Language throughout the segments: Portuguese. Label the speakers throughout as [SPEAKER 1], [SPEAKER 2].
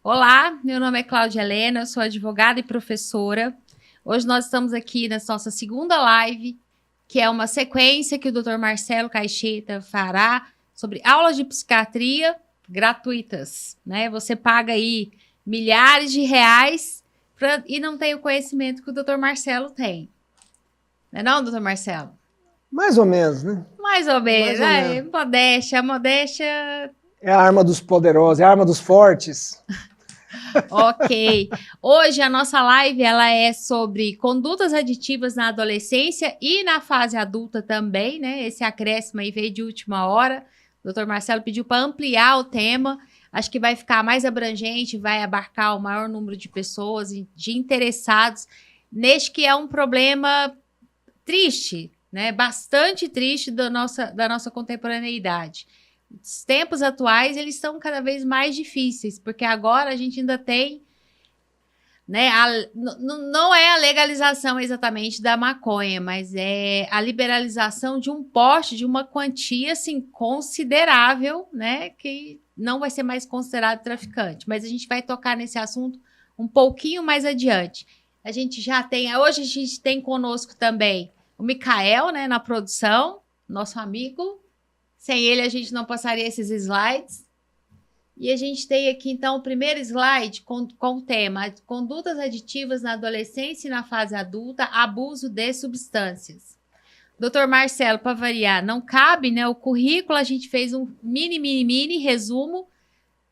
[SPEAKER 1] Olá, meu nome é Cláudia Helena, eu sou advogada e professora. Hoje nós estamos aqui na nossa segunda live, que é uma sequência que o Dr. Marcelo Caixeta fará sobre aulas de psiquiatria gratuitas, né? Você paga aí milhares de reais e não tem o conhecimento que o Dr. Marcelo tem. Não é não, Dr. Marcelo?
[SPEAKER 2] Mais ou menos, né?
[SPEAKER 1] Mais ou menos.
[SPEAKER 2] Mais ou menos.
[SPEAKER 1] Modéstia.
[SPEAKER 2] É a arma dos poderosos, é a arma dos fortes.
[SPEAKER 1] Ok. Hoje a nossa live ela é sobre condutas aditivas na adolescência e na fase adulta também, né? Esse acréscimo aí veio de última hora. O Dr. Marcelo pediu para ampliar o tema. Acho que vai ficar mais abrangente, vai abarcar o maior número de pessoas, de interessados neste que é um problema triste, né? Bastante triste da nossa contemporaneidade. Os tempos atuais, eles são cada vez mais difíceis, porque agora a gente ainda tem, né, não é a legalização exatamente da maconha, mas é a liberalização de um porte, de uma quantia, assim, considerável, né, que não vai ser mais considerado traficante. Mas a gente vai tocar nesse assunto um pouquinho mais adiante. A gente já tem, hoje a gente tem conosco também o Micael, né, na produção, nosso amigo. Sem ele, a gente não passaria esses slides. E a gente tem aqui, então, o primeiro slide com o tema Condutas aditivas na adolescência e na fase adulta, abuso de substâncias. Doutor Marcelo, para variar, não cabe, né? O currículo, a gente fez um mini resumo.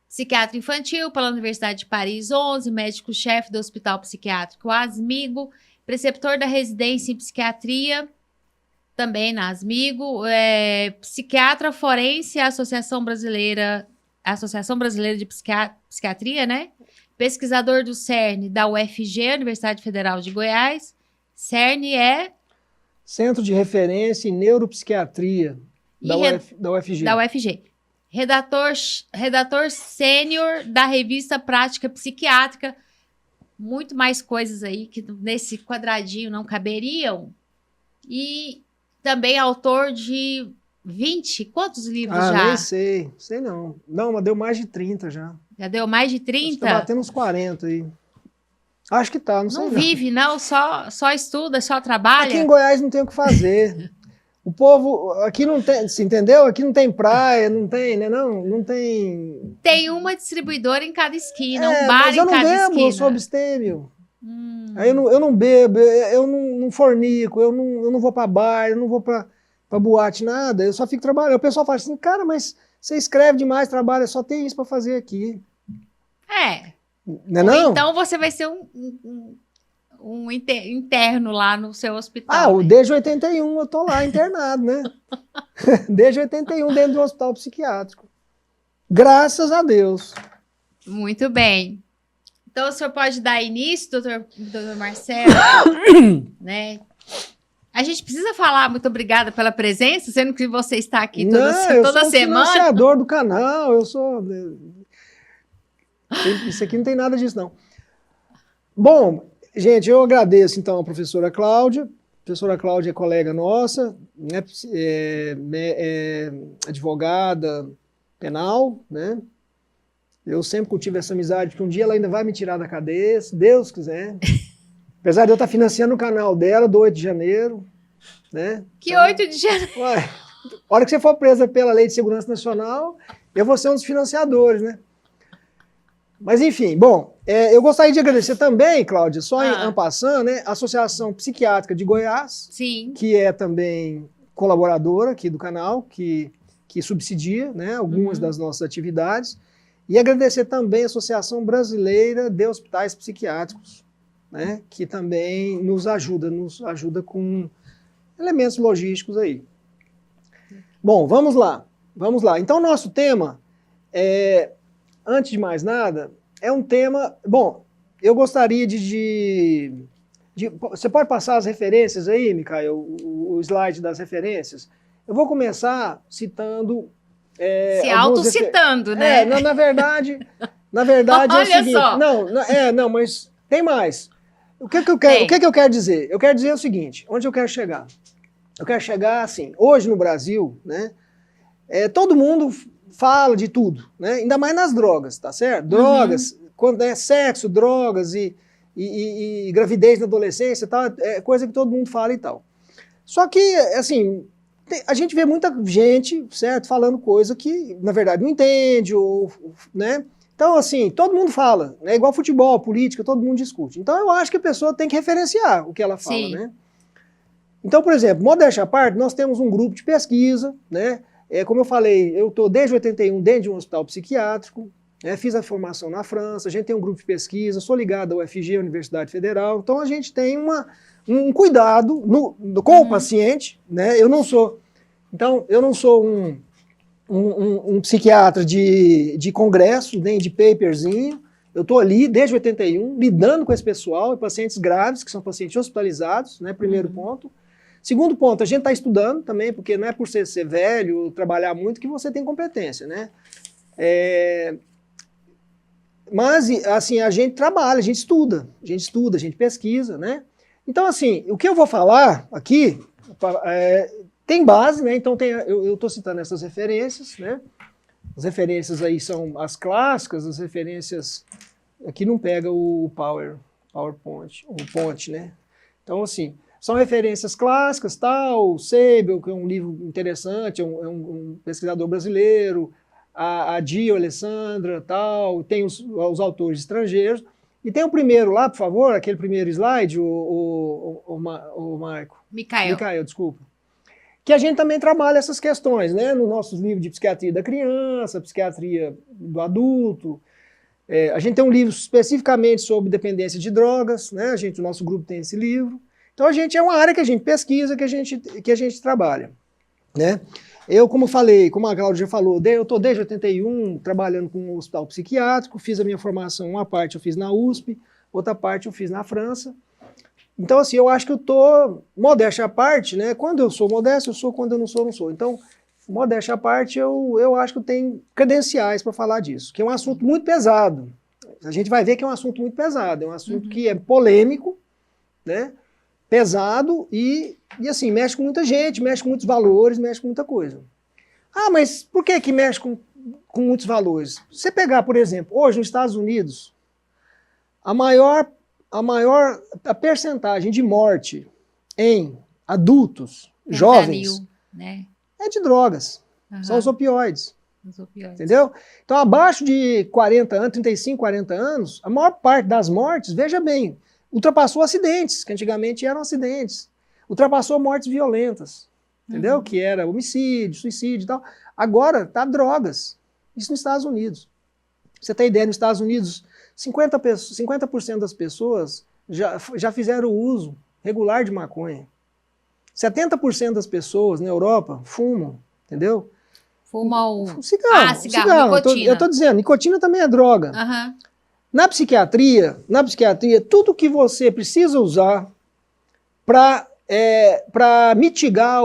[SPEAKER 1] Psiquiatra infantil pela Universidade de Paris 11, médico-chefe do Hospital Psiquiátrico Asmigo, preceptor da residência em psiquiatria, também na Asmigo, psiquiatra forense, Associação Brasileira de Psiquiatria, né? Pesquisador do CERN da UFG, Universidade Federal de Goiás. CERN é...
[SPEAKER 2] Centro de Referência em Neuropsiquiatria da UFG.
[SPEAKER 1] Da UFG. Redator sênior da revista Prática Psiquiátrica. Muito mais coisas aí que nesse quadradinho não caberiam. E também autor de 20, quantos livros já?
[SPEAKER 2] Nem sei não. Não, mas deu mais de 30 já.
[SPEAKER 1] Já deu mais de 30?
[SPEAKER 2] Tá batendo uns 40 aí. Acho que tá, não sei.
[SPEAKER 1] Não vive, não, só estuda, só trabalha.
[SPEAKER 2] Aqui em Goiás não tem o que fazer. O povo, aqui não tem, você entendeu? Aqui não tem praia, não tem, né? Não tem...
[SPEAKER 1] Tem uma distribuidora em cada esquina, um bar em cada esquina.
[SPEAKER 2] Mas eu não bebo, eu sou abstêmio. Aí eu não bebo, eu não fornico, eu não vou pra bar, eu não vou pra boate, nada. Eu só fico trabalhando. O pessoal fala assim, cara, mas você escreve demais, trabalha, só tem isso pra fazer aqui. Não?
[SPEAKER 1] Então você vai ser um interno lá no seu hospital. Né?
[SPEAKER 2] Desde 81 eu tô lá internado, né? Desde 81 dentro do hospital psiquiátrico. Graças a Deus.
[SPEAKER 1] Muito bem. Então o senhor pode dar início, doutor Marcelo, né? A gente precisa falar muito obrigada pela presença, sendo que você está aqui toda semana.
[SPEAKER 2] Eu sou financiador do canal, eu sou... Isso aqui não tem nada disso, não. Bom, gente, eu agradeço, então, a professora Cláudia. A professora Cláudia é colega nossa, né, advogada penal, né? Eu sempre cultivo essa amizade, porque um dia ela ainda vai me tirar da cadeia, se Deus quiser. Apesar de eu estar financiando o canal dela, do 8 de janeiro, né?
[SPEAKER 1] Que então, 8 de janeiro?
[SPEAKER 2] Ué, a hora que você for presa pela Lei de Segurança Nacional, eu vou ser um dos financiadores, né? Mas enfim, bom, eu gostaria de agradecer também, Cláudia, só en passant, né, a Associação Psiquiátrica de Goiás,
[SPEAKER 1] sim, que
[SPEAKER 2] é também colaboradora aqui do canal, que subsidia, né, algumas das nossas atividades, e agradecer também a Associação Brasileira de Hospitais Psiquiátricos, né, que também nos ajuda com elementos logísticos aí. Bom, vamos lá. Então, nosso tema antes de mais nada, é um tema... Bom, eu gostaria você pode passar as referências aí, Micael, o slide das referências? Eu vou começar citando...
[SPEAKER 1] Se autocitando, né?
[SPEAKER 2] Na verdade é o seguinte...
[SPEAKER 1] Só.
[SPEAKER 2] Não, mas tem mais. O que eu quero dizer? Eu quero dizer o seguinte, onde eu quero chegar? Eu quero chegar assim, hoje no Brasil, né? Todo mundo... fala de tudo, né? Ainda mais nas drogas, tá certo? Drogas, quando é sexo, drogas e gravidez na adolescência, tal, é coisa que todo mundo fala e tal. Só que, assim, a gente vê muita gente, certo, falando coisa que, na verdade, não entende, ou, né? Então, assim, todo mundo fala, né? Igual futebol, política, todo mundo discute. Então, eu acho que a pessoa tem que referenciar o que ela fala, né? Então, por exemplo, modéstia à parte, nós temos um grupo de pesquisa, né? Como eu falei, eu estou desde 81 dentro de um hospital psiquiátrico, né? Fiz a formação na França, a gente tem um grupo de pesquisa, sou ligado ao UFG, Universidade Federal, então a gente tem um cuidado com o paciente, né? Eu não sou um psiquiatra de congresso, nem de paperzinho. Eu estou ali desde 81, lidando com esse pessoal, pacientes graves, que são pacientes hospitalizados, né? Primeiro ponto. Segundo ponto, a gente está estudando também, porque não é por ser velho, trabalhar muito, que você tem competência, né? Mas, assim, a gente trabalha, a gente estuda, a gente pesquisa, né? Então, assim, o que eu vou falar aqui tem base, né? Então, eu estou citando essas referências, né? As referências aí são as clássicas, as referências... Aqui não pega o PowerPoint, o Ponte, né? Então, assim, são referências clássicas, tal, Seibel, que é um livro interessante, é um pesquisador brasileiro, a Dio Alessandra, tal, tem os autores estrangeiros. E tem o primeiro lá, por favor, aquele primeiro slide, o Marco. Micael, desculpa. Que a gente também trabalha essas questões, né? Nos nossos livros de psiquiatria da criança, psiquiatria do adulto. A gente tem um livro especificamente sobre dependência de drogas, né? O nosso grupo tem esse livro. Então, é uma área que a gente pesquisa, que a gente trabalha, né? Eu, como falei, como a Cláudia já falou, eu estou desde 81 trabalhando com um hospital psiquiátrico, fiz a minha formação, uma parte eu fiz na USP, outra parte eu fiz na França. Então, assim, eu acho que eu estou, modéstia à parte, né? Quando eu sou modesto, eu sou, quando eu não sou, eu não sou. Então, modéstia à parte, eu acho que eu tenho credenciais para falar disso, que é um assunto muito pesado. A gente vai ver que é um assunto muito pesado, é um assunto que é polêmico, né? Pesado e assim, mexe com muita gente, mexe com muitos valores, mexe com muita coisa. Ah, mas por que mexe com muitos valores? Se você pegar, por exemplo, hoje nos Estados Unidos, a percentagem de morte em adultos, jovens,
[SPEAKER 1] né?
[SPEAKER 2] É de drogas. São os opioides. Entendeu? Então, abaixo de 40 anos, 35, 40 anos, a maior parte das mortes, veja bem, ultrapassou acidentes, que antigamente eram acidentes. Ultrapassou mortes violentas, entendeu? Que era homicídio, suicídio e tal. Agora tá drogas. Isso nos Estados Unidos. Você tem ideia, nos Estados Unidos, 50% das pessoas já fizeram uso regular de maconha. 70% das pessoas na Europa fumam, entendeu?
[SPEAKER 1] Fumam
[SPEAKER 2] cigarro,
[SPEAKER 1] nicotina.
[SPEAKER 2] Eu tô dizendo, nicotina também é droga. Na psiquiatria, tudo que você precisa usar para mitigar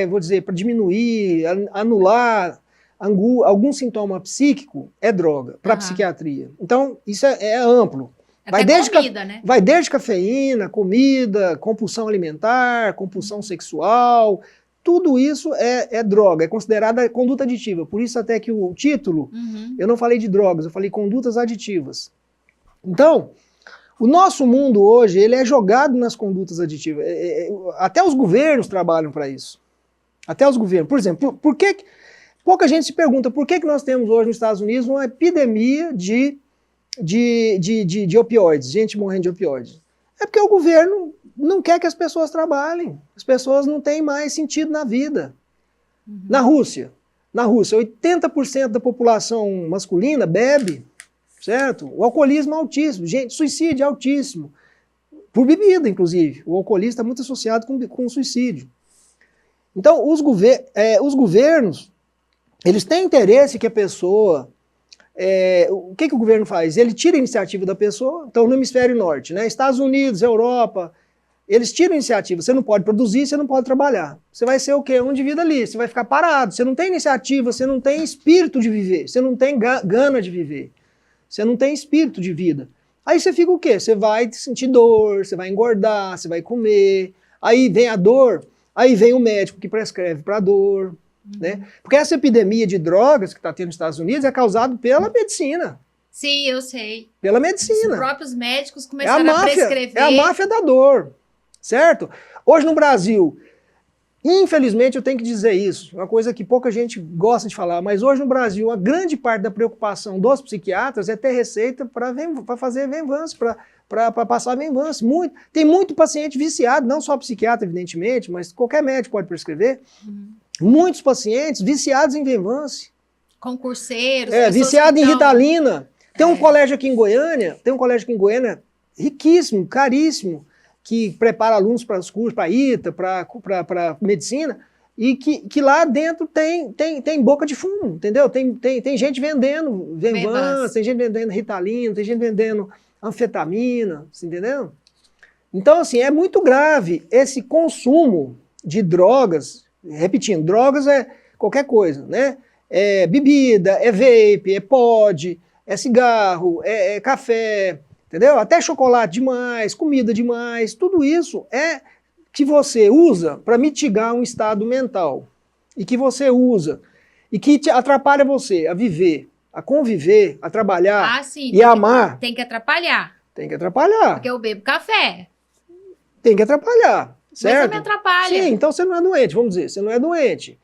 [SPEAKER 2] vou dizer, para diminuir, anular algum sintoma psíquico, é droga, para psiquiatria. Então, isso é amplo. Vai desde cafeína, comida, compulsão alimentar, compulsão sexual, tudo isso é droga, é considerada conduta aditiva. Por isso até que o título, eu não falei de drogas, eu falei condutas aditivas. Então, o nosso mundo hoje, ele é jogado nas condutas aditivas. Até os governos trabalham para isso. Até os governos. Por exemplo, pouca gente se pergunta por que nós temos hoje nos Estados Unidos uma epidemia de opioides, gente morrendo de opioides. É porque o governo não quer que as pessoas trabalhem. As pessoas não têm mais sentido na vida. Na Rússia, 80% da população masculina bebe, certo? O alcoolismo é altíssimo, suicídio é altíssimo. Por bebida, inclusive. O alcoolismo está muito associado com suicídio. Então, os governos, eles têm interesse que a pessoa... o que o governo faz? Ele tira a iniciativa da pessoa. Então, no hemisfério norte, né? Estados Unidos, Europa, eles tiram a iniciativa. Você não pode produzir, você não pode trabalhar. Você vai ser o quê? Um indivíduo ali. Você vai ficar parado. Você não tem iniciativa, você não tem espírito de viver. Você não tem gana de viver. Você não tem espírito de vida. Aí você fica o quê? Você vai sentir dor, você vai engordar, você vai comer. Aí vem a dor, aí vem o médico que prescreve para dor. né? Porque essa epidemia de drogas que está tendo nos Estados Unidos é causada pela medicina.
[SPEAKER 1] Sim, eu sei.
[SPEAKER 2] Pela medicina.
[SPEAKER 1] Os próprios médicos começaram a prescrever.
[SPEAKER 2] É a máfia da dor, certo? Hoje no Brasil, infelizmente eu tenho que dizer isso, uma coisa que pouca gente gosta de falar, mas hoje no Brasil a grande parte da preocupação dos psiquiatras é ter receita para fazer venvança, para passar venvança. Tem muito paciente viciado, não só psiquiatra, evidentemente, mas qualquer médico pode prescrever. Muitos pacientes viciados em venvança.
[SPEAKER 1] Concurseiros.
[SPEAKER 2] Viciado em Ritalina. Tem um colégio aqui em Goiânia, riquíssimo, caríssimo, que prepara alunos para os cursos, para ITA, para medicina, e que lá dentro tem boca de fumo, entendeu? Tem gente vendendo venvança, tem gente vendendo Ritalina, tem gente vendendo anfetamina, você entendeu? Então, assim, é muito grave esse consumo de drogas. Repetindo, drogas é qualquer coisa, né? É bebida, é vape, é pod, é cigarro, é café, entendeu? Até chocolate demais, comida demais, tudo isso é que você usa para mitigar um estado mental. E que você usa, e que atrapalha você a viver, a conviver, a trabalhar e a amar.
[SPEAKER 1] Tem que atrapalhar.
[SPEAKER 2] Tem que atrapalhar.
[SPEAKER 1] Porque eu bebo café.
[SPEAKER 2] Tem que atrapalhar, certo?
[SPEAKER 1] Mas me atrapalha.
[SPEAKER 2] Sim, então você não é doente, vamos dizer, você não é doente.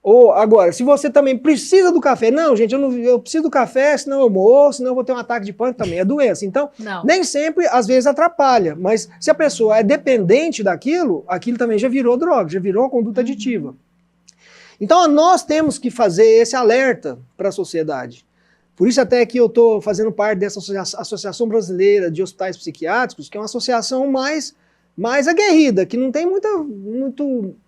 [SPEAKER 2] Ou agora, se você também precisa do café, não, gente, eu preciso do café, senão eu morro, senão eu vou ter um ataque de pânico, também é doença. Então, nem sempre, às vezes, atrapalha. Mas se a pessoa é dependente daquilo, aquilo também já virou droga, já virou uma conduta aditiva. Então, nós temos que fazer esse alerta para a sociedade. Por isso até que eu estou fazendo parte dessa Associação Brasileira de Hospitais Psiquiátricos, que é uma associação mais aguerrida, que não tem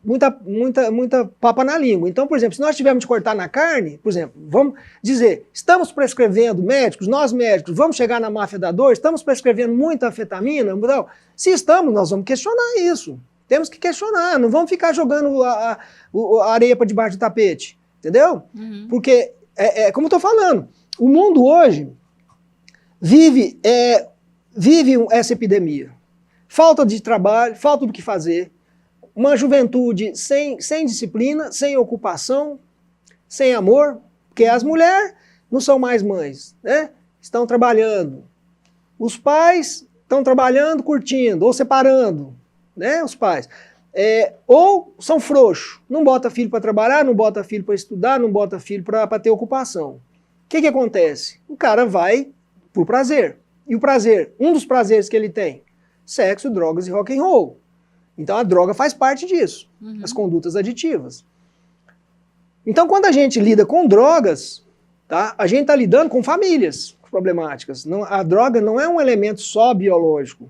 [SPEAKER 2] muita papa na língua. Então, por exemplo, se nós tivermos de cortar na carne, por exemplo, vamos dizer, estamos prescrevendo médicos, nós médicos, vamos chegar na máfia da dor, estamos prescrevendo muita anfetamina, não? Se estamos, nós vamos questionar isso. Temos que questionar, não vamos ficar jogando a areia para debaixo do tapete, entendeu? Porque, como eu estou falando, o mundo hoje vive essa epidemia. Falta de trabalho, falta do que fazer, uma juventude sem disciplina, sem ocupação, sem amor, porque as mulheres não são mais mães, né? Estão trabalhando. Os pais estão trabalhando, curtindo, ou separando, né? Os pais. Ou são frouxos, não bota filho para trabalhar, não bota filho para estudar, não bota filho para ter ocupação. O que acontece? O cara vai por prazer. E o prazer, um dos prazeres que ele tem, sexo, drogas e rock and roll. Então a droga faz parte disso, as condutas aditivas. Então quando a gente lida com drogas, tá, a gente está lidando com famílias problemáticas. A droga não é um elemento só biológico.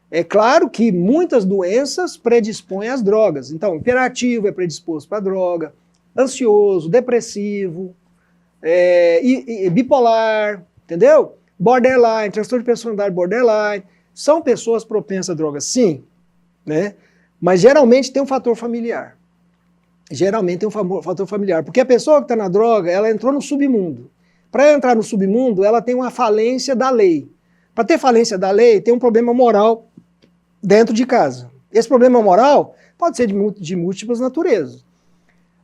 [SPEAKER 2] É claro que muitas doenças predispõem às drogas. Então, hiperativo é predisposto para droga, ansioso, depressivo, bipolar, entendeu? Borderline, transtorno de personalidade borderline. São pessoas propensas a drogas, sim, né? Mas geralmente tem um fator familiar. Geralmente tem um fator familiar. Porque a pessoa que está na droga, ela entrou no submundo. Para entrar no submundo, ela tem uma falência da lei. Para ter falência da lei, tem um problema moral dentro de casa. Esse problema moral pode ser de múltiplas naturezas.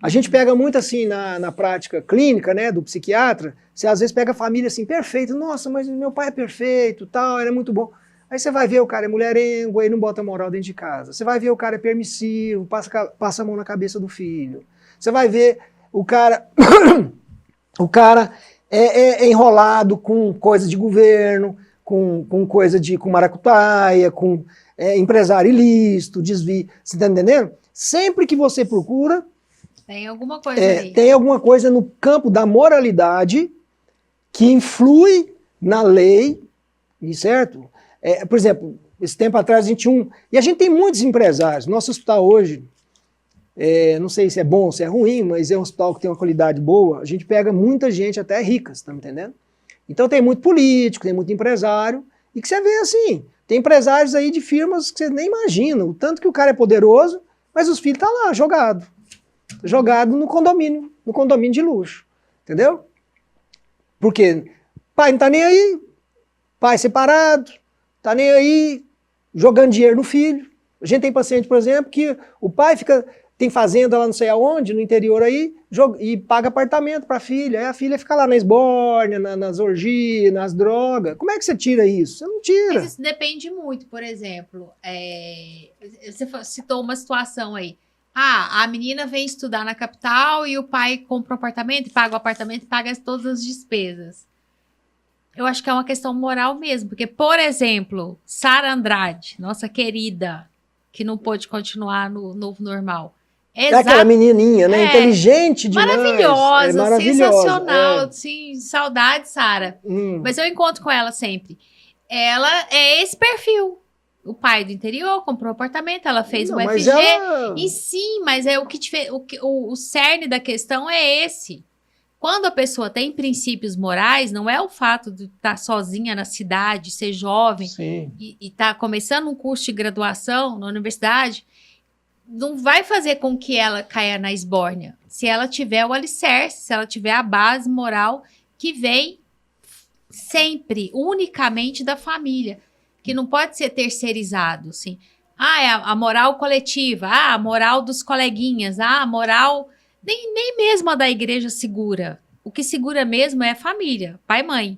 [SPEAKER 2] A gente pega muito assim na prática clínica, né, do psiquiatra, você às vezes pega a família assim, perfeita, nossa, mas meu pai é perfeito, tal, ele é muito bom. Aí você vai ver o cara é mulherengo, aí não bota moral dentro de casa. Você vai ver o cara é permissivo, passa a mão na cabeça do filho. Você vai ver o cara é enrolado com coisa de governo, com coisa com maracutaia, com empresário ilícito, desvio. Você está entendendo? Sempre que você procura,
[SPEAKER 1] tem alguma coisa aí.
[SPEAKER 2] Tem alguma coisa no campo da moralidade que influi na lei, certo? Por exemplo, esse tempo atrás e a gente tem muitos empresários. Nosso hospital hoje, não sei se é bom ou se é ruim, mas é um hospital que tem uma qualidade boa. A gente pega muita gente até ricas, tá me entendendo? Então tem muito político, tem muito empresário, e que você vê assim, tem empresários aí de firmas que você nem imagina, o tanto que o cara é poderoso, mas os filhos estão lá, jogado no condomínio de luxo, entendeu? Porque pai não tá nem aí, pai separado, tá nem aí, jogando dinheiro no filho. A gente tem paciente, por exemplo, que o pai fica tem fazenda lá não sei aonde, no interior aí, e paga apartamento para a filha. Aí a filha fica lá na esbórnia, nas orgias, nas drogas. Como é que você tira isso? Você não tira.
[SPEAKER 1] Mas isso depende muito, por exemplo. Você citou uma situação aí. Ah, a menina vem estudar na capital e o pai compra um apartamento, paga o apartamento e paga todas as despesas. Eu acho que é uma questão moral mesmo. Porque, por exemplo, Sara Andrade, nossa querida, que não pôde continuar no novo normal.
[SPEAKER 2] É aquela menininha, né? Inteligente demais.
[SPEAKER 1] Maravilhosa,
[SPEAKER 2] maravilhosa,
[SPEAKER 1] sensacional. Sim, saudade, Sara. Mas eu encontro com ela sempre. Ela é esse perfil. O pai do interior comprou um apartamento, ela fez o UFG. E sim, mas é o cerne da questão é esse. Quando a pessoa tem princípios morais, não é o fato de estar sozinha na cidade, ser jovem e estar começando um curso de graduação na universidade, não vai fazer com que ela caia na esbórnia. Se ela tiver o alicerce, se ela tiver a base moral que vem sempre, unicamente da família, que não pode ser terceirizado, assim. É a moral coletiva, a moral dos coleguinhas, a moral... Nem mesmo a da igreja segura. O que segura mesmo é a família, pai e mãe,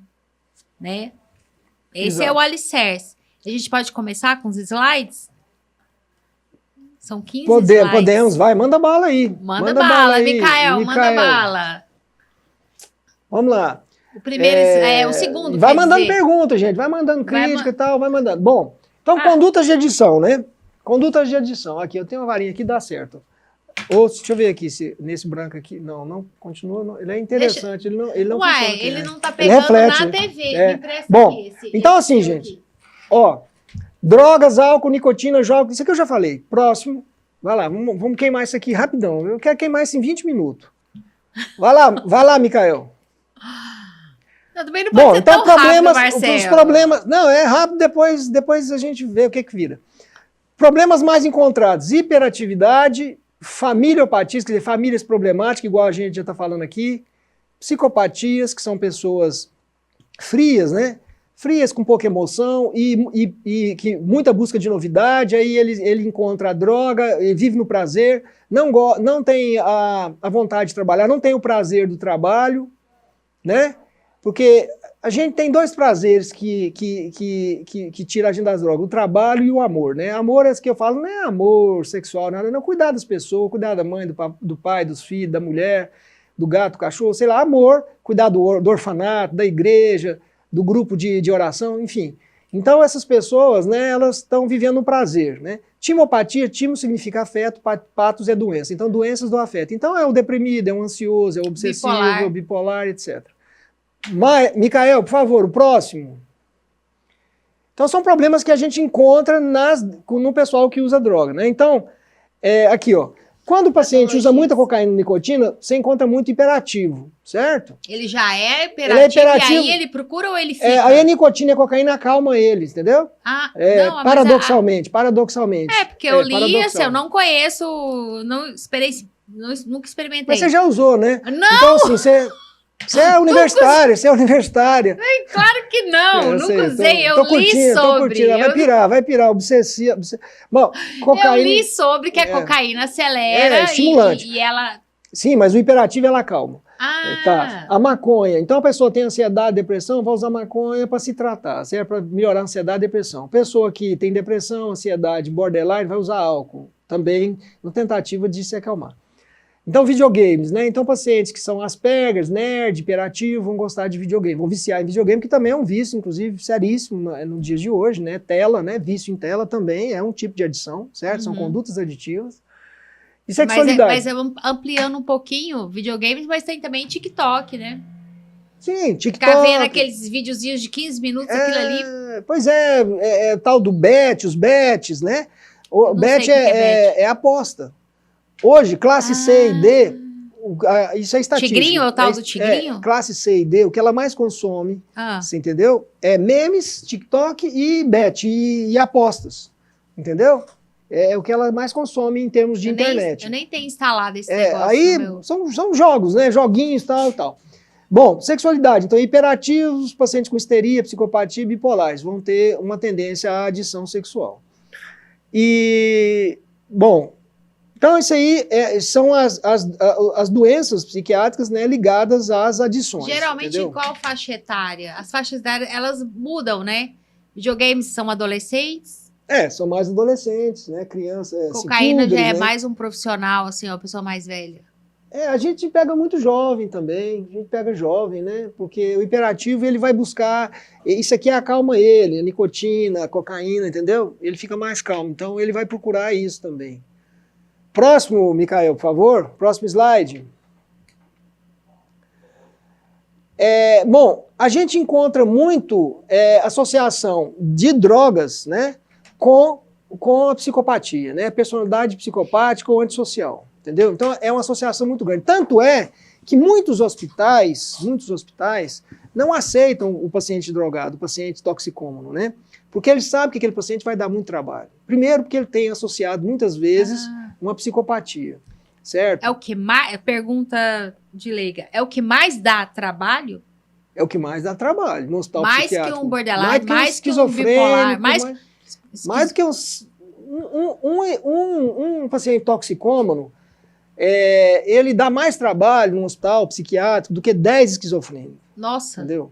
[SPEAKER 1] né? Esse é o alicerce. A gente pode começar com os slides? São 15 slides.
[SPEAKER 2] Podemos, vai, manda bala aí.
[SPEAKER 1] Manda bala aí, Micael, manda bala.
[SPEAKER 2] Vamos lá.
[SPEAKER 1] O primeiro, o segundo.
[SPEAKER 2] Vai mandando pergunta, gente, vai mandando crítica e tal, vai mandando. Bom, então condutas de edição, né? Condutas de edição. Aqui, eu tenho uma varinha aqui, dá certo. Deixa eu ver aqui, nesse branco aqui. Não, continua. Não, ele é interessante, ele não funciona aqui,
[SPEAKER 1] ele não tá pegando reflete, na TV.
[SPEAKER 2] Bom, então assim, gente, ó, drogas, álcool, nicotina, jogos, isso aqui eu já falei. Próximo, vai lá, vamos queimar isso aqui rapidão. Eu quero queimar isso em 20 minutos. Vai lá, Micael.
[SPEAKER 1] Também não pode ser então, tão rápido, Marcelo.
[SPEAKER 2] Os problemas, não, é rápido, depois a gente vê o que vira. Problemas mais encontrados, hiperatividade, familiopatias, quer dizer, famílias problemáticas, igual a gente já está falando aqui, psicopatias, que são pessoas frias, né? Frias, com pouca emoção e que muita busca de novidade, aí ele encontra a droga, ele vive no prazer, não tem a vontade de trabalhar, não tem o prazer do trabalho, né? Porque a gente tem dois prazeres que tiram a gente das drogas, o trabalho e o amor, né? Amor é isso que eu falo, não é amor sexual, nada, não. Cuidar das pessoas, cuidar da mãe, do pai, dos filhos, da mulher, do gato, do cachorro, sei lá, amor, cuidar do orfanato, da igreja, do grupo de oração, enfim. Então essas pessoas, né, elas estão vivendo um prazer, né? Timopatia, timo significa afeto, patos é doença. Então doenças do afeto. Então é o deprimido, é o ansioso, é o obsessivo, é o bipolar, etc. Micael, por favor, o próximo. Então são problemas que a gente encontra no pessoal que usa droga, né? Então, aqui, ó. Quando o paciente usa muita cocaína e nicotina, você encontra muito hiperativo, certo?
[SPEAKER 1] Ele já é hiperativo, e aí ele procura ou ele fica?
[SPEAKER 2] Aí a nicotina e a cocaína acalma eles, entendeu?
[SPEAKER 1] Não,
[SPEAKER 2] paradoxalmente.
[SPEAKER 1] Porque eu li, assim, eu não conheço, nunca experimentei.
[SPEAKER 2] Mas você já usou, né?
[SPEAKER 1] Não!
[SPEAKER 2] Então, assim, você é universitária,
[SPEAKER 1] Claro que não, nunca usei, eu li sobre.
[SPEAKER 2] Vai pirar, obsessiva. Bom, cocaína...
[SPEAKER 1] Eu li sobre que a cocaína acelera
[SPEAKER 2] estimulante.
[SPEAKER 1] E ela...
[SPEAKER 2] Sim, mas o hiperativo ela calma. Tá. A maconha. Então a pessoa tem ansiedade, depressão, vai usar maconha para se tratar, serve para melhorar a ansiedade e depressão. Pessoa que tem depressão, ansiedade, borderline, vai usar álcool, também na tentativa de se acalmar. Então, videogames, né? Então, pacientes que são Asperger, nerd, hiperativo, vão gostar de videogame, vão viciar em videogame, que também é um vício, inclusive, seríssimo no dia de hoje, né? Tela, né? Vício em tela também é um tipo de adição, certo? São condutas aditivas. E sexualidade.
[SPEAKER 1] Mas ampliando um pouquinho, videogames, mas tem também TikTok, né?
[SPEAKER 2] Sim, TikTok.
[SPEAKER 1] Ficar vendo aqueles videozinhos de 15 minutos, aquilo ali.
[SPEAKER 2] Pois é tal do bet, os bets, né? O bet é aposta. Hoje, classe C e D, isso é estatística.
[SPEAKER 1] Tigrinho é o tal do tigrinho?
[SPEAKER 2] Classe C e D, o que ela mais consome, você entendeu? É memes, TikTok e bet, e apostas, entendeu? É o que ela mais consome em termos de internet.
[SPEAKER 1] Eu nem tenho instalado esse negócio
[SPEAKER 2] aí
[SPEAKER 1] no meu...
[SPEAKER 2] são jogos, né? Joguinhos, tal. Bom, sexualidade. Então, hiperativos, pacientes com histeria, psicopatia e bipolares vão ter uma tendência à adição sexual. E, bom... Então, isso aí são as doenças psiquiátricas, né, ligadas às adições.
[SPEAKER 1] Geralmente,
[SPEAKER 2] entendeu?
[SPEAKER 1] em qual faixa etária? As faixas etárias, elas mudam, né? Videogames são adolescentes.
[SPEAKER 2] São mais adolescentes, né, crianças.
[SPEAKER 1] Cocaína já é
[SPEAKER 2] né?
[SPEAKER 1] mais um profissional, assim, uma pessoa mais velha.
[SPEAKER 2] A gente pega muito jovem também, a gente pega jovem, né? Porque o hiperativo, ele vai buscar, isso aqui acalma ele, a nicotina, a cocaína, entendeu? Ele fica mais calmo, então ele vai procurar isso também. Próximo, Micael, por favor, próximo slide. Bom, a gente encontra muito associação de drogas, né, com a psicopatia, né? Personalidade psicopática ou antissocial. Entendeu? Então é uma associação muito grande. Tanto é que muitos hospitais não aceitam o paciente drogado, o paciente toxicômano, né? Porque eles sabem que aquele paciente vai dar muito trabalho. Primeiro, porque ele tem associado muitas vezes uma psicopatia, certo?
[SPEAKER 1] É o que mais, pergunta de leiga, é o que mais dá trabalho?
[SPEAKER 2] É o que mais dá trabalho no hospital
[SPEAKER 1] mais
[SPEAKER 2] psiquiátrico.
[SPEAKER 1] Mais que um borderline, mais que um
[SPEAKER 2] bipolar,
[SPEAKER 1] mais
[SPEAKER 2] do que um paciente toxicômano. Ele dá mais trabalho no hospital psiquiátrico do que 10 esquizofrênicos.
[SPEAKER 1] Nossa.
[SPEAKER 2] Entendeu?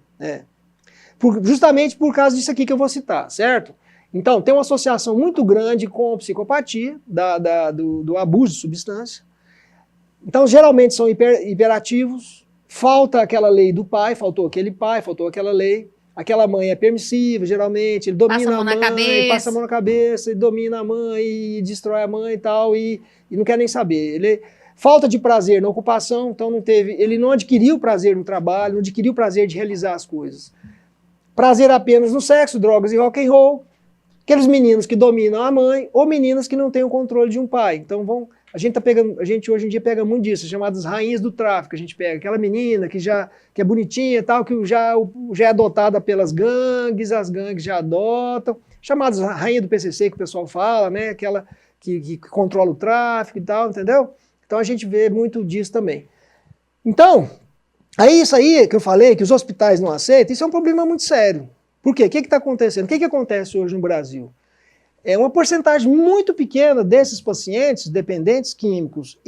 [SPEAKER 2] Justamente por causa disso aqui que eu vou citar, certo? Então, tem uma associação muito grande com a psicopatia, do abuso de substância. Então, geralmente são hiperativos, falta aquela lei do pai, faltou aquele pai, faltou aquela lei. Aquela mãe é permissiva, geralmente, ele domina a mãe, passa a mão na cabeça, ele domina a mãe e destrói a mãe e tal, e não quer nem saber. Falta de prazer na ocupação, então ele não adquiriu prazer no trabalho, não adquiriu prazer de realizar as coisas. Prazer apenas no sexo, drogas e rock and roll. Aqueles meninos que dominam a mãe, ou meninas que não têm o controle de um pai. Então a gente hoje em dia pega muito disso, chamadas rainhas do tráfico. A gente pega aquela menina que é bonitinha e tal, que já é adotada pelas gangues, as gangues já adotam, chamadas rainha do PCC que o pessoal fala, né? Aquela que controla o tráfico e tal, entendeu? Então a gente vê muito disso também. Então, isso aí que eu falei, que os hospitais não aceitam, isso é um problema muito sério. Por quê? O que está acontecendo? O que acontece hoje no Brasil? Uma porcentagem muito pequena desses pacientes dependentes químicos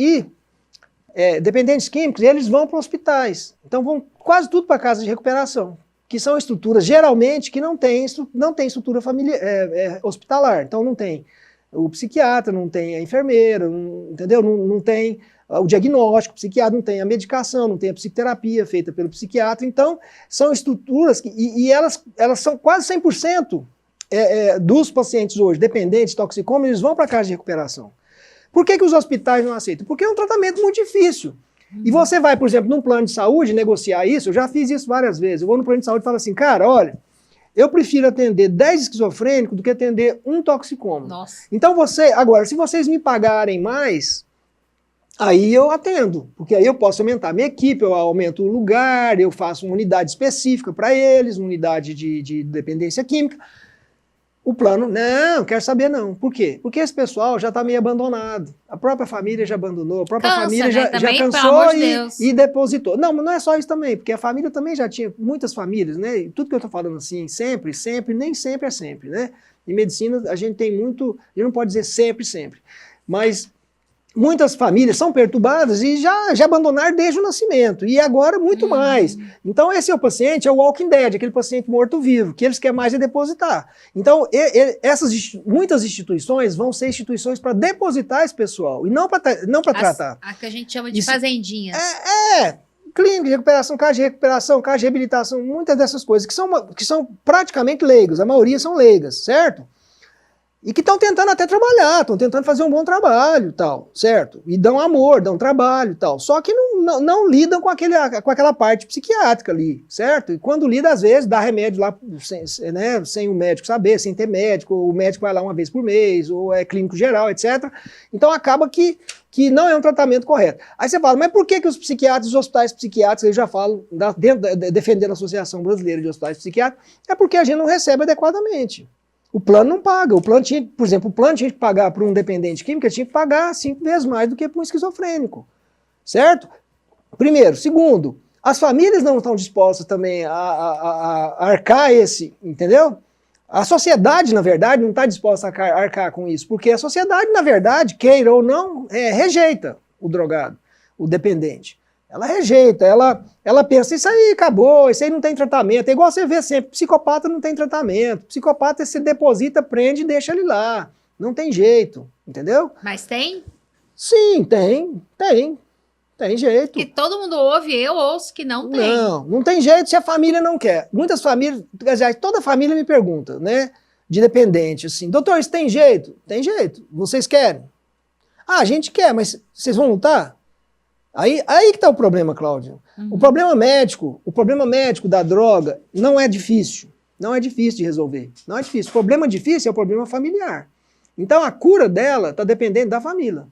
[SPEAKER 2] eles vão para hospitais. Então vão quase tudo para casa de recuperação, que são estruturas, geralmente, que não tem estrutura familiar, hospitalar. Então não tem o psiquiatra, não tem a enfermeira, entendeu? Não tem o diagnóstico, o psiquiatra não tem a medicação, não tem a psicoterapia feita pelo psiquiatra. Então são estruturas e elas são quase 100%. Dos pacientes hoje, dependentes, toxicômanos, eles vão para a casa de recuperação. Por que os hospitais não aceitam? Porque é um tratamento muito difícil. E você vai, por exemplo, num plano de saúde, negociar isso, eu já fiz isso várias vezes, eu vou no plano de saúde e falo assim, cara, olha, eu prefiro atender 10 esquizofrênicos do que atender um toxicômano.
[SPEAKER 1] Nossa.
[SPEAKER 2] Então agora, se vocês me pagarem mais, aí eu atendo, porque aí eu posso aumentar a minha equipe, eu aumento o lugar, eu faço uma unidade específica para eles, uma unidade de dependência química. O plano, não, quero saber não. Por quê? Porque esse pessoal já está meio abandonado. A própria família já abandonou, a própria família já cansou e depositou. Não, mas não é só isso também, porque a família também já tinha muitas famílias, né? E tudo que eu estou falando assim, sempre, nem sempre é sempre, né? Em medicina a gente tem muito, a gente não pode dizer sempre, mas muitas famílias são perturbadas e já abandonaram desde o nascimento, e agora muito mais. Então esse é o paciente, é o Walking Dead, aquele paciente morto-vivo, que eles querem mais é depositar. Então muitas instituições vão ser instituições para depositar esse pessoal, e não para tratar.
[SPEAKER 1] A que a gente chama de fazendinhas.
[SPEAKER 2] Clínica de recuperação, casa de reabilitação, muitas dessas coisas, que são praticamente leigos, a maioria são leigas, certo? E que estão tentando até trabalhar, estão tentando fazer um bom trabalho, tal, certo? E dão amor, dão trabalho, tal. Só que não lidam com aquela parte psiquiátrica ali, certo? E quando lida, às vezes, dá remédio lá, sem o médico saber, sem ter médico, ou o médico vai lá uma vez por mês, ou é clínico geral, etc. Então acaba que não é um tratamento correto. Aí você fala, mas por que os psiquiatras, os hospitais psiquiátricos, eu já falo, defendendo a Associação Brasileira de Hospitais Psiquiátricos, é porque a gente não recebe adequadamente. O plano não paga. O plano tinha, por exemplo, o plano tinha que pagar para um dependente químico, tinha que pagar 5 vezes mais do que para um esquizofrênico. Certo? Primeiro. Segundo, as famílias não estão dispostas também a arcar entendeu? A sociedade, na verdade, não está disposta a arcar com isso, porque a sociedade, na verdade, queira ou não, rejeita o drogado, o dependente. Ela rejeita, ela pensa, isso aí acabou, isso aí não tem tratamento. É igual você vê sempre, psicopata não tem tratamento. Psicopata você deposita, prende e deixa ele lá. Não tem jeito, entendeu?
[SPEAKER 1] Mas tem?
[SPEAKER 2] Sim, tem jeito.
[SPEAKER 1] Que todo mundo ouve, eu ouço que não tem.
[SPEAKER 2] Não tem jeito se a família não quer. Muitas famílias, aliás, toda família me pergunta, né, de dependente, assim, doutor, isso tem jeito? Tem jeito. Vocês querem? Ah, a gente quer, mas vocês vão lutar? Aí que está o problema, Cláudio. Uhum. O problema médico da droga não é difícil. Não é difícil de resolver. Não é difícil. O problema difícil é o problema familiar. Então a cura dela está dependendo da família.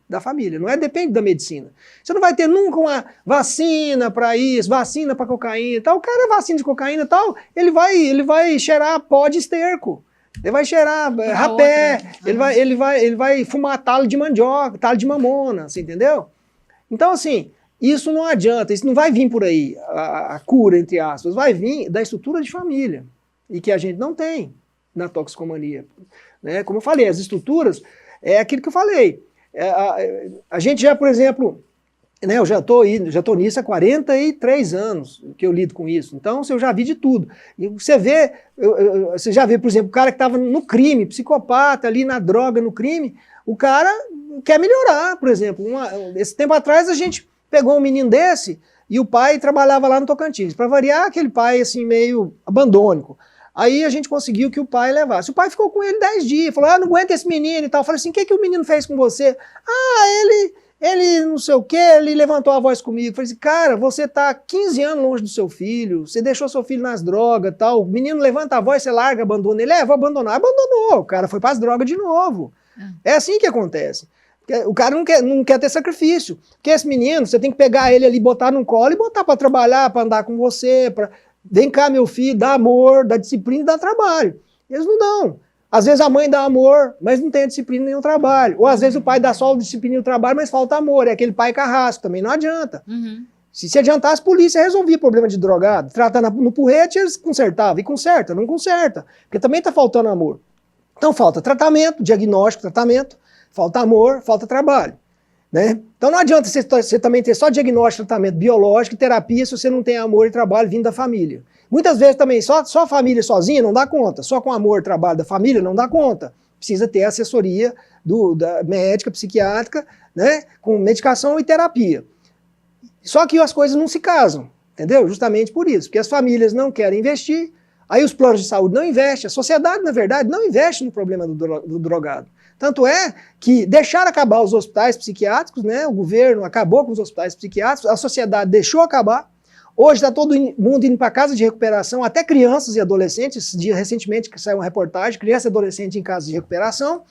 [SPEAKER 2] Não depende da medicina. Você não vai ter nunca uma vacina para isso, vacina para cocaína e tal. O cara é vacina de cocaína e tal, ele vai cheirar pó de esterco. Ele vai cheirar rapé, ele vai fumar talo de mandioca, talo de mamona, você entendeu? Então, assim, isso não adianta, isso não vai vir por aí, a cura, entre aspas, vai vir da estrutura de família, e que a gente não tem na toxicomania. Né? Como eu falei, as estruturas, é aquilo que eu falei. A gente já, por exemplo, né, eu já tô nisso há 43 anos que eu lido com isso, então eu já vi de tudo. E você já vê, por exemplo, o cara que estava no crime, psicopata, ali na droga, no crime, o cara quer melhorar, por exemplo. Esse tempo atrás a gente pegou um menino desse e o pai trabalhava lá no Tocantins. Para variar, aquele pai assim meio abandônico. Aí a gente conseguiu que o pai levasse. O pai ficou com ele 10 dias, falou, não aguento esse menino e tal. Eu falei assim, o que o menino fez com você? Ele não sei o que, ele levantou a voz comigo. Eu falei assim, cara, você tá 15 anos longe do seu filho, você deixou seu filho nas drogas e tal, o menino levanta a voz, você larga, abandona ele. Vou abandonar. Abandonou, o cara foi para as drogas de novo. É assim que acontece. O cara não quer ter sacrifício. Porque esse menino, você tem que pegar ele ali, botar num colo e botar para trabalhar, para andar com você, vem cá, meu filho, dá amor, dá disciplina e dá trabalho. Eles não dão. Às vezes a mãe dá amor, mas não tem a disciplina nem o trabalho. Ou às vezes o pai dá só a disciplina e o trabalho, mas falta amor. É aquele pai carrasco, também não adianta. Uhum. Se adiantasse, a polícia resolvia o problema de drogado. Trata no porrete, eles consertavam. E conserta, não conserta. Porque também está faltando amor. Então falta tratamento, diagnóstico, tratamento. Falta amor, falta trabalho. Né? Então não adianta você também ter só diagnóstico, tratamento biológico e terapia se você não tem amor e trabalho vindo da família. Muitas vezes também só a família sozinha não dá conta, só com amor e trabalho da família não dá conta. Precisa ter assessoria da médica, psiquiátrica, né? Com medicação e terapia. Só que as coisas não se casam, entendeu? Justamente por isso, porque as famílias não querem investir, aí os planos de saúde não investem, a sociedade, na verdade, não investe no problema do drogado. Tanto é que deixaram acabar os hospitais psiquiátricos, né? O governo acabou com os hospitais psiquiátricos, a sociedade deixou acabar. Hoje está todo mundo indo para casa de recuperação, até crianças e adolescentes. Recentemente saiu uma reportagem, criança e adolescente em casa de recuperação,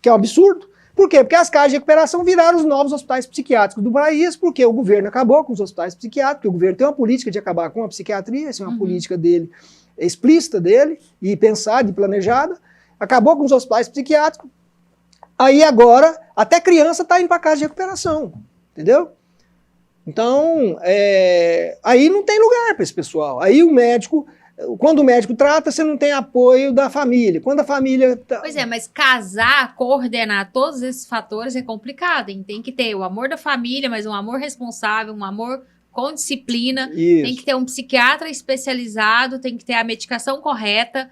[SPEAKER 2] que é um absurdo. Por quê? Porque as casas de recuperação viraram os novos hospitais psiquiátricos do país, porque o governo acabou com os hospitais psiquiátricos, o governo tem uma política de acabar com a psiquiatria, essa é uma política dele, explícita dele, e pensada e planejada, acabou com os hospitais psiquiátricos. Aí agora, até criança está indo para casa de recuperação, entendeu? Então, aí não tem lugar para esse pessoal. Aí o médico, quando o médico trata, você não tem apoio da família. Quando a família...
[SPEAKER 1] Pois é, mas casar, coordenar todos esses fatores é complicado, hein? Tem que ter o amor da família, mas um amor responsável, um amor com disciplina. Isso. Tem que ter um psiquiatra especializado, tem que ter a medicação correta.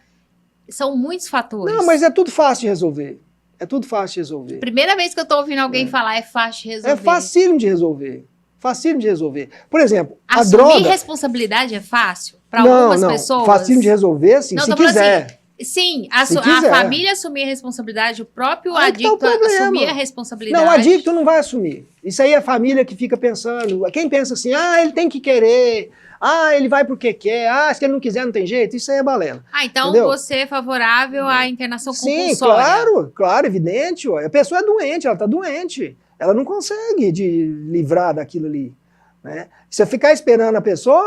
[SPEAKER 1] São muitos fatores.
[SPEAKER 2] Não, mas é tudo fácil de resolver. É tudo fácil de resolver.
[SPEAKER 1] Primeira vez que eu tô ouvindo alguém falar, é fácil de resolver.
[SPEAKER 2] É facílimo de resolver. Facílimo de resolver. Por exemplo, a
[SPEAKER 1] droga...
[SPEAKER 2] droga...
[SPEAKER 1] Assumir responsabilidade é fácil? Para algumas pessoas?
[SPEAKER 2] Facílimo de resolver, sim, se quiser.
[SPEAKER 1] Assim, sim, a família assumir a responsabilidade, o próprio adicto assumir a responsabilidade.
[SPEAKER 2] Não, o adicto não vai assumir. Isso aí é a família que fica pensando. Quem pensa assim, ele tem que querer... ele vai porque quer, se ele não quiser não tem jeito, isso aí é balela.
[SPEAKER 1] Então entendeu? Você é favorável à internação compulsória?
[SPEAKER 2] Sim, claro, evidente. A pessoa é doente, ela está doente. Ela não consegue de livrar daquilo ali. Né? Se você ficar esperando a pessoa,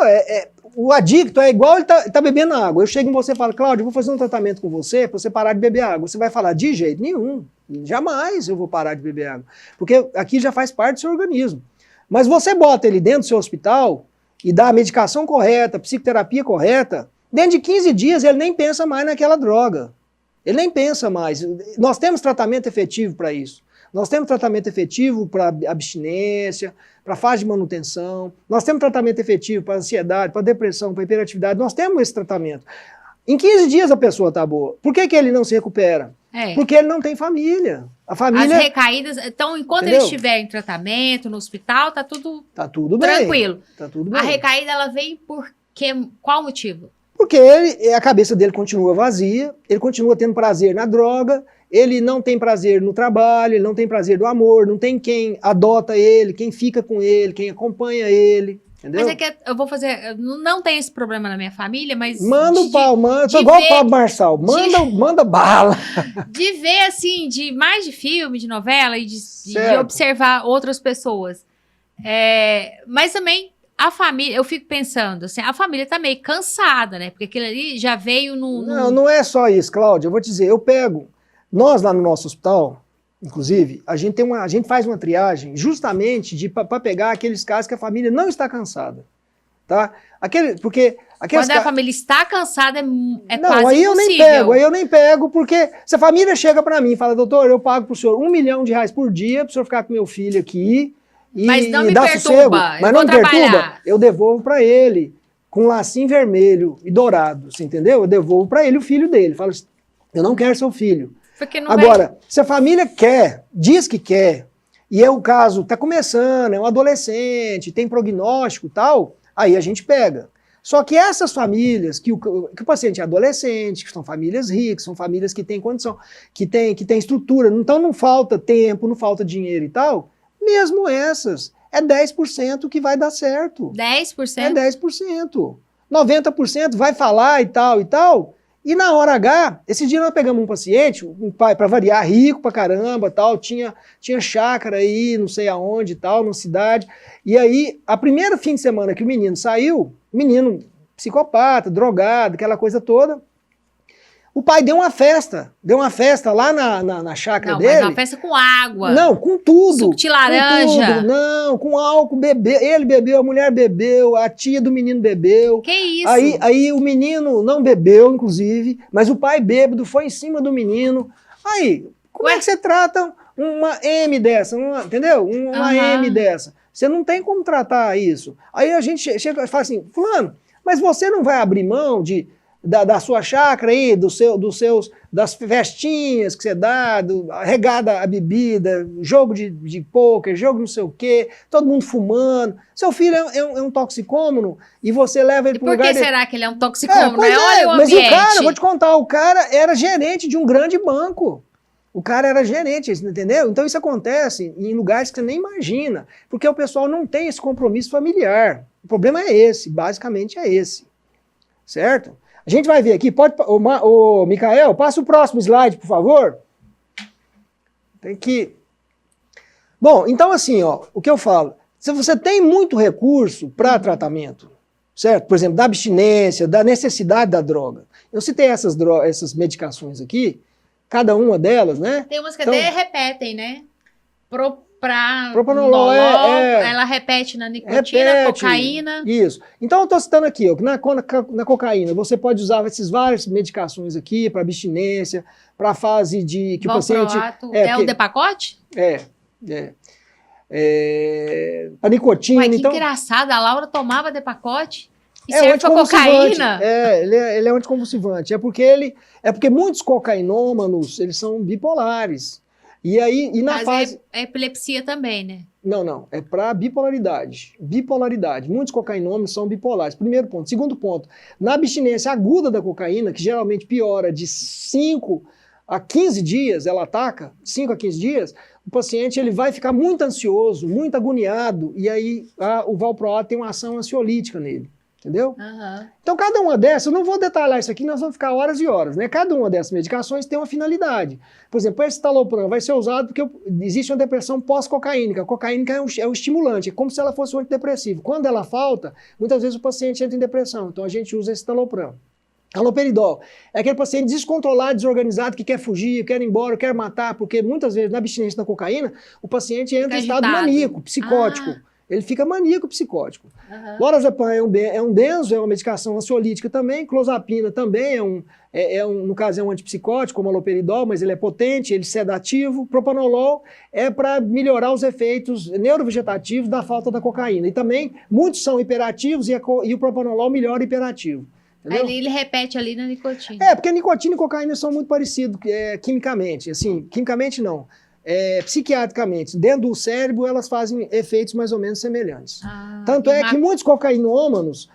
[SPEAKER 2] o adicto é igual ele tá bebendo água. Eu chego em você e falo, Cláudio, eu vou fazer um tratamento com você para você parar de beber água. Você vai falar, de jeito nenhum. Jamais eu vou parar de beber água. Porque aqui já faz parte do seu organismo. Mas você bota ele dentro do seu hospital e dá a medicação correta, a psicoterapia correta, dentro de 15 dias ele nem pensa mais naquela droga. Ele nem pensa mais. Nós temos tratamento efetivo para isso. Nós temos tratamento efetivo para abstinência, para fase de manutenção. Nós temos tratamento efetivo para ansiedade, para depressão, para hiperatividade. Nós temos esse tratamento. Em 15 dias a pessoa está boa. Por que ele não se recupera? Porque ele não tem família. A família...
[SPEAKER 1] As recaídas... Então, enquanto ele estiver em tratamento, no hospital, tá tudo tranquilo.
[SPEAKER 2] Tá tudo bem.
[SPEAKER 1] A recaída, ela vem por qual motivo?
[SPEAKER 2] Porque a cabeça dele continua vazia, ele continua tendo prazer na droga, ele não tem prazer no trabalho, ele não tem prazer do amor, não tem quem adota ele, quem fica com ele, quem acompanha ele, entendeu?
[SPEAKER 1] Mas é que eu vou fazer... Não tem esse problema na minha família, mas...
[SPEAKER 2] Manda o pau, manda. Sou igual o Pablo Marçal, manda bala.
[SPEAKER 1] De ver, assim, mais de filme, de novela e de observar outras pessoas. Mas também... A família, eu fico pensando, assim, a família tá meio cansada, né? Porque aquilo ali já veio no...
[SPEAKER 2] Não é só isso, Cláudia. Eu vou te dizer, nós lá no nosso hospital, inclusive, a gente faz uma triagem justamente para pegar aqueles casos que a família não está cansada, tá?
[SPEAKER 1] Quando a família está cansada, é
[SPEAKER 2] não,
[SPEAKER 1] quase
[SPEAKER 2] aí
[SPEAKER 1] impossível.
[SPEAKER 2] Aí eu nem pego, porque se a família chega para mim e fala, doutor, eu pago pro senhor R$1 milhão por dia pro senhor ficar com meu filho aqui,
[SPEAKER 1] mas não me
[SPEAKER 2] dá
[SPEAKER 1] perturba,
[SPEAKER 2] sossego, mas não me perturba, eu devolvo para ele com um lacinho vermelho e dourado, você entendeu? Eu devolvo para ele o filho dele. Falo assim, eu não quero seu filho. Agora, se a família diz que quer, e é o caso, está começando, é um adolescente, tem prognóstico e tal, aí a gente pega. Só que essas famílias, que o paciente é adolescente, que são famílias ricas, são famílias que têm condição, que têm estrutura, então não falta tempo, não falta dinheiro e tal, mesmo essas, é 10% que vai dar certo.
[SPEAKER 1] 10%?
[SPEAKER 2] É 10%. 90% vai falar e tal, e na hora H, esse dia nós pegamos um paciente, um pai, para variar, rico pra caramba, tal, tinha chácara aí, não sei aonde e tal, numa cidade, e aí, a primeira fim de semana que o menino saiu, menino psicopata, drogado, aquela coisa toda, o pai deu uma festa lá na chácara dele.
[SPEAKER 1] Mas uma festa com água.
[SPEAKER 2] Não, com tudo.
[SPEAKER 1] Suco de laranja.
[SPEAKER 2] Com tudo. Não, com álcool, ele bebeu, a mulher bebeu, a tia do menino bebeu.
[SPEAKER 1] Que isso?
[SPEAKER 2] Aí o menino não bebeu, inclusive, mas o pai bêbado foi em cima do menino. Aí, como é que você trata uma M dessa, entendeu? Uma M dessa. Você não tem como tratar isso. Aí a gente chega e fala assim, fulano, mas você não vai abrir mão da sua chácara aí, das festinhas que você dá, regada a bebida, jogo de pôquer, jogo não sei o quê, todo mundo fumando. Seu filho é um toxicômano e você leva ele para um lugar...
[SPEAKER 1] Por que será que ele é um toxicômano? Olha o ambiente.
[SPEAKER 2] Mas o cara, vou te contar, o cara era gerente de um grande banco. O cara era gerente, entendeu? Então isso acontece em lugares que você nem imagina, porque o pessoal não tem esse compromisso familiar. O problema é esse, basicamente é esse. Certo? A gente vai ver aqui, ô Micael, passa o próximo slide, por favor. Tem que... Bom, então assim, ó, o que eu falo, se você tem muito recurso para tratamento, certo? Por exemplo, da abstinência, da necessidade da droga. Eu citei essas medicações aqui, cada uma delas, né?
[SPEAKER 1] Tem umas que até repetem, né?
[SPEAKER 2] Propranolol,
[SPEAKER 1] ela repete na nicotina, cocaína.
[SPEAKER 2] Isso. Então eu estou citando aqui, ó, que na cocaína você pode usar essas várias medicações aqui para abstinência, para a fase de que o paciente...
[SPEAKER 1] o Depakote?
[SPEAKER 2] A nicotina.
[SPEAKER 1] Ué, que
[SPEAKER 2] então,
[SPEAKER 1] engraçado, a Laura tomava Depakote e serve para cocaína.
[SPEAKER 2] Ele é anticonvulsivante. É porque muitos cocainômanos, eles são bipolares. E aí, na fase...
[SPEAKER 1] é epilepsia também, né?
[SPEAKER 2] Não. É para bipolaridade. Muitos cocainômanos são bipolares. Primeiro ponto. Segundo ponto. Na abstinência aguda da cocaína, que geralmente piora de 5 a 15 dias, ela ataca, 5 a 15 dias, o paciente ele vai ficar muito ansioso, muito agoniado, e aí o valproato tem uma ação ansiolítica nele. Entendeu? Então, cada uma dessas, eu não vou detalhar isso aqui, nós vamos ficar horas e horas, né? Cada uma dessas medicações tem uma finalidade. Por exemplo, esse citalopram vai ser usado porque existe uma depressão pós-cocaínica. A cocaínica é um estimulante, é como se ela fosse um antidepressivo. Quando ela falta, muitas vezes o paciente entra em depressão, então a gente usa esse citalopram. Haloperidol é aquele paciente descontrolado, desorganizado, que quer fugir, quer ir embora, quer matar, porque muitas vezes na abstinência da cocaína, o paciente entra em estado maníaco, psicótico. ele fica maníaco psicótico.
[SPEAKER 1] Aham.
[SPEAKER 2] Lorazepam é um benzo, é uma medicação ansiolítica também, clozapina também no caso é um antipsicótico, como haloperidol, mas ele é potente, ele é sedativo. Propanolol é para melhorar os efeitos neurovegetativos da falta da cocaína. E também, muitos são hiperativos e o propanolol melhora o hiperativo. Entendeu?
[SPEAKER 1] Aí ele repete ali na nicotina.
[SPEAKER 2] Porque nicotina e cocaína são muito parecidos quimicamente. Assim, quimicamente não. Psiquiatricamente, dentro do cérebro, elas fazem efeitos mais ou menos semelhantes. Tanto é que muitos cocainômanos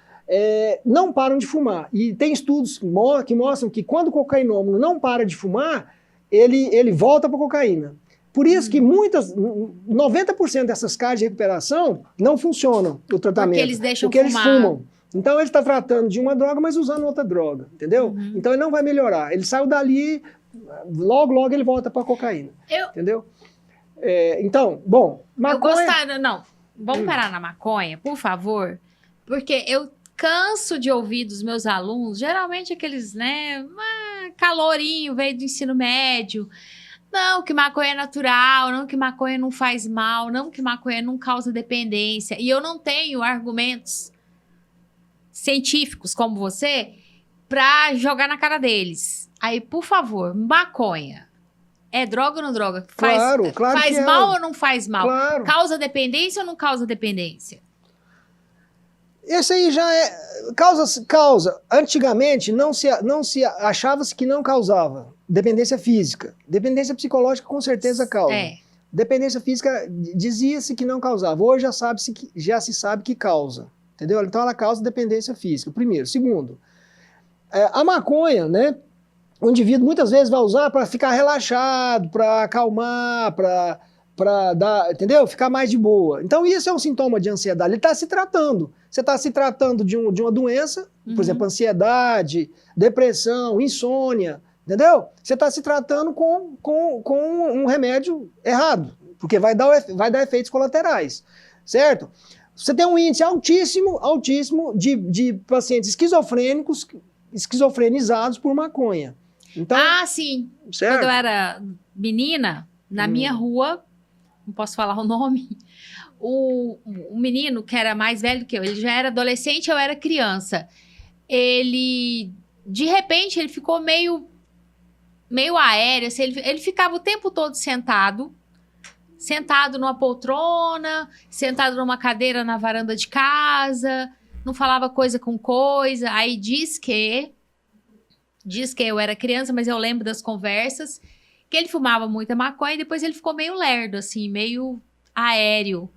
[SPEAKER 2] não param de fumar. E tem estudos que mostram que quando o cocainômano não para de fumar, ele volta para a cocaína. Por isso que 90% dessas caras de recuperação não funcionam o tratamento.
[SPEAKER 1] Porque eles deixam
[SPEAKER 2] porque
[SPEAKER 1] fumar.
[SPEAKER 2] eles fumam. Então ele está tratando de uma droga, mas usando outra droga, entendeu? Então ele não vai melhorar. Ele saiu dali, logo ele volta para a cocaína. Entendeu? Então, bom, maconha...
[SPEAKER 1] Não, vamos parar na maconha, por favor, porque eu canso de ouvir dos meus alunos, geralmente aqueles, né, calorinho, veio do ensino médio, não, que maconha é natural, não, que maconha não faz mal, não, que maconha não causa dependência, e eu não tenho argumentos científicos como você pra jogar na cara deles. Aí, por favor, maconha. É droga ou não droga?
[SPEAKER 2] Claro
[SPEAKER 1] faz
[SPEAKER 2] que
[SPEAKER 1] mal ou não faz mal?
[SPEAKER 2] Claro.
[SPEAKER 1] Causa dependência ou não causa dependência?
[SPEAKER 2] Esse aí já é... Causa. Antigamente, não se achava-se que não causava. Dependência física. Dependência psicológica, com certeza, causa. Dependência física, dizia-se que não causava. Hoje já se sabe que causa. Entendeu? Então, ela causa dependência física, primeiro. Segundo, a maconha, né? O indivíduo muitas vezes vai usar para ficar relaxado, para acalmar, para dar, entendeu? Ficar mais de boa. Então, isso é um sintoma de ansiedade. Ele está se tratando. Você está se tratando de uma doença, por exemplo, ansiedade, depressão, insônia, entendeu? Você está se tratando com um remédio errado, porque vai dar efeitos colaterais, certo? Você tem um índice altíssimo de pacientes esquizofrenizados por maconha. Então,
[SPEAKER 1] sim.
[SPEAKER 2] Certo?
[SPEAKER 1] Quando eu era menina, na minha rua, não posso falar o nome, o menino que era mais velho que eu, ele já era adolescente, eu era criança. De repente, ele ficou meio aéreo, assim, ele ficava o tempo todo sentado numa poltrona, sentado numa cadeira na varanda de casa, não falava coisa com coisa. Aí diz que eu era criança, mas eu lembro das conversas, que ele fumava muita maconha e depois ele ficou meio lerdo, assim, meio aéreo.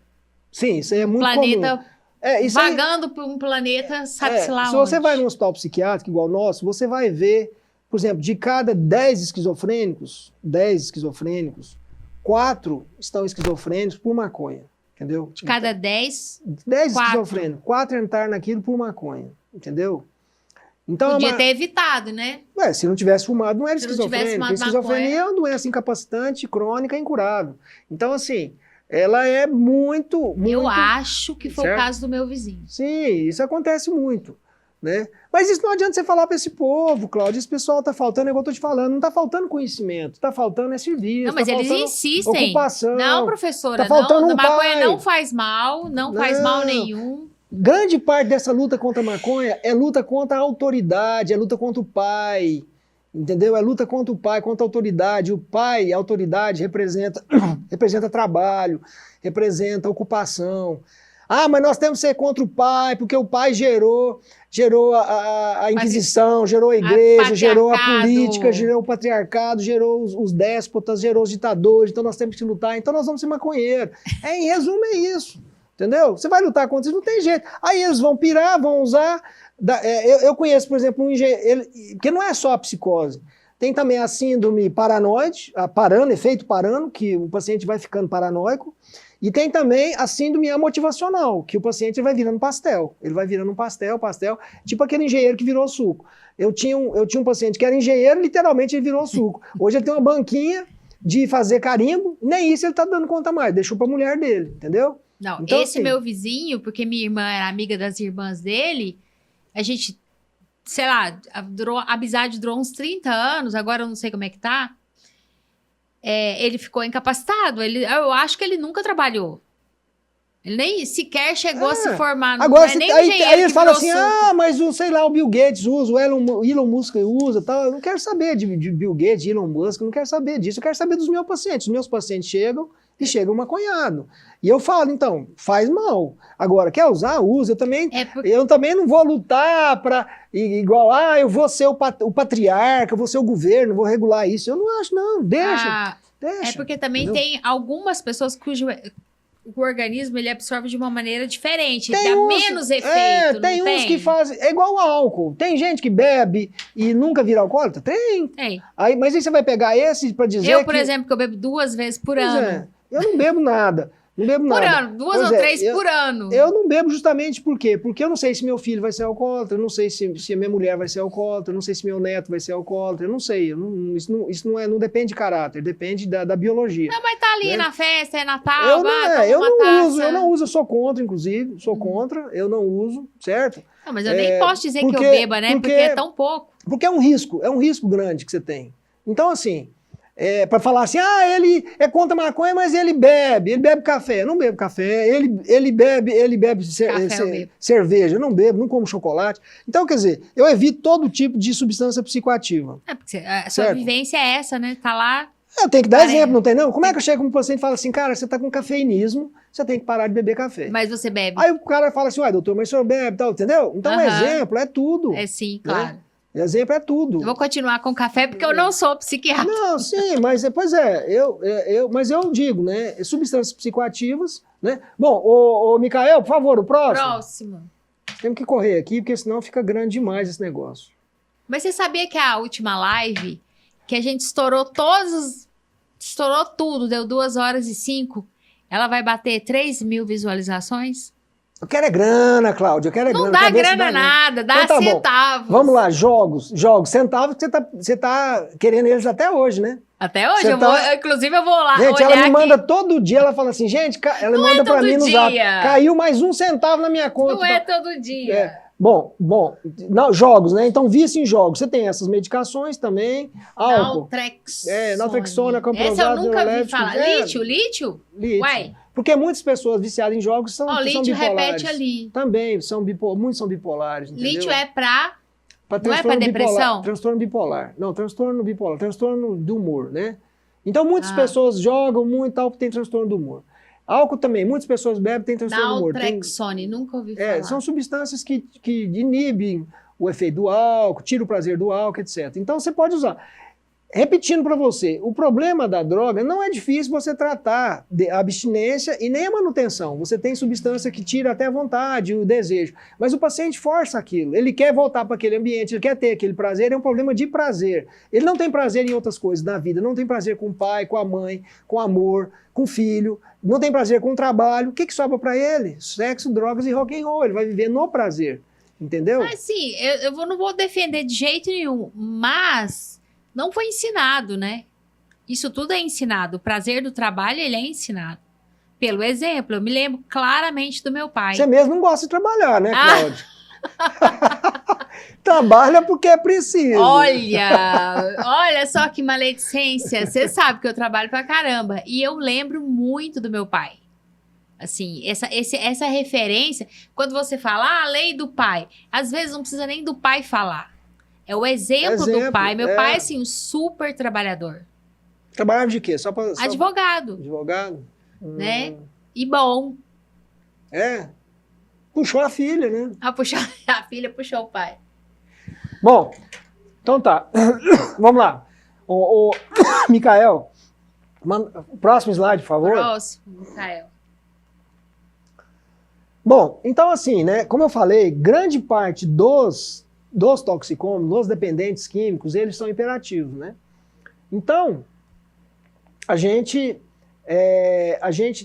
[SPEAKER 2] Sim, isso aí é muito comum.
[SPEAKER 1] Vagando por um planeta, sabe-se lá
[SPEAKER 2] se
[SPEAKER 1] onde.
[SPEAKER 2] você vai num hospital psiquiátrico igual o nosso, você vai ver, por exemplo, de cada 10 esquizofrênicos, 4 estão esquizofrênicos por maconha, entendeu?
[SPEAKER 1] De cada 10...
[SPEAKER 2] 10 esquizofrênicos, 4 entraram naquilo por maconha, entendeu? Então,
[SPEAKER 1] podia ter evitado, né?
[SPEAKER 2] Se não tivesse fumado, não era esquizofrênico.
[SPEAKER 1] Não
[SPEAKER 2] esquizofrenia é uma doença incapacitante, crônica e incurável. Então, assim, ela é muito...
[SPEAKER 1] Eu acho que foi
[SPEAKER 2] certo?
[SPEAKER 1] O caso do meu vizinho.
[SPEAKER 2] Sim, isso acontece muito, né? Mas isso não adianta você falar para esse povo, Cláudio. Esse pessoal tá faltando, é igual eu tô te falando, não tá faltando conhecimento, tá faltando serviço.
[SPEAKER 1] Não, mas eles insistem.
[SPEAKER 2] Ocupação.
[SPEAKER 1] Não, professora,
[SPEAKER 2] tá faltando
[SPEAKER 1] não, maconha
[SPEAKER 2] pai.
[SPEAKER 1] não faz mal, não faz mal nenhum.
[SPEAKER 2] Grande parte dessa luta contra a maconha é luta contra a autoridade, é luta contra o pai, entendeu? É luta contra o pai, contra a autoridade. O pai, a autoridade, representa trabalho, representa ocupação. Mas nós temos que ser contra o pai, porque o pai gerou a Inquisição, gerou a igreja, gerou a política, gerou o patriarcado, gerou os déspotas, gerou os ditadores, então nós temos que lutar, então nós vamos ser maconheiros. Em resumo, é isso. Entendeu? Você vai lutar contra isso, não tem jeito. Aí eles vão pirar, vão usar. Eu conheço, por exemplo, um engenheiro, porque não é só a psicose. Tem também a síndrome paranoide, efeito parano, que o paciente vai ficando paranoico. E tem também a síndrome amotivacional, que o paciente vai virando pastel. Ele vai virando um pastel, tipo aquele engenheiro que virou suco. Eu tinha um paciente que era engenheiro, literalmente ele virou suco. Hoje ele tem uma banquinha de fazer carimbo, nem isso ele está dando conta mais, deixou para a mulher dele, entendeu?
[SPEAKER 1] Não,
[SPEAKER 2] então,
[SPEAKER 1] esse meu vizinho, porque minha irmã era amiga das irmãs dele, a gente, sei lá, a amizade durou uns 30 anos, agora eu não sei como é que tá. Ele ficou incapacitado, eu acho que ele nunca trabalhou. Ele nem sequer chegou a se formar.
[SPEAKER 2] Agora,
[SPEAKER 1] não é nem
[SPEAKER 2] aí eles falam assim,
[SPEAKER 1] suco.
[SPEAKER 2] mas sei lá, o Bill Gates usa, o Elon Musk usa, tal. Eu não quero saber de Bill Gates, de Elon Musk, eu não quero saber disso. Eu quero saber dos meus pacientes. Os meus pacientes chegam maconhado. E eu falo, então, faz mal. Agora, quer usar? Usa. Eu também não vou lutar para igual, eu vou ser o patriarca, eu vou ser o governo, vou regular isso. Eu não acho, não. Deixa.
[SPEAKER 1] É porque também tem algumas pessoas cujo o organismo ele absorve de uma maneira diferente, dá menos efeito.
[SPEAKER 2] Tem uns que fazem. É igual o álcool. Tem gente que bebe e nunca vira alcoólatra? Tem. Mas aí você vai pegar esse para dizer.
[SPEAKER 1] Por exemplo, que eu bebo 2 vezes por ano.
[SPEAKER 2] Eu não bebo nada. Não bebo nada.
[SPEAKER 1] Por ano, 2 ou 3 por ano.
[SPEAKER 2] Eu não bebo justamente por quê? Porque eu não sei se meu filho vai ser alcoólatra, eu não sei se a minha mulher vai ser alcoólatra, eu não sei se meu neto vai ser alcoólatra, eu não sei. Isso não depende de caráter, depende da biologia.
[SPEAKER 1] Não, mas tá ali na festa, é Natal,
[SPEAKER 2] eu não uso, eu sou contra, inclusive, eu não uso, certo?
[SPEAKER 1] Não, mas eu nem posso dizer que eu beba, né? Porque é tão pouco.
[SPEAKER 2] Porque é um risco grande que você tem. Então, assim... para falar assim, ele é contra a maconha, mas ele bebe café. Eu não bebo café, ele bebe cerveja, eu não bebo, não como chocolate. Então, quer dizer, eu evito todo tipo de substância psicoativa.
[SPEAKER 1] Porque a sua vivência é essa, né? Tá lá.
[SPEAKER 2] Eu tenho que dar exemplo, não tem não? Como é que eu chego com um paciente e falo assim, cara, você tá com cafeinismo, você tem que parar de beber café.
[SPEAKER 1] Mas você bebe.
[SPEAKER 2] Aí o cara fala assim, doutor, mas o senhor bebe e tal, entendeu? Então, exemplo é tudo.
[SPEAKER 1] É sim, claro.
[SPEAKER 2] Né? Exemplo é tudo.
[SPEAKER 1] Eu vou continuar com café porque eu não sou psiquiatra.
[SPEAKER 2] Não, sim, mas mas eu digo, né? Substâncias psicoativas, né? Bom, o Micael, por favor, o próximo. Temos que correr aqui, porque senão fica grande demais esse negócio.
[SPEAKER 1] Mas você sabia que a última live, que a gente estourou tudo, deu 2h05, ela vai bater 3.000 visualizações?
[SPEAKER 2] Eu quero grana, Cláudia,
[SPEAKER 1] Não dá grana nada, dá
[SPEAKER 2] então,
[SPEAKER 1] centavos.
[SPEAKER 2] Vamos lá, jogos, centavos que você tá querendo eles até hoje, né?
[SPEAKER 1] Até hoje, inclusive eu vou lá
[SPEAKER 2] gente,
[SPEAKER 1] olhar
[SPEAKER 2] ela me manda todo dia, ela fala assim, gente, ela manda pra mim no zap, caiu mais 1 centavo na minha conta.
[SPEAKER 1] Não é todo dia.
[SPEAKER 2] Bom, não, jogos, né? Então, vício em jogos. Você tem essas medicações também, álcool. Naltrexona,
[SPEAKER 1] essa eu nunca vi falar. Lítio? Uai.
[SPEAKER 2] Porque muitas pessoas viciadas em jogos são bipolares.
[SPEAKER 1] Lítio repete ali.
[SPEAKER 2] Também, muitos são bipolares, entendeu?
[SPEAKER 1] Lítio é não é pra depressão?
[SPEAKER 2] Transtorno bipolar. Não, transtorno bipolar, transtorno do humor, né? Então, muitas pessoas jogam muito álcool, tem transtorno do humor. Álcool também, muitas pessoas bebem, tem transtorno do humor.
[SPEAKER 1] Naltrexone, nunca ouvi falar.
[SPEAKER 2] São substâncias que inibem o efeito do álcool, tiram o prazer do álcool, etc. Então, você pode usar. Repetindo para você, o problema da droga não é difícil você tratar a abstinência e nem a manutenção. Você tem substância que tira até a vontade, o desejo. Mas o paciente força aquilo. Ele quer voltar para aquele ambiente, ele quer ter aquele prazer, é um problema de prazer. Ele não tem prazer em outras coisas na vida, não tem prazer com o pai, com a mãe, com amor, com o filho, não tem prazer com o trabalho. O que sobra para ele? Sexo, drogas e rock and roll. Ele vai viver no prazer. Entendeu?
[SPEAKER 1] Mas sim, eu não vou defender de jeito nenhum, mas... não foi ensinado, né? Isso tudo é ensinado. O prazer do trabalho, ele é ensinado. Pelo exemplo, eu me lembro claramente do meu pai.
[SPEAKER 2] Você mesmo não gosta de trabalhar, né, Cláudia? Trabalha porque é preciso.
[SPEAKER 1] Olha só que maledicência. Você sabe que eu trabalho pra caramba. E eu lembro muito do meu pai. Assim, essa referência, quando você fala, a lei do pai, às vezes não precisa nem do pai falar. É o exemplo do pai. Meu pai, assim, um super trabalhador.
[SPEAKER 2] Trabalhava de quê?
[SPEAKER 1] Advogado.
[SPEAKER 2] Advogado?
[SPEAKER 1] Né? E bom.
[SPEAKER 2] Puxou a filha, né?
[SPEAKER 1] A filha puxou o pai.
[SPEAKER 2] Bom, então tá. Vamos lá. O Micael, próximo slide, por favor.
[SPEAKER 1] Próximo, Micael.
[SPEAKER 2] Bom, então assim, né? Como eu falei, grande parte dos toxicômanos, dos dependentes químicos, eles são hiperativos, né? Então, a gente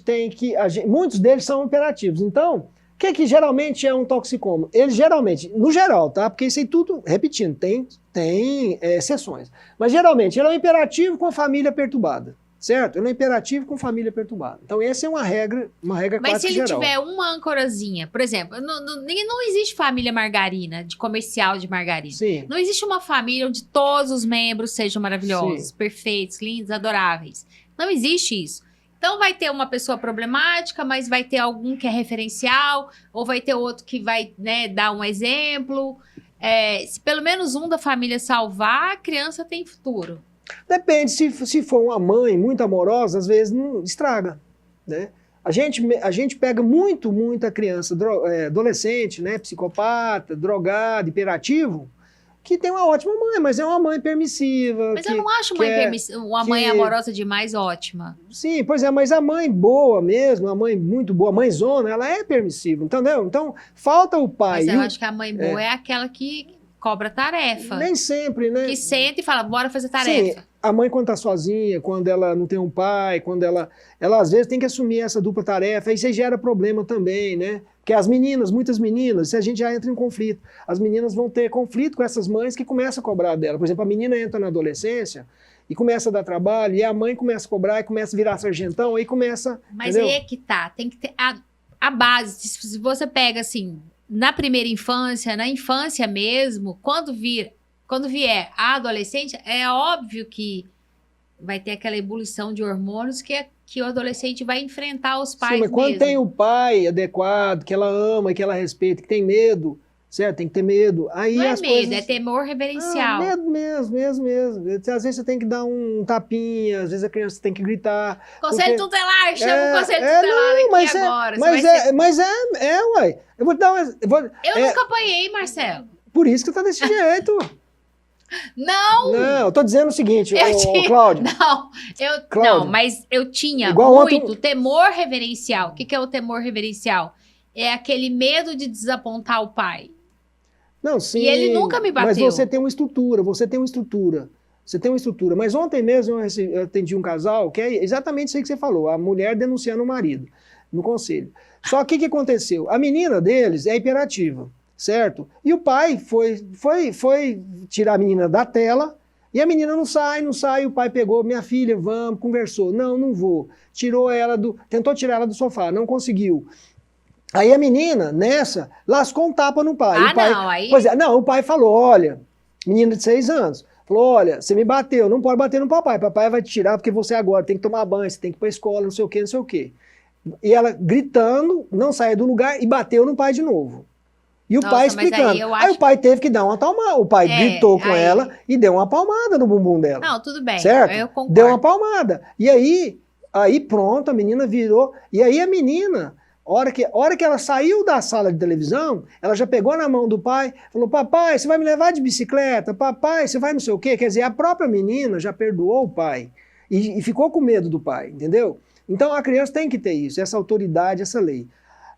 [SPEAKER 2] tem que... muitos deles são hiperativos. Então, o que geralmente é um toxicômano? Ele geralmente, no geral, tá? Porque isso aí tudo, repetindo, tem exceções. Mas geralmente, ele é um hiperativo com a família perturbada. Certo? Ele é imperativo com família perturbada. Então, essa é uma regra clássica geral.
[SPEAKER 1] Mas se ele tiver uma âncorazinha, por exemplo, não existe família margarina, de comercial de margarina.
[SPEAKER 2] Sim.
[SPEAKER 1] Não existe uma família onde todos os membros sejam maravilhosos, perfeitos, lindos, adoráveis. Não existe isso. Então vai ter uma pessoa problemática, mas vai ter algum que é referencial, ou vai ter outro que vai, né, dar um exemplo. Se pelo menos um da família salvar, a criança tem futuro.
[SPEAKER 2] Depende, se for uma mãe muito amorosa, às vezes não estraga, né? A gente pega muita criança, adolescente, né, psicopata, drogado, hiperativo, que tem uma ótima mãe, mas é uma mãe permissiva.
[SPEAKER 1] Mas eu não acho uma mãe amorosa demais ótima.
[SPEAKER 2] Sim, pois é, mas a mãe boa mesmo, a mãe muito boa, a mãezona, ela é permissiva, entendeu? Então, falta o pai.
[SPEAKER 1] Mas eu acho que a mãe boa é aquela que cobra tarefa.
[SPEAKER 2] Nem sempre, né?
[SPEAKER 1] Que senta e fala, bora fazer tarefa.
[SPEAKER 2] Sim, a mãe quando tá sozinha, quando ela não tem um pai, quando ela às vezes tem que assumir essa dupla tarefa, aí você gera problema também, né? Porque as meninas, muitas meninas, se a gente já entra em conflito, as meninas vão ter conflito com essas mães que começam a cobrar dela. Por exemplo, a menina entra na adolescência e começa a dar trabalho, e a mãe começa a cobrar e começa a virar sargentão, aí começa...
[SPEAKER 1] Mas
[SPEAKER 2] entendeu?
[SPEAKER 1] aí é que tá, tem que ter a base. Se você pega assim, na primeira infância, na infância mesmo, quando vier a adolescente, é óbvio que vai ter aquela ebulição de hormônios que o adolescente vai enfrentar os pais. Sim, mas
[SPEAKER 2] quando tem o pai adequado, que ela ama, que ela respeita, que tem medo, certo? Tem que ter medo. Aí
[SPEAKER 1] não é
[SPEAKER 2] as
[SPEAKER 1] medo,
[SPEAKER 2] coisas...
[SPEAKER 1] é temor reverencial.
[SPEAKER 2] Medo mesmo. Às vezes você tem que dar um tapinha, às vezes a criança tem que gritar.
[SPEAKER 1] Conselho tutelar, chama o conselho tutelar aqui agora.
[SPEAKER 2] Uai. Eu vou te dar
[SPEAKER 1] Eu nunca apanhei, Marcelo.
[SPEAKER 2] Por isso que tá desse jeito.
[SPEAKER 1] Não!
[SPEAKER 2] Não, eu tô dizendo o seguinte, Cláudio.
[SPEAKER 1] Não, mas eu tinha temor reverencial. O que é o temor reverencial? É aquele medo de desapontar o pai.
[SPEAKER 2] Não, sim.
[SPEAKER 1] E ele nunca me bateu.
[SPEAKER 2] Mas você tem uma estrutura. Mas ontem mesmo eu atendi um casal que é exatamente isso aí que você falou. A mulher denunciando o marido no conselho. Só que o que aconteceu? A menina deles é hiperativa. Certo? E o pai foi tirar a menina da tela, e a menina não sai, o pai pegou, minha filha, vamos, conversou, não vou, tentou tirar ela do sofá, não conseguiu. Aí a menina, nessa, lascou um tapa no pai. Pois é, o pai falou, olha, menina de 6 anos, falou, olha, você me bateu, não pode bater no papai vai te tirar porque você agora tem que tomar banho, você tem que ir pra escola, não sei o quê. E ela gritando, não saía do lugar e bateu no pai de novo. E o pai explicando. Aí o pai teve que dar uma palmada. O pai gritou com ela e deu uma palmada no bumbum dela.
[SPEAKER 1] Não, tudo bem.
[SPEAKER 2] Certo?
[SPEAKER 1] Eu concordo.
[SPEAKER 2] Deu uma palmada. E aí pronto, a menina virou. E aí a menina, hora que ela saiu da sala de televisão, ela já pegou na mão do pai, falou, papai, você vai me levar de bicicleta? Papai, você vai não sei o quê? Quer dizer, a própria menina já perdoou o pai. E ficou com medo do pai, entendeu? Então a criança tem que ter isso, essa autoridade, essa lei.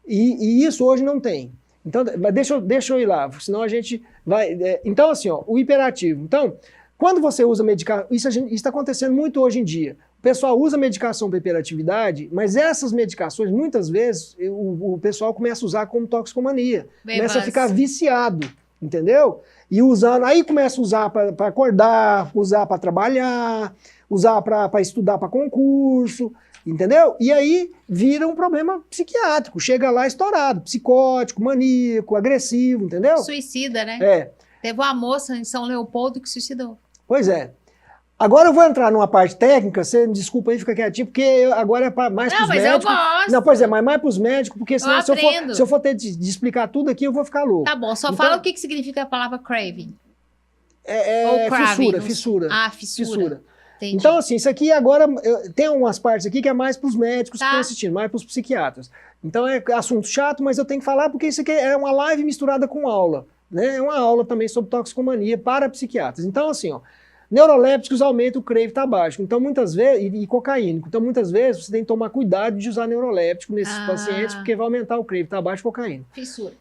[SPEAKER 2] E isso hoje não tem. Então, mas deixa eu ir lá, senão a gente vai... Então, assim, o hiperativo. Então, quando você usa medicação... Isso está acontecendo muito hoje em dia. O pessoal usa medicação para hiperatividade, mas essas medicações, muitas vezes, o pessoal começa a usar como toxicomania. Começa a ficar viciado, entendeu? E usando... Aí começa a usar para acordar, usar para trabalhar, usar para estudar para concurso... Entendeu? E aí vira um problema psiquiátrico, chega lá estourado, psicótico, maníaco, agressivo, entendeu?
[SPEAKER 1] Suicida, né? Teve uma moça em São Leopoldo que suicidou.
[SPEAKER 2] Pois é. Agora eu vou entrar numa parte técnica, você me desculpa aí, fica quietinho, porque agora é mais para os médicos.
[SPEAKER 1] Não, mas eu gosto.
[SPEAKER 2] Não, pois é, mas mais para os médicos, porque senão se eu for ter de explicar tudo aqui, eu vou ficar louco.
[SPEAKER 1] Tá bom, só fala o que significa a palavra craving.
[SPEAKER 2] Fissura.
[SPEAKER 1] Ah, fissura. Entendi.
[SPEAKER 2] Então, assim, isso aqui agora, tem umas partes aqui que é mais para os médicos que estão assistindo, mais para os psiquiatras. Então é assunto chato, mas eu tenho que falar porque isso aqui é uma live misturada com aula, né? É uma aula também sobre toxicomania para psiquiatras. Então, assim, neurolépticos aumentam o crave tabágico, então muitas vezes, e cocaínico. Então, muitas vezes, você tem que tomar cuidado de usar neuroléptico nesses pacientes, porque vai aumentar o crave tabágico e cocaína.
[SPEAKER 1] Fissura.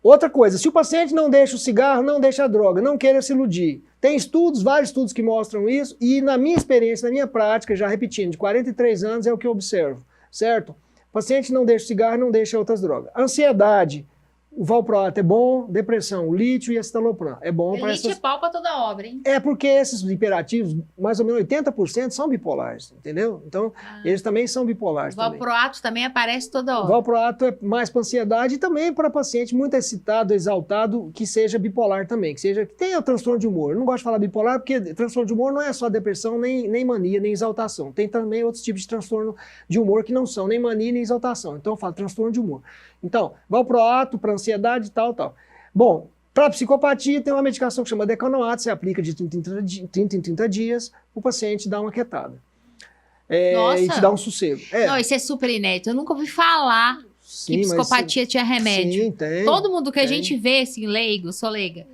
[SPEAKER 2] Outra coisa, se o paciente não deixa o cigarro, não deixa a droga, não queira se iludir. Tem vários estudos que mostram isso, e na minha experiência, na minha prática, já repetindo, de 43 anos é o que eu observo, certo? O paciente não deixa o cigarro, não deixa outras drogas. Ansiedade, O valproato é bom, depressão, o lítio e a citalopram. É bom para
[SPEAKER 1] Lítio é pau pra toda obra, hein?
[SPEAKER 2] É porque esses hiperativos, mais ou menos 80% são bipolares, entendeu? Então, eles também são bipolares.
[SPEAKER 1] O valproato também aparece toda hora.
[SPEAKER 2] O valproato é mais para ansiedade e também para paciente muito excitado, exaltado, que seja bipolar também, que tenha o transtorno de humor. Eu não gosto de falar bipolar porque transtorno de humor não é só depressão, nem mania, nem exaltação. Tem também outros tipos de transtorno de humor que não são nem mania, nem exaltação. Então, eu falo transtorno de humor. Então, valproato para ansiedade e tal, tal. Bom, para psicopatia tem uma medicação que chama decanoato, você aplica de 30 em 30 dias, o paciente dá uma quietada.
[SPEAKER 1] Nossa.
[SPEAKER 2] E te dá um sossego.
[SPEAKER 1] Não, isso é super inédito. Eu nunca ouvi falar que psicopatia tinha remédio.
[SPEAKER 2] Sim, tem.
[SPEAKER 1] Todo mundo que a gente vê, assim, leigo, sou leiga,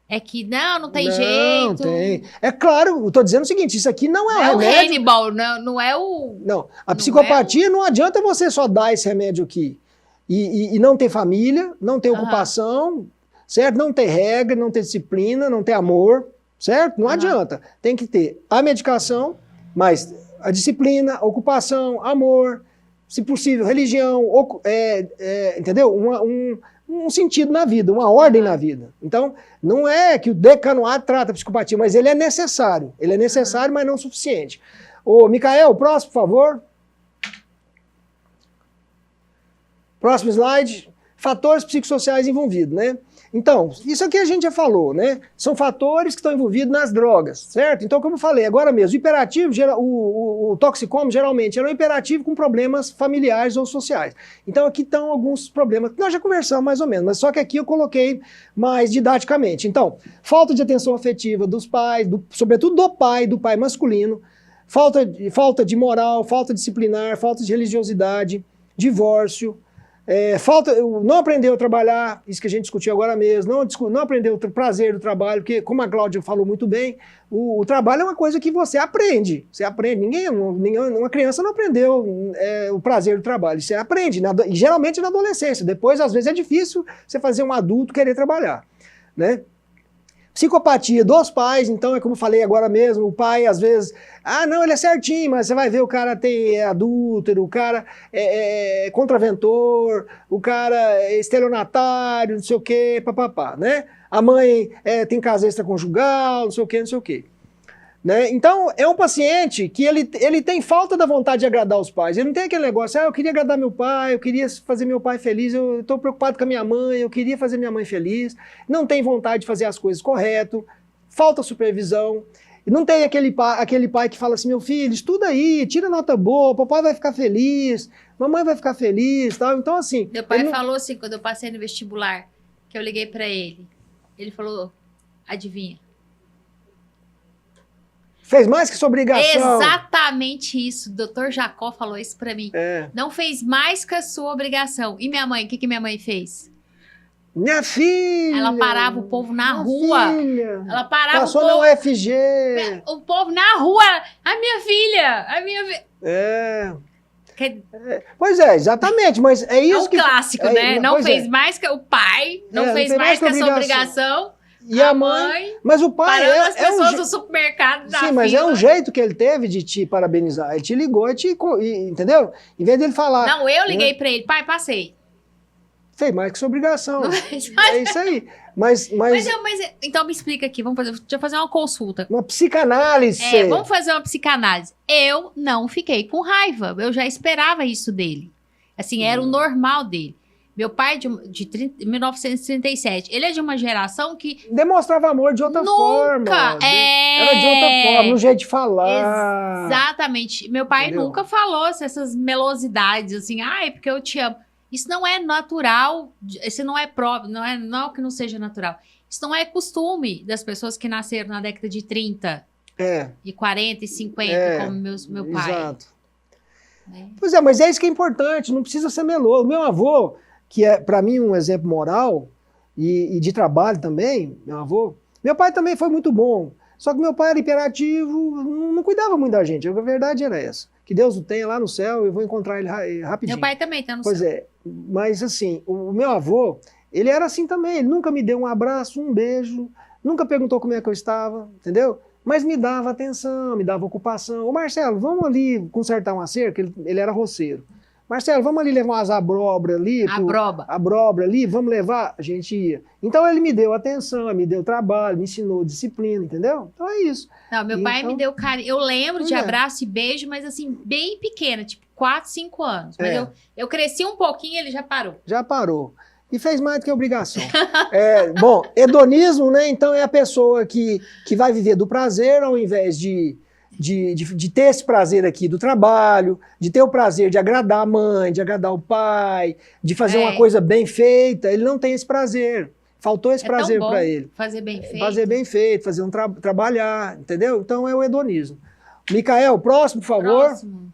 [SPEAKER 1] é que não tem jeito.
[SPEAKER 2] Não, tem. É claro, eu tô dizendo o seguinte, isso aqui não é
[SPEAKER 1] o
[SPEAKER 2] remédio.
[SPEAKER 1] Hannibal, não é o...
[SPEAKER 2] Não, a psicopatia não adianta você só dar esse remédio aqui. E não ter família, não ter ocupação, certo? Não ter regra, não ter disciplina, não ter amor, certo? Não adianta. Tem que ter a medicação, mas a disciplina, a ocupação, amor, se possível, religião, entendeu? Um sentido na vida, uma ordem na vida. Então, não é que o decanoato trata a psicopatia, mas ele é necessário. Ele é necessário, mas não suficiente. Ô, Micael, próximo, por favor. Próximo slide. Fatores psicossociais envolvidos, né? Então, isso aqui a gente já falou, né? São fatores que estão envolvidos nas drogas, certo? Então, como eu falei, agora mesmo, o hiperativo, o toxicômano, geralmente, era um hiperativo com problemas familiares ou sociais. Então, aqui estão alguns problemas que nós já conversamos mais ou menos, mas só que aqui eu coloquei mais didaticamente. Então, falta de atenção afetiva dos pais, sobretudo do pai masculino, falta de moral, falta disciplinar, falta de religiosidade, divórcio, não aprendeu a trabalhar, isso que a gente discutiu agora mesmo, não aprendeu o prazer do trabalho, porque, como a Cláudia falou muito bem, o trabalho é uma coisa que você aprende. Uma criança não aprendeu o prazer do trabalho, você aprende, e geralmente na adolescência. Depois, às vezes, é difícil você fazer um adulto querer trabalhar, né? Psicopatia dos pais, então é como eu falei agora mesmo, o pai às vezes, não, ele é certinho, mas você vai ver o cara é adúltero, o cara é contraventor, o cara é estelionatário, não sei o quê, papapá, né? A mãe tem casa extraconjugal, não sei o quê. Né? Então, é um paciente que ele tem falta da vontade de agradar os pais. Ele não tem aquele negócio, eu queria agradar meu pai, eu queria fazer meu pai feliz, eu estou preocupado com a minha mãe, eu queria fazer minha mãe feliz. Não tem vontade de fazer as coisas correto, falta supervisão. Não tem aquele pai que fala assim, meu filho, estuda aí, tira nota boa, papai vai ficar feliz, mamãe vai ficar feliz, tal. Então, assim...
[SPEAKER 1] Meu pai falou assim, quando eu passei no vestibular, que eu liguei para ele falou, adivinha?
[SPEAKER 2] Fez mais que sua obrigação.
[SPEAKER 1] Exatamente isso. O doutor Jacó falou isso pra mim. Não fez mais que a sua obrigação. E minha mãe? O que minha mãe fez?
[SPEAKER 2] Minha filha!
[SPEAKER 1] Ela parava o povo na rua.
[SPEAKER 2] Filha.
[SPEAKER 1] Ela parava
[SPEAKER 2] Passou
[SPEAKER 1] o povo...
[SPEAKER 2] na UFG.
[SPEAKER 1] O povo na rua. A minha filha.
[SPEAKER 2] Pois é, exatamente. Mas é isso que...
[SPEAKER 1] É um clássico, né? Não fez mais que o pai. Não fez mais que a sua obrigação.
[SPEAKER 2] E a mãe, mas o pai
[SPEAKER 1] parando as pessoas do supermercado da
[SPEAKER 2] Sim, mas
[SPEAKER 1] fila.
[SPEAKER 2] É um jeito que ele teve de te parabenizar. Ele te ligou entendeu? Em vez dele falar...
[SPEAKER 1] Não, eu liguei pra ele. Pai, passei.
[SPEAKER 2] Fez mais que sua obrigação.
[SPEAKER 1] Mas...
[SPEAKER 2] É isso aí. Mas
[SPEAKER 1] então me explica aqui. Deixa eu fazer uma consulta.
[SPEAKER 2] Uma psicanálise.
[SPEAKER 1] Vamos fazer uma psicanálise. Eu não fiquei com raiva. Eu já esperava isso dele. Assim, era o normal dele. Meu pai de 1937, ele é de uma geração que...
[SPEAKER 2] Demonstrava amor de outra forma. Era de outra forma, no jeito de falar.
[SPEAKER 1] Exatamente. Meu pai nunca falou essas melosidades, assim, é porque eu te amo. Isso não é natural, isso não é próprio, não é que não seja natural. Isso não é costume das pessoas que nasceram na década de 30, e 40 e 50, como meu pai.
[SPEAKER 2] Exato. Pois é, mas é isso que é importante, não precisa ser meloso. O meu avô, que é, para mim, um exemplo moral e de trabalho também, meu pai também foi muito bom, só que meu pai era hiperativo, não cuidava muito da gente, a verdade era essa. Que Deus o tenha lá no céu, eu vou encontrar ele rapidinho.
[SPEAKER 1] Meu pai também tá no céu.
[SPEAKER 2] Pois é, mas assim, o meu avô, ele era assim também, ele nunca me deu um abraço, um beijo, nunca perguntou como é que eu estava, entendeu? Mas me dava atenção, me dava ocupação. Ô Marcelo, vamos ali consertar uma cerca, ele era roceiro. Marcelo, vamos ali levar umas abóbora ali. Abóbora ali, vamos levar? A gente ia. Então ele me deu atenção, me deu trabalho, me ensinou disciplina, entendeu? Então é isso.
[SPEAKER 1] Não, meu pai me deu carinho. Eu lembro de abraço e beijo, mas assim, bem pequena, tipo 4, 5 anos. Mas eu cresci um pouquinho e ele já parou.
[SPEAKER 2] Já parou. E fez mais do que obrigação. Bom, hedonismo, né? Então é a pessoa que vai viver do prazer ao invés de ter esse prazer aqui do trabalho, de ter o prazer de agradar a mãe, de agradar o pai, de fazer uma coisa bem feita. Ele não tem esse prazer. Faltou esse prazer para ele.
[SPEAKER 1] Fazer bem feito.
[SPEAKER 2] Fazer bem feito, fazer trabalhar, entendeu? Então é o hedonismo. Micael, próximo, por favor.
[SPEAKER 1] Próximo.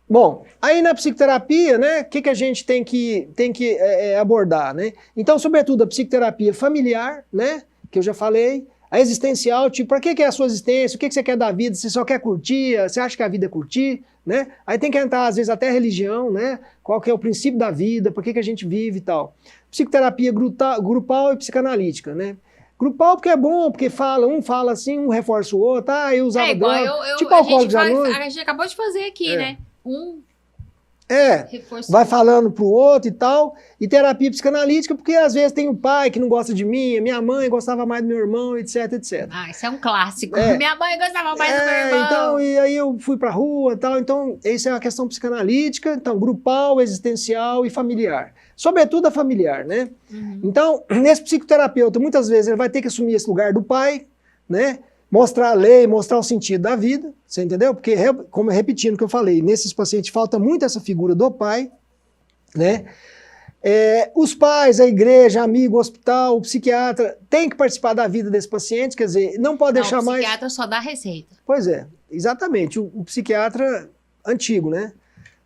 [SPEAKER 2] Bom, aí na psicoterapia, né, o que a gente tem que abordar, né? Então, sobretudo, a psicoterapia familiar, né, que eu já falei, a existencial, tipo, para que é a sua existência, o que você quer da vida, você só quer curtir, você acha que a vida é curtir, né? Aí tem que entrar, às vezes, até a religião, né? Qual que é o princípio da vida, por que a gente vive e tal. Psicoterapia grupal e psicanalítica, né? Grupal porque é bom, porque um fala assim, um reforça o outro, eu usava droga, tipo alcoólicos anônimos.
[SPEAKER 1] A gente acabou de fazer aqui, né?
[SPEAKER 2] Vai falando pro outro e tal, e terapia psicanalítica, porque às vezes tem um pai que não gosta de mim, minha mãe gostava mais do meu irmão, etc, etc.
[SPEAKER 1] Isso é um clássico. Minha mãe gostava mais do meu irmão.
[SPEAKER 2] Então, e aí eu fui pra rua e tal, então, essa é uma questão psicanalítica, então, grupal, existencial e familiar. Sobretudo a familiar, né? Então, nesse psicoterapeuta, muitas vezes ele vai ter que assumir esse lugar do pai, né? Mostrar a lei, mostrar o sentido da vida, você entendeu? Porque, como repetindo o que eu falei, nesses pacientes falta muito essa figura do pai, né? Os pais, a igreja, amigo, o hospital, o psiquiatra, tem que participar da vida desse paciente, quer dizer, não pode deixar mais...
[SPEAKER 1] O psiquiatra só dá receita.
[SPEAKER 2] Pois é, exatamente, o psiquiatra antigo, né?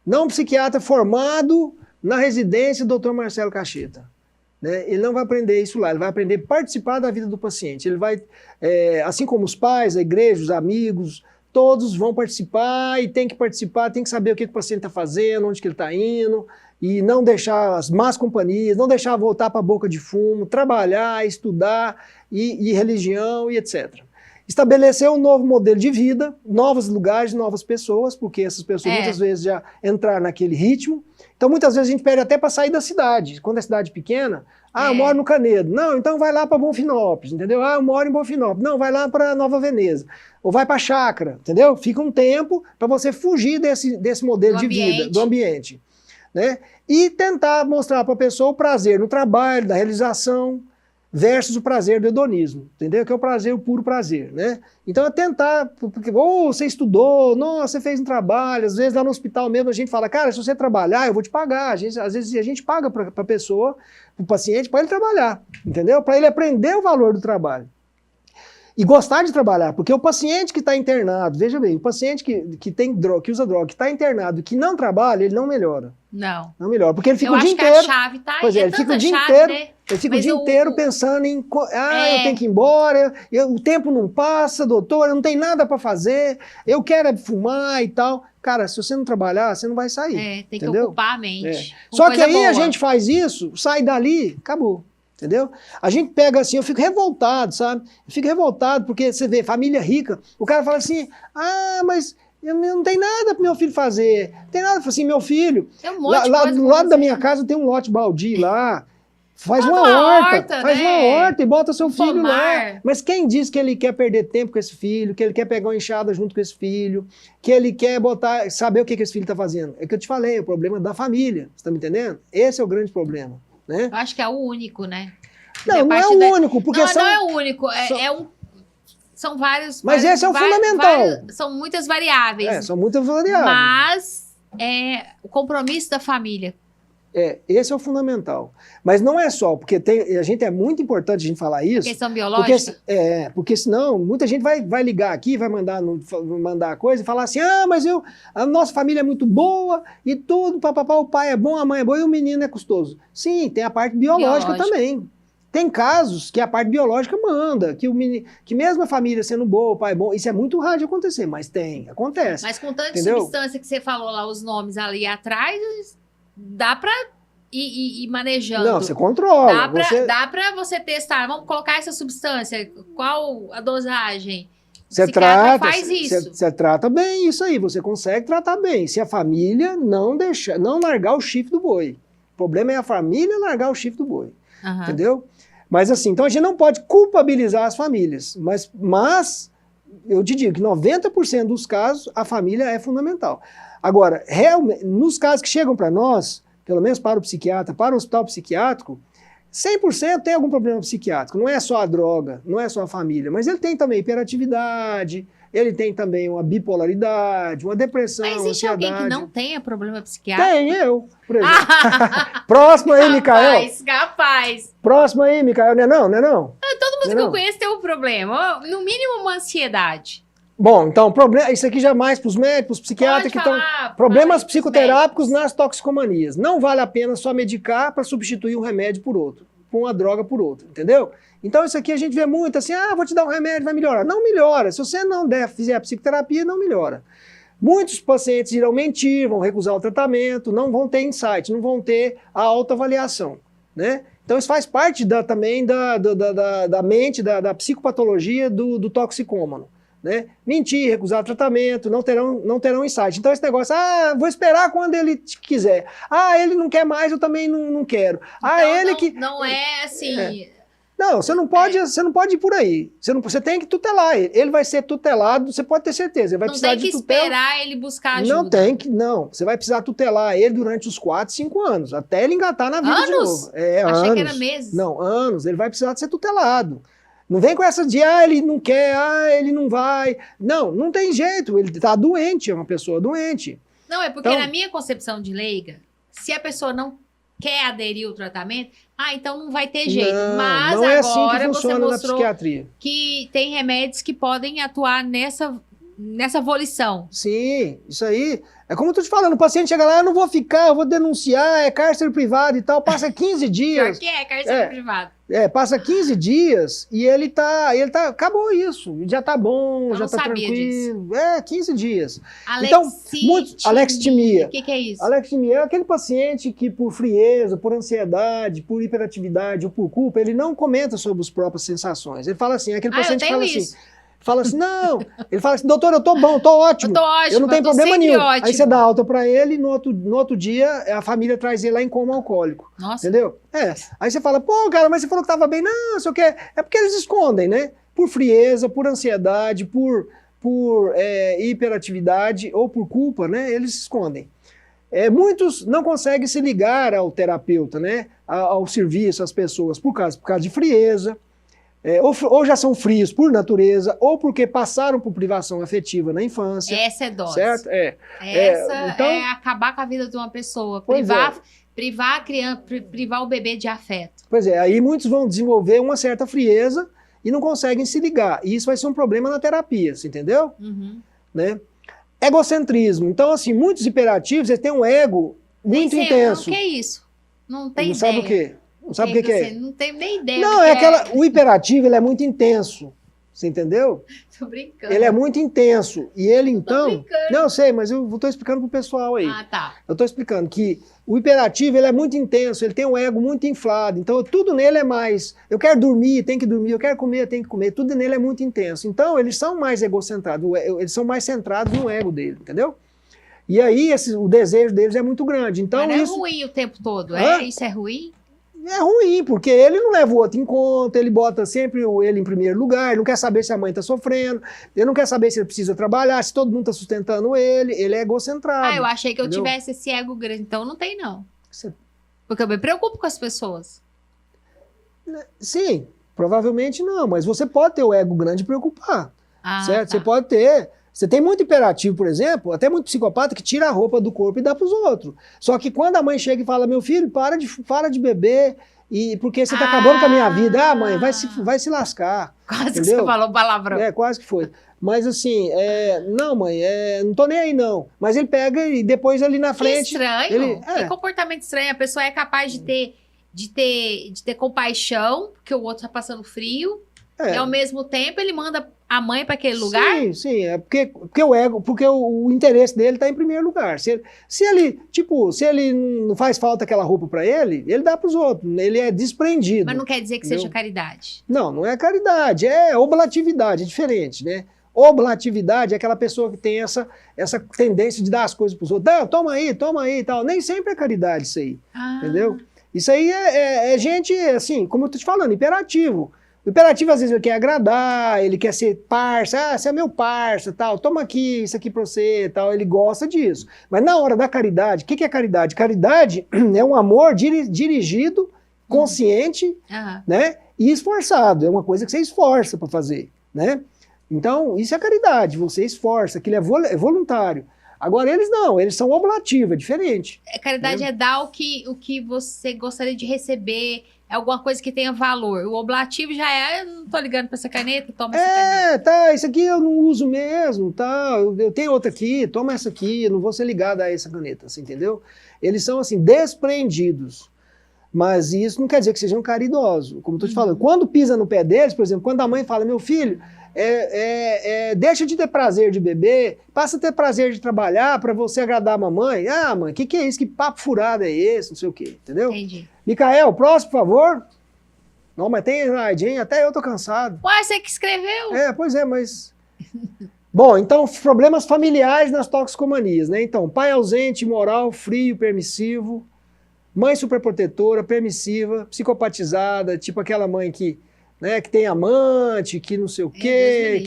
[SPEAKER 2] Não um psiquiatra formado na residência do Dr. Marcelo Cacheta. Né? Ele não vai aprender isso lá, ele vai aprender a participar da vida do paciente. Ele vai, assim como os pais, a igreja, os amigos, todos vão participar e tem que participar, tem que saber o que o paciente está fazendo, onde que ele está indo, e não deixar as más companhias, não deixar voltar para a boca de fumo, trabalhar, estudar, e religião e etc. Estabelecer um novo modelo de vida, novos lugares, novas pessoas, porque essas pessoas muitas vezes já entraram naquele ritmo. Então, muitas vezes a gente pede até para sair da cidade. Quando é cidade pequena, eu moro no Canedo. Não, então vai lá para Bonfinópolis, entendeu? Eu moro em Bonfinópolis. Não, vai lá para Nova Veneza. Ou vai para Chácara, entendeu? Fica um tempo para você fugir desse modelo de vida, do ambiente. Né? E tentar mostrar para a pessoa o prazer no trabalho, da realização, versus o prazer do hedonismo, entendeu? Que é o prazer, o puro prazer, né? Então é tentar, porque você estudou, nossa, você fez um trabalho, às vezes lá no hospital mesmo a gente fala, cara, se você trabalhar, eu vou te pagar. Às vezes a gente paga para a pessoa, para o paciente, para ele trabalhar, entendeu? Para ele aprender o valor do trabalho. E gostar de trabalhar, porque o paciente que está internado, veja bem, o paciente que tem droga, que usa droga, que está internado, que não trabalha, ele não melhora.
[SPEAKER 1] Não
[SPEAKER 2] melhora, porque ele fica o dia inteiro...
[SPEAKER 1] Eu acho que a chave tá aí,
[SPEAKER 2] pois ele fica o dia inteiro, né? Ele fica o dia inteiro pensando em, eu tenho que ir embora, o tempo não passa, doutor, eu não tenho nada para fazer, eu quero fumar e tal. Cara, se você não trabalhar, você não vai sair.
[SPEAKER 1] Tem
[SPEAKER 2] entendeu?
[SPEAKER 1] Que ocupar a mente.
[SPEAKER 2] Só que aí a gente faz isso, sai dali, acabou. Entendeu? A gente pega assim, eu fico revoltado, sabe? Eu fico revoltado porque você vê, família rica, o cara fala assim, mas eu não tem nada pro meu filho fazer. Não tem nada, assim, meu filho, do lado da minha casa tem um lote baldio lá, faz uma horta, e bota seu filho lá. Mas quem diz que ele quer perder tempo com esse filho, que ele quer pegar uma enxada junto com esse filho, que ele quer saber o que esse filho tá fazendo? É que eu te falei, o problema da família, você tá me entendendo? Esse é o grande problema. Né?
[SPEAKER 1] Eu acho que é o único, né?
[SPEAKER 2] Não é o único, porque
[SPEAKER 1] não é o único, são vários...
[SPEAKER 2] Mas esse é o fundamental.
[SPEAKER 1] São muitas variáveis.
[SPEAKER 2] São muitas variáveis.
[SPEAKER 1] Mas o compromisso da família.
[SPEAKER 2] Esse é o fundamental. Mas não é só, porque é muito importante a gente falar isso.
[SPEAKER 1] A questão biológica?
[SPEAKER 2] Porque senão muita gente vai ligar aqui, vai mandar coisa e falar assim, mas a nossa família é muito boa e tudo, o pai é bom, a mãe é boa e o menino é custoso. Sim, tem a parte biológica também. Tem casos que a parte biológica manda, que mesmo a família sendo boa, o pai é bom, isso é muito raro de acontecer, mas acontece.
[SPEAKER 1] Mas com tanta substância que você falou lá, os nomes ali atrás, dá pra ir manejando.
[SPEAKER 2] Não, você controla.
[SPEAKER 1] Dá pra você testar, vamos colocar essa substância, qual a dosagem?
[SPEAKER 2] Você
[SPEAKER 1] psiquiatra faz isso.
[SPEAKER 2] Você trata bem isso aí, você consegue tratar bem. Se a família não largar o chifre do boi. O problema é a família largar o chifre do boi. Entendeu? Mas assim, então a gente não pode culpabilizar as famílias. Mas eu te digo que 90% dos casos a família é fundamental. Agora, realmente, nos casos que chegam para nós, pelo menos para o psiquiatra, para o hospital psiquiátrico, 100% tem algum problema psiquiátrico. Não é só a droga, não é só a família, mas ele tem também hiperatividade, ele tem também uma bipolaridade, uma depressão,
[SPEAKER 1] mas existe
[SPEAKER 2] ansiedade.
[SPEAKER 1] Alguém que não tenha problema psiquiátrico?
[SPEAKER 2] Tem, eu, por exemplo. Próximo aí, Micael.
[SPEAKER 1] Capaz.
[SPEAKER 2] Próximo aí, Micael. Não é não? Não é não?
[SPEAKER 1] Todo mundo que eu conheço tem um problema. No mínimo uma ansiedade.
[SPEAKER 2] Bom, então, isso aqui já é mais para os médicos, psiquiatras que estão... Problemas psicoterápicos nas toxicomanias. Não vale a pena só medicar para substituir um remédio por outro, por uma droga por outra, entendeu? Então isso aqui a gente vê muito assim, vou te dar um remédio, vai melhorar. Não melhora. Se você não fizer a psicoterapia, não melhora. Muitos pacientes irão mentir, vão recusar o tratamento, não vão ter insight, não vão ter a autoavaliação, né? Então isso faz parte também da mente, da psicopatologia do toxicômano. Né? Mentir, recusar tratamento, não terão insight. Então esse negócio, vou esperar quando ele quiser. Ele não quer mais, eu também não quero.
[SPEAKER 1] Então, não é assim...
[SPEAKER 2] Não, você não pode ir por aí. Você tem que tutelar ele. Ele vai ser tutelado, você pode ter certeza. Ele vai precisar de tutela.
[SPEAKER 1] Não tem que esperar ele buscar ajuda.
[SPEAKER 2] Não. Você vai precisar tutelar ele durante os 4, 5 anos, até ele engatar na vida de novo.
[SPEAKER 1] Achei que era meses.
[SPEAKER 2] Não, anos. Ele vai precisar de ser tutelado. Não vem com essa de, ele não quer, ele não vai. Não tem jeito, ele está doente, é uma pessoa doente.
[SPEAKER 1] Não, é porque na minha concepção de leiga, se a pessoa não quer aderir ao tratamento, então não vai ter jeito. Mas
[SPEAKER 2] não é assim
[SPEAKER 1] agora
[SPEAKER 2] que funciona
[SPEAKER 1] você
[SPEAKER 2] na psiquiatria.
[SPEAKER 1] Que tem remédios que podem atuar nessa volição.
[SPEAKER 2] Sim, isso aí. É como eu tô te falando, o paciente chega lá, eu não vou ficar, eu vou denunciar, é cárcere privado e tal, passa 15 dias.
[SPEAKER 1] Pior que é cárcere privado.
[SPEAKER 2] Passa 15 dias e ele tá, acabou isso, já tá bom, já tá tranquilo. 15 dias. Alexithymia.
[SPEAKER 1] O que é isso?
[SPEAKER 2] Alexithymia é aquele paciente que por frieza, por ansiedade, por hiperatividade ou por culpa, ele não comenta sobre as próprias sensações. Ele fala assim, aquele paciente fala assim... Fala assim, não. Ele fala assim, doutor, eu tô bom, tô ótimo. Eu não tenho problema nenhum. Ótimo. Aí você dá alta pra ele, no outro dia a família traz ele lá em coma alcoólico.
[SPEAKER 1] Nossa.
[SPEAKER 2] Entendeu? Aí você fala, cara, mas você falou que tava bem. Não sei o que. É porque eles escondem, né? Por frieza, por ansiedade, por hiperatividade ou por culpa, né? Eles escondem. Muitos não conseguem se ligar ao terapeuta, né? Ao serviço, às pessoas, por causa de frieza. Ou já são frios por natureza, ou porque passaram por privação afetiva na infância.
[SPEAKER 1] Essa é dose.
[SPEAKER 2] Certo?
[SPEAKER 1] Então, é acabar com a vida de uma pessoa. Privar a criança, privar o bebê de afeto.
[SPEAKER 2] Pois é, aí muitos vão desenvolver uma certa frieza e não conseguem se ligar. E isso vai ser um problema na terapia, você entendeu?
[SPEAKER 1] Uhum.
[SPEAKER 2] Né? Egocentrismo. Então, assim, muitos hiperativos, eles têm um ego muito intenso.
[SPEAKER 1] O que é isso? Não tem
[SPEAKER 2] ideia. Não sabe o quê? Não sabe o que é?
[SPEAKER 1] Não tenho nem ideia.
[SPEAKER 2] Não, o hiperativo, ele é muito intenso. Você entendeu?
[SPEAKER 1] Tô brincando.
[SPEAKER 2] Ele é muito intenso. E ele, então...
[SPEAKER 1] Tô brincando.
[SPEAKER 2] Não, eu sei, mas eu estou explicando pro pessoal aí.
[SPEAKER 1] Tá.
[SPEAKER 2] Eu estou explicando que o hiperativo, ele é muito intenso, ele tem um ego muito inflado. Então, tudo nele é mais... Eu quero dormir, tem que dormir. Eu quero comer, tem que comer. Tudo nele é muito intenso. Então, eles são mais egocentrados. Eles são mais centrados no ego dele, entendeu? E aí, o desejo deles é muito grande. Então,
[SPEAKER 1] mas não é ruim o tempo todo, Isso é ruim?
[SPEAKER 2] É ruim, porque ele não leva o outro em conta, ele bota sempre ele em primeiro lugar, ele não quer saber se a mãe está sofrendo, ele não quer saber se ele precisa trabalhar, se todo mundo está sustentando ele é egocentrado.
[SPEAKER 1] Eu achei que eu tivesse esse ego grande, então não tem não. Porque eu me preocupo com as pessoas.
[SPEAKER 2] Sim, provavelmente não, mas você pode ter o ego grande e preocupar, certo?
[SPEAKER 1] Tá.
[SPEAKER 2] Você pode ter... Você tem muito hiperativo, por exemplo, até muito psicopata que tira a roupa do corpo e dá para os outros. Só que quando a mãe chega e fala, meu filho, para de beber, porque você está acabando com a minha vida. Mãe, vai se lascar.
[SPEAKER 1] Quase
[SPEAKER 2] entendeu?
[SPEAKER 1] que você falou palavrão.
[SPEAKER 2] Quase que foi. Mas assim, não, mãe, não tô nem aí não. Mas ele pega e depois ali na frente...
[SPEAKER 1] Que estranho. Que comportamento estranho. A pessoa é capaz de ter compaixão, porque o outro está passando frio, e ao mesmo tempo ele manda a mãe para aquele lugar?
[SPEAKER 2] Sim, é porque o ego, porque o interesse dele está em primeiro lugar. Se ele não faz falta aquela roupa para ele dá para os outros, ele é desprendido.
[SPEAKER 1] Mas não quer dizer que seja caridade.
[SPEAKER 2] Não é caridade, é oblatividade, é diferente, né? Oblatividade é aquela pessoa que tem essa tendência de dar as coisas para os outros. Não, toma aí e tal. Nem sempre é caridade isso aí, entendeu? Isso aí é gente, assim, como eu tô te falando, hiperativo. O hiperativo, às vezes, ele quer agradar, ele quer ser parça, você é meu parça, tal, toma aqui, isso aqui pra você, tal, ele gosta disso. Mas na hora da caridade, o que é caridade? Caridade é um amor dirigido, consciente, né, e esforçado, é uma coisa que você esforça para fazer, né? Então, isso é caridade, você esforça, aquilo é voluntário. Agora, eles não, eles são oblativos, é diferente.
[SPEAKER 1] Caridade é dar o que você gostaria de receber, é alguma coisa que tenha valor. O oblativo já eu não tô ligando para essa caneta, toma essa caneta.
[SPEAKER 2] Tá, isso aqui eu não uso mesmo, tá, eu tenho outra aqui, toma essa aqui, eu não vou ser ligado a essa caneta, você entendeu? Eles são, assim, despreendidos. Mas isso não quer dizer que sejam caridosos, como eu tô te falando. Quando pisa no pé deles, por exemplo, quando a mãe fala, meu filho, deixa de ter prazer de beber, passa a ter prazer de trabalhar para você agradar a mamãe. Ah, mãe, o que é isso? Que papo furado é esse? Não sei o quê, entendeu?
[SPEAKER 1] Entendi.
[SPEAKER 2] Micael, próximo, por favor. Não, mas tem slide, até eu tô cansado.
[SPEAKER 1] Ué, você que escreveu?
[SPEAKER 2] Pois é, mas... Bom, então, problemas familiares nas toxicomanias, né? Então, pai ausente, imoral, frio, permissivo, mãe superprotetora, permissiva, psicopatizada, tipo aquela mãe que tem amante, que não sei o quê,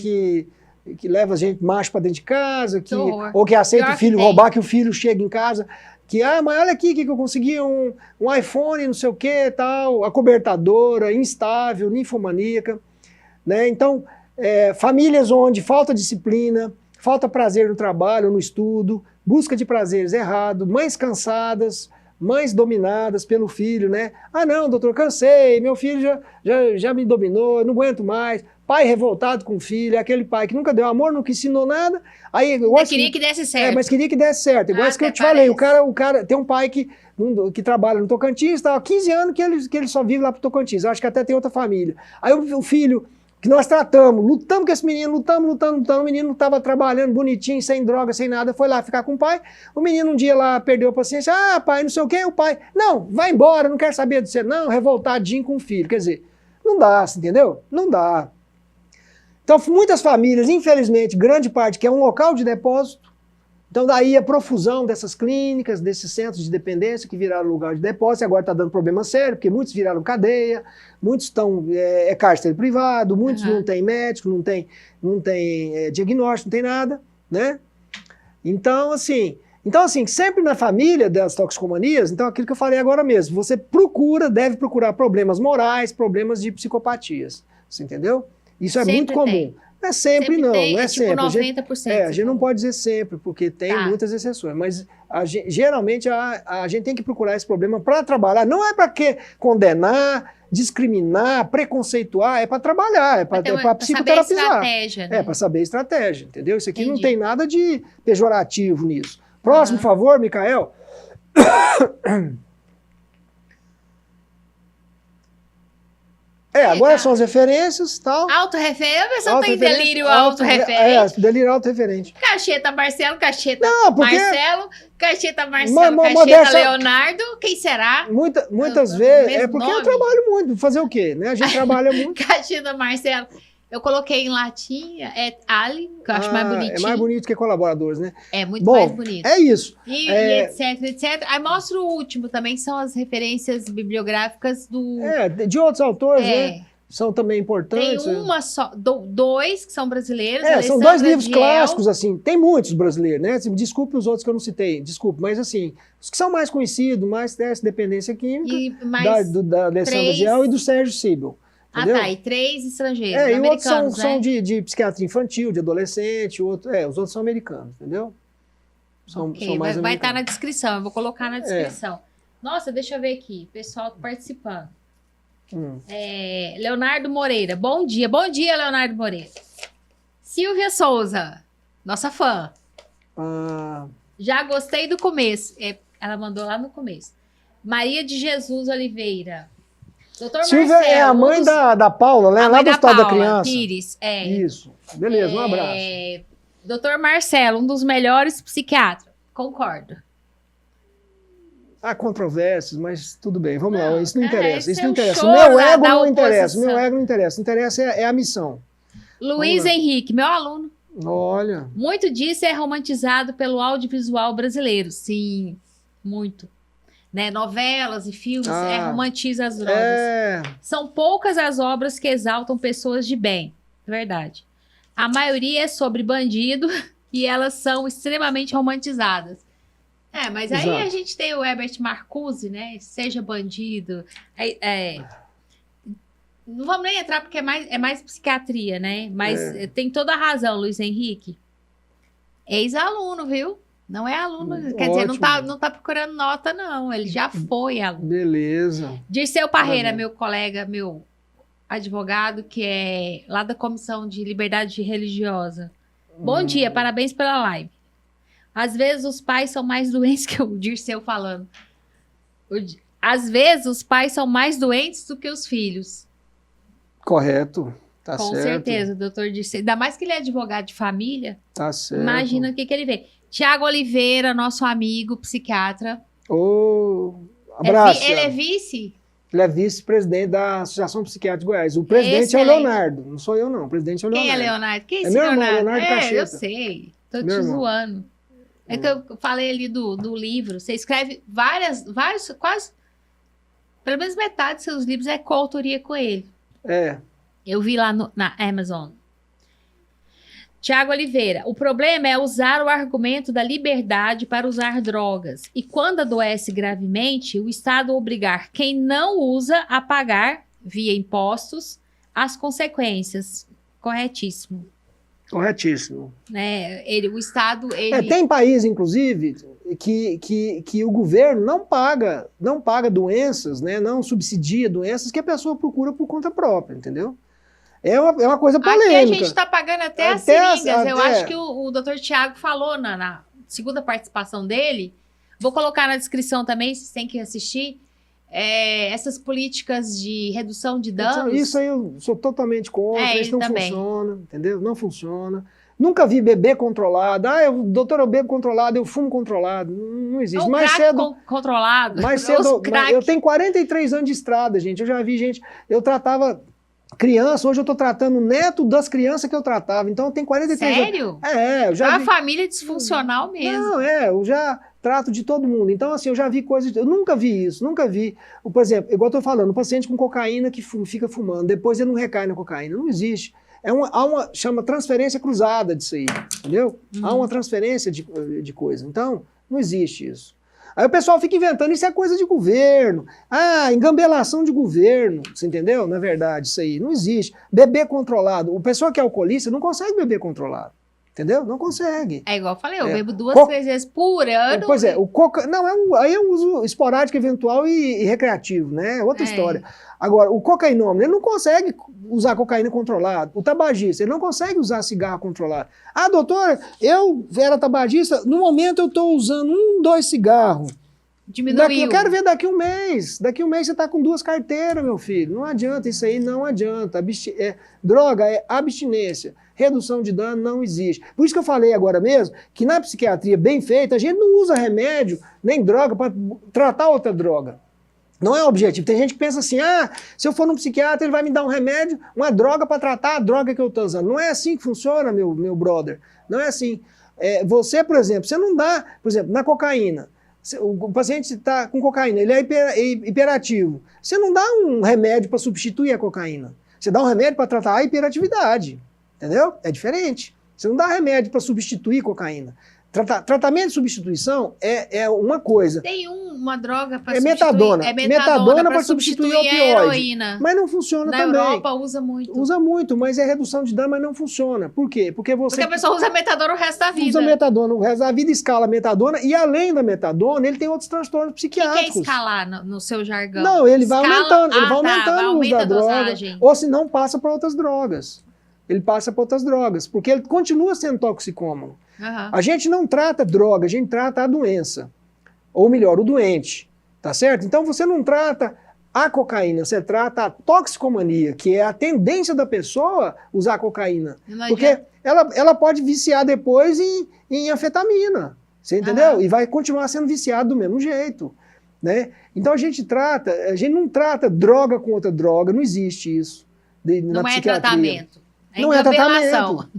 [SPEAKER 2] que leva gente macho para dentro de casa, ou que aceita o filho roubar, que o filho chega em casa, que, mãe, olha aqui que eu consegui um iPhone, não sei o quê, tal, acobertadora, instável, ninfomaníaca, né? Então, famílias onde falta disciplina, falta prazer no trabalho, no estudo, busca de prazeres errado, mães cansadas, mães dominadas pelo filho, né? Ah, não, doutor, cansei, meu filho já me dominou, eu não aguento mais. Pai revoltado com o filho, é aquele pai que nunca deu amor, nunca ensinou nada. Aí,
[SPEAKER 1] queria que desse certo.
[SPEAKER 2] Mas queria que desse certo. Igual isso que eu te falei, o cara tem um pai que trabalha no Tocantins, tá, há 15 anos que ele só vive lá pro Tocantins. Eu acho que até tem outra família. Aí o filho... que nós lutamos com esse menino, lutamos, o menino não estava trabalhando bonitinho, sem droga, sem nada, foi lá ficar com o pai, o menino um dia lá perdeu a paciência, pai, não sei o quê, o pai, não, vai embora, não quero saber de você, não, revoltadinho com o filho, quer dizer, não dá, entendeu? Não dá. Então, muitas famílias, infelizmente, grande parte, que é um local de depósito, então daí a profusão dessas clínicas, desses centros de dependência que viraram lugar de depósito, e agora está dando problema sério, porque muitos viraram cadeia, muitos estão, cárcere privado, muitos não tem médico, não tem diagnóstico, não tem nada, né? Então, assim, sempre na família das toxicomanias, então aquilo que eu falei agora mesmo, você deve procurar problemas morais, problemas de psicopatias, você entendeu? Isso é sempre muito comum. Tem. Não é sempre não, não é
[SPEAKER 1] tipo
[SPEAKER 2] sempre.
[SPEAKER 1] 90%.
[SPEAKER 2] A gente não pode dizer sempre, porque tem muitas exceções, mas geralmente a gente tem que procurar esse problema para trabalhar, não é para condenar, discriminar, preconceituar, é para trabalhar, é para psicoterapizar.
[SPEAKER 1] Estratégia, né?
[SPEAKER 2] É para saber estratégia, entendeu? Isso aqui não tem nada de pejorativo nisso. Próximo, por favor, Micael. Agora são as referências e tal.
[SPEAKER 1] Autorreferência? A pessoa tem delírio autorreferente.
[SPEAKER 2] Delírio autorreferente.
[SPEAKER 1] Cacheta Marcelo, Cacheta
[SPEAKER 2] porque...
[SPEAKER 1] Marcelo, Cacheta Cacheta Leonardo, quem será?
[SPEAKER 2] Muitas vezes, porque eu trabalho muito, fazer o quê? Né? A gente trabalha muito.
[SPEAKER 1] Cacheta Marcelo. Eu coloquei em latinha, Ali, que eu acho mais bonitinho.
[SPEAKER 2] É mais bonito que colaboradores, né?
[SPEAKER 1] É muito mais bonito.
[SPEAKER 2] É isso.
[SPEAKER 1] E etc. Aí mostra o último também, que são as referências bibliográficas
[SPEAKER 2] de outros autores, né? São também importantes.
[SPEAKER 1] Tem uma só, dois que são brasileiros.
[SPEAKER 2] São dois livros clássicos, assim. Tem muitos brasileiros, né? Desculpe os outros que eu não citei, mas assim, os que são mais conhecidos, mais dessa dependência química, da Alessandra Giel e do Sérgio Sibel. Entendeu?
[SPEAKER 1] E 3 estrangeiros,
[SPEAKER 2] e
[SPEAKER 1] americanos,
[SPEAKER 2] outros são de psiquiatria infantil, de adolescente, os outros são americanos, entendeu? São mais
[SPEAKER 1] vai estar na descrição, eu vou colocar na descrição. Nossa, deixa eu ver aqui, pessoal participando. Leonardo Moreira, bom dia, Leonardo Moreira. Silvia Souza, nossa fã. Já gostei do começo, ela mandou lá no começo. Maria de Jesus Oliveira. Doutor
[SPEAKER 2] Silvia
[SPEAKER 1] Marcelo,
[SPEAKER 2] é a mãe da Paula, né? Lá do Hospital da Criança.
[SPEAKER 1] Pires,
[SPEAKER 2] Isso. Beleza, um abraço.
[SPEAKER 1] Doutor Marcelo, um dos melhores psiquiatras. Concordo.
[SPEAKER 2] Há controvérsias, mas tudo bem, vamos lá. Isso não interessa. Isso não interessa.
[SPEAKER 1] O
[SPEAKER 2] meu ego não interessa. O meu ego não interessa. O que interessa é a missão.
[SPEAKER 1] Luiz Henrique, meu aluno.
[SPEAKER 2] Olha.
[SPEAKER 1] Muito disso é romantizado pelo audiovisual brasileiro. Sim, muito. Né? Novelas e filmes romantiza as drogas. São poucas as obras que exaltam pessoas de bem. Verdade. A maioria é sobre bandido e elas são extremamente romantizadas. Mas aí a gente tem o Herbert Marcuse, né? Seja bandido. Não vamos nem entrar porque é mais psiquiatria, né? Mas tem toda a razão, Luiz Henrique. Ex-aluno, viu? Não é aluno, quer dizer, não tá procurando nota, não. Ele já foi aluno.
[SPEAKER 2] Beleza.
[SPEAKER 1] Dirceu Parreira, meu colega, meu advogado, que é lá da Comissão de Liberdade Religiosa. Bom dia, parabéns pela live. Às vezes os pais são mais doentes que o Dirceu falando. Às vezes os pais são mais doentes do que os filhos.
[SPEAKER 2] Correto. Tá
[SPEAKER 1] Com
[SPEAKER 2] certo.
[SPEAKER 1] certeza, doutor Dirceu. Ainda mais que ele é advogado de família.
[SPEAKER 2] Tá certo.
[SPEAKER 1] Imagina o que ele vê. Tiago Oliveira, nosso amigo psiquiatra.
[SPEAKER 2] Abraço.
[SPEAKER 1] Ele é vice?
[SPEAKER 2] Ele é vice-presidente da Associação Psiquiátrica de Goiás. O presidente é o Leonardo. Não sou eu, não. O presidente é o Leonardo.
[SPEAKER 1] Quem é Leonardo? Quem é esse
[SPEAKER 2] meu irmão,
[SPEAKER 1] Leonardo?
[SPEAKER 2] Cacheta.
[SPEAKER 1] Eu sei. Tô te zoando. É que eu falei ali do livro. Você escreve vários, quase... Pelo menos metade dos seus livros é coautoria com ele. Eu vi lá na Amazon. Tiago Oliveira, o problema é usar o argumento da liberdade para usar drogas. E quando adoece gravemente, o Estado obrigar quem não usa a pagar, via impostos, as consequências. Corretíssimo.
[SPEAKER 2] Corretíssimo.
[SPEAKER 1] Né? O Estado...
[SPEAKER 2] Tem país, inclusive, que o governo não paga doenças, né? Não subsidia doenças que a pessoa procura por conta própria, entendeu? É uma coisa polêmica.
[SPEAKER 1] Aqui a gente está pagando até as seringas. Eu acho que o doutor Tiago falou na segunda participação dele. Vou colocar na descrição também, vocês têm que assistir. Essas políticas de redução de danos.
[SPEAKER 2] Isso aí eu sou totalmente contra. Isso não funciona, entendeu? Não funciona. Nunca vi bebê controlado. Doutor, eu bebo controlado, eu fumo controlado. Não existe.
[SPEAKER 1] O
[SPEAKER 2] mais cedo
[SPEAKER 1] controlado.
[SPEAKER 2] Mais cedo. Eu tenho 43 anos de estrada, gente. Eu já vi gente. Eu tratava criança, hoje eu tô tratando o neto das crianças que eu tratava. Então eu tenho 43 anos.
[SPEAKER 1] Sério?
[SPEAKER 2] Eu já vi.
[SPEAKER 1] Uma família disfuncional mesmo.
[SPEAKER 2] Não, eu já trato de todo mundo. Então, assim, eu já vi coisas. Eu nunca vi isso, nunca vi. Por exemplo, igual eu tô falando, um paciente com cocaína que fica fumando, depois ele não recai na cocaína. Não existe. Chama transferência cruzada disso aí, entendeu? Há uma transferência de coisa. Então, não existe isso. Aí o pessoal fica inventando, isso é coisa de governo. Engambelação de governo, você entendeu? Na verdade, isso aí não existe. Beber controlado. O pessoal que é alcoolista não consegue beber controlado. Entendeu? Não consegue.
[SPEAKER 1] É igual eu falei, eu bebo 2, 3 vezes por ano.
[SPEAKER 2] Pois é, aí é um uso esporádico, eventual e recreativo, né? Outra história. Agora, o cocainômano, ele não consegue usar cocaína controlada. O tabagista, ele não consegue usar cigarro controlado. Doutora, eu era tabagista, no momento eu estou usando 2 cigarros.
[SPEAKER 1] Diminuiu.
[SPEAKER 2] Eu quero ver daqui um mês. Daqui um mês você está com 2 carteiras, meu filho. Não adianta, isso aí não adianta. Droga é abstinência. Redução de dano não existe. Por isso que eu falei agora mesmo que na psiquiatria bem feita, a gente não usa remédio nem droga para tratar outra droga. Não é o objetivo. Tem gente que pensa assim, se eu for num psiquiatra, ele vai me dar um remédio, uma droga para tratar a droga que eu estou usando. Não é assim que funciona, meu brother. Não é assim. Você, por exemplo, você não dá, por exemplo, na cocaína, o paciente está com cocaína, ele é hiperativo. Você não dá um remédio para substituir a cocaína. Você dá um remédio para tratar a hiperatividade. Entendeu? É diferente. Você não dá remédio para substituir cocaína. Tratamento de substituição é uma coisa.
[SPEAKER 1] Tem uma droga para
[SPEAKER 2] substituir. Metadona. Metadona para substituir a opioide.
[SPEAKER 1] Heroína.
[SPEAKER 2] Mas não funciona também.
[SPEAKER 1] Na Europa usa muito.
[SPEAKER 2] Usa muito, mas é redução de dano, mas não funciona. Por quê? Porque
[SPEAKER 1] a pessoa usa metadona o resto da vida.
[SPEAKER 2] Usa metadona o resto da vida, escala metadona, e além da metadona, ele tem outros transtornos psiquiátricos.
[SPEAKER 1] O que é escalar no seu jargão?
[SPEAKER 2] Não, ele vai aumentando. Ele vai aumentando o uso da droga. Ou se não, passa para outras drogas. Ele passa para outras drogas, porque ele continua sendo toxicômano. A gente não trata droga, a gente trata a doença. Ou melhor, o doente. Tá certo? Então você não trata a cocaína, você trata a toxicomania, que é a tendência da pessoa usar cocaína. Porque ela pode viciar depois em anfetamina. Você entendeu? E vai continuar sendo viciado do mesmo jeito. Né? Então a gente não trata droga com outra droga, não existe isso.
[SPEAKER 1] Não é tratamento.
[SPEAKER 2] Não é tratamento.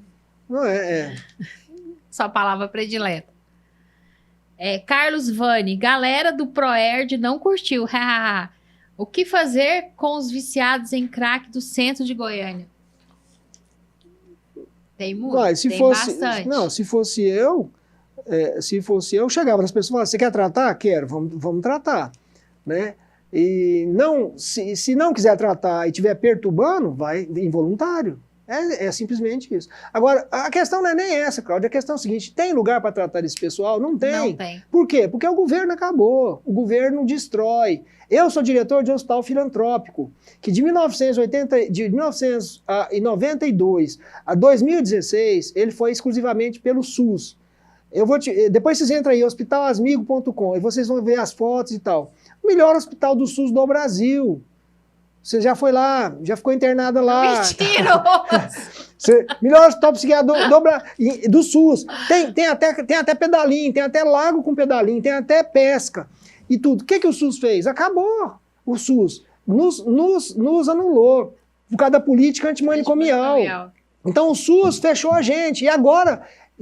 [SPEAKER 2] Não é.
[SPEAKER 1] Sua palavra predileta. Carlos Vani, galera do Proerd não curtiu. O que fazer com os viciados em crack do centro de Goiânia? Tem muito, bastante.
[SPEAKER 2] Não, se fosse eu, chegava nas pessoas e falava, você quer tratar? Quero, vamos tratar, né? E não, se não quiser tratar e estiver perturbando, vai involuntário. É simplesmente isso. Agora, a questão não é nem essa, Cláudia. A questão é a seguinte, tem lugar para tratar desse pessoal? Não tem.
[SPEAKER 1] Não tem.
[SPEAKER 2] Por quê? Porque o governo acabou. O governo destrói. Eu sou diretor de um hospital filantrópico, que de 1992 a 2016, ele foi exclusivamente pelo SUS. Depois vocês entram aí, hospitalasmigo.com, e vocês vão ver as fotos e tal. O melhor hospital do SUS do Brasil. Você já foi lá, já ficou internada lá.
[SPEAKER 1] Mentira!
[SPEAKER 2] Melhor hospital psiquiátrico do SUS. Tem até pedalinho, tem até lago com pedalinho, tem até pesca e tudo. O que o SUS fez? Acabou o SUS. Nos anulou por causa da política antimanicomial. Então o SUS fechou a gente.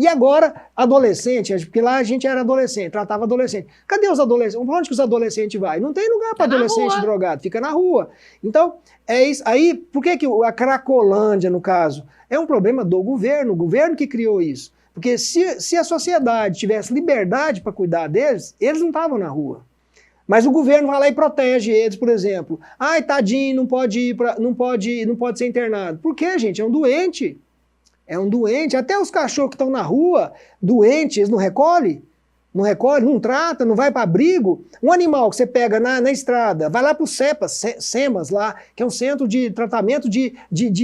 [SPEAKER 2] E agora, adolescente, porque lá a gente era adolescente, tratava adolescente. Cadê os adolescentes? Onde que os adolescentes vão? Não tem lugar para adolescente drogado, fica na rua. Então, é isso. Aí, por que a Cracolândia, no caso, é um problema do governo, o governo que criou isso. Porque se a sociedade tivesse liberdade para cuidar deles, eles não estavam na rua. Mas o governo vai lá e protege eles, por exemplo. Ai, tadinho, não pode ser internado. Por quê, gente? É um doente. É um doente, até os cachorros que estão na rua, doentes, eles não recolhem? Não recolhe, não trata, não vai para abrigo. Um animal que você pega na estrada, vai lá para o SEMAS lá, que é um centro de tratamento de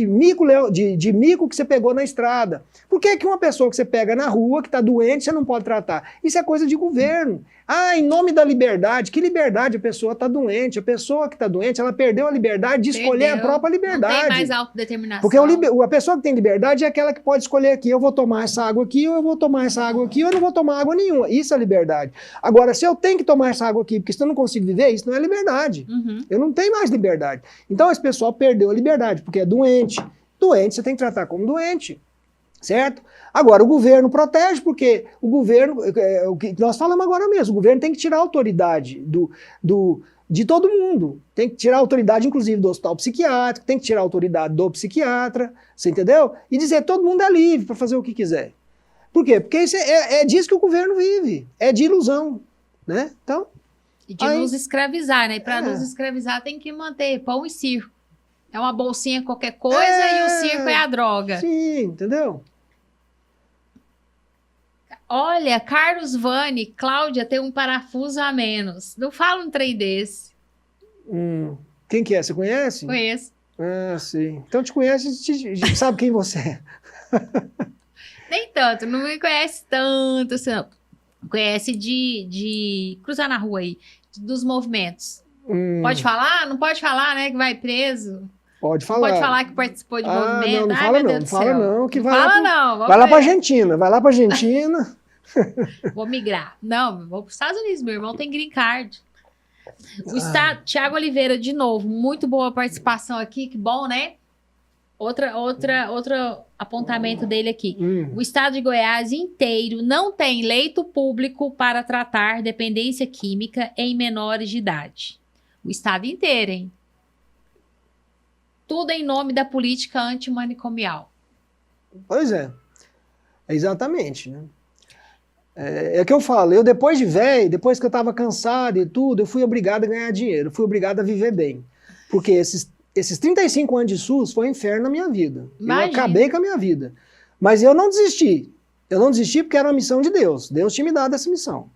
[SPEAKER 2] mico que você pegou na estrada. Por que uma pessoa que você pega na rua, que está doente, você não pode tratar? Isso é coisa de governo. Ah, em nome da liberdade. Que liberdade? A pessoa está doente. A pessoa que está doente, ela perdeu a liberdade de escolher a própria liberdade.
[SPEAKER 1] Não tem mais autodeterminação.
[SPEAKER 2] Porque a pessoa que tem liberdade é aquela que pode escolher aqui, eu vou tomar essa água aqui, ou eu vou tomar essa água aqui, ou eu não vou tomar água nenhuma. Isso é liberdade. Agora, se eu tenho que tomar essa água aqui, porque senão eu não consigo viver, isso não é liberdade. Eu não tenho mais liberdade. Então, esse pessoal perdeu a liberdade, porque é doente. Doente, você tem que tratar como doente. Certo? Agora, o governo protege, porque o governo, o que nós falamos agora mesmo, o governo tem que tirar a autoridade de todo mundo. Tem que tirar a autoridade, inclusive, do hospital psiquiátrico, tem que tirar a autoridade do psiquiatra, você entendeu? E dizer que todo mundo é livre para fazer o que quiser. Por quê? Porque isso é disso que o governo vive, é de ilusão, né? Então...
[SPEAKER 1] E de nos escravizar, né? E para nos escravizar tem que manter pão e circo. É uma bolsinha qualquer coisa e o circo é a droga.
[SPEAKER 2] Sim, entendeu?
[SPEAKER 1] Olha, Carlos Vani, Cláudia tem um parafuso a menos. Não fala um trem desse.
[SPEAKER 2] Quem que é? Você conhece?
[SPEAKER 1] Conheço.
[SPEAKER 2] Ah, sim. Então te conhece, sabe quem você é.
[SPEAKER 1] Nem tanto, não me conhece tanto, assim, não. Conhece de cruzar na rua aí, dos movimentos. Pode falar? Não pode falar, né? Que vai preso.
[SPEAKER 2] Pode falar.
[SPEAKER 1] Pode falar que participou de movimento.
[SPEAKER 2] Não fala não, não fala não. Que vai
[SPEAKER 1] vai
[SPEAKER 2] lá pra Argentina, vai lá pra Argentina.
[SPEAKER 1] Vou migrar. Não, vou pros Estados Unidos, meu irmão tem green card. Tiago Oliveira, de novo, muito boa participação aqui, que bom, né? Outro apontamento dele aqui. O estado de Goiás inteiro não tem leito público para tratar dependência química em menores de idade. O estado inteiro, hein? Tudo em nome da política antimanicomial.
[SPEAKER 2] Pois é. Exatamente, né? É que eu falo, eu depois de velho, depois que eu estava cansado e tudo, eu fui obrigado a ganhar dinheiro, fui obrigado a viver bem. Porque esses 35 anos de SUS foi um inferno na minha vida.
[SPEAKER 1] Imagina.
[SPEAKER 2] Eu acabei com a minha vida. Mas eu não desisti. Eu não desisti porque era uma missão de Deus. Deus tinha me dado essa missão.